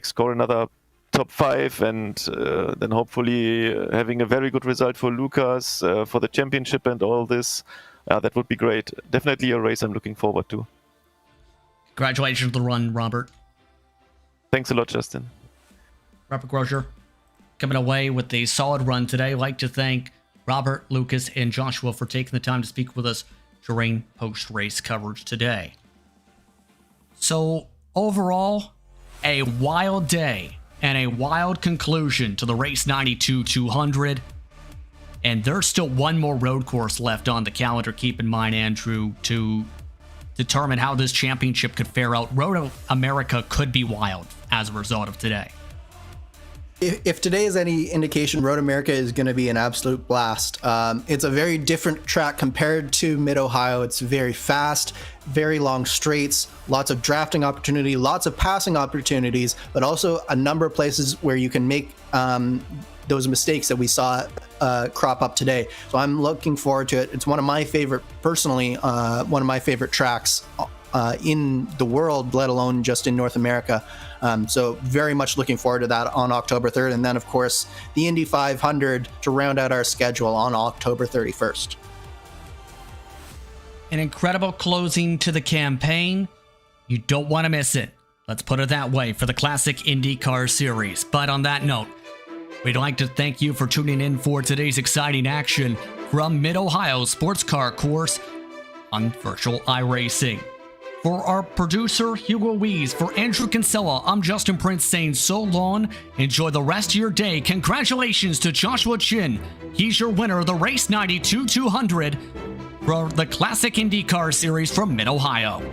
score another top 5 and then hopefully having a very good result for Lucas for the championship and all this, that would be great. Definitely a race I'm looking forward to. Congratulations on the run, Robert. Thanks a lot, Justin. Robert Grosjean coming away with a solid run today. I'd like to thank Robert, Lucas, and Joshua for taking the time to speak with us during post-race coverage today. So, overall, a wild day and a wild conclusion to the Race92 200. And there's still one more road course left on the calendar, keep in mind, Andrew, to determine how this championship could fare out. Road America could be wild as a result of today. If today is any indication, Road America is going to be an absolute blast. It's a very different track compared to Mid-Ohio. It's very fast, very long straights, lots of drafting opportunity, lots of passing opportunities, but also a number of places where you can make those mistakes that we saw crop up today. So I'm looking forward to it. It's one of my favorite, personally, one of my favorite tracks in the world, let alone just in North America. So very much looking forward to that on October 3rd. And then, of course, the Indy 500 to round out our schedule on October 31st. An incredible closing to the campaign. You don't want to miss it. Let's put it that way for the Classic IndyCar Series. But on that note, we'd like to thank you for tuning in for today's exciting action from Mid-Ohio Sports Car Course on Virtual iRacing. For our producer, Hugo Wees, for Andrew Kinsella, I'm Justin Prince saying so long. Enjoy the rest of your day. Congratulations to Joshua Chin. He's your winner of the Race92 200 for the Classic IndyCar Series from Mid-Ohio.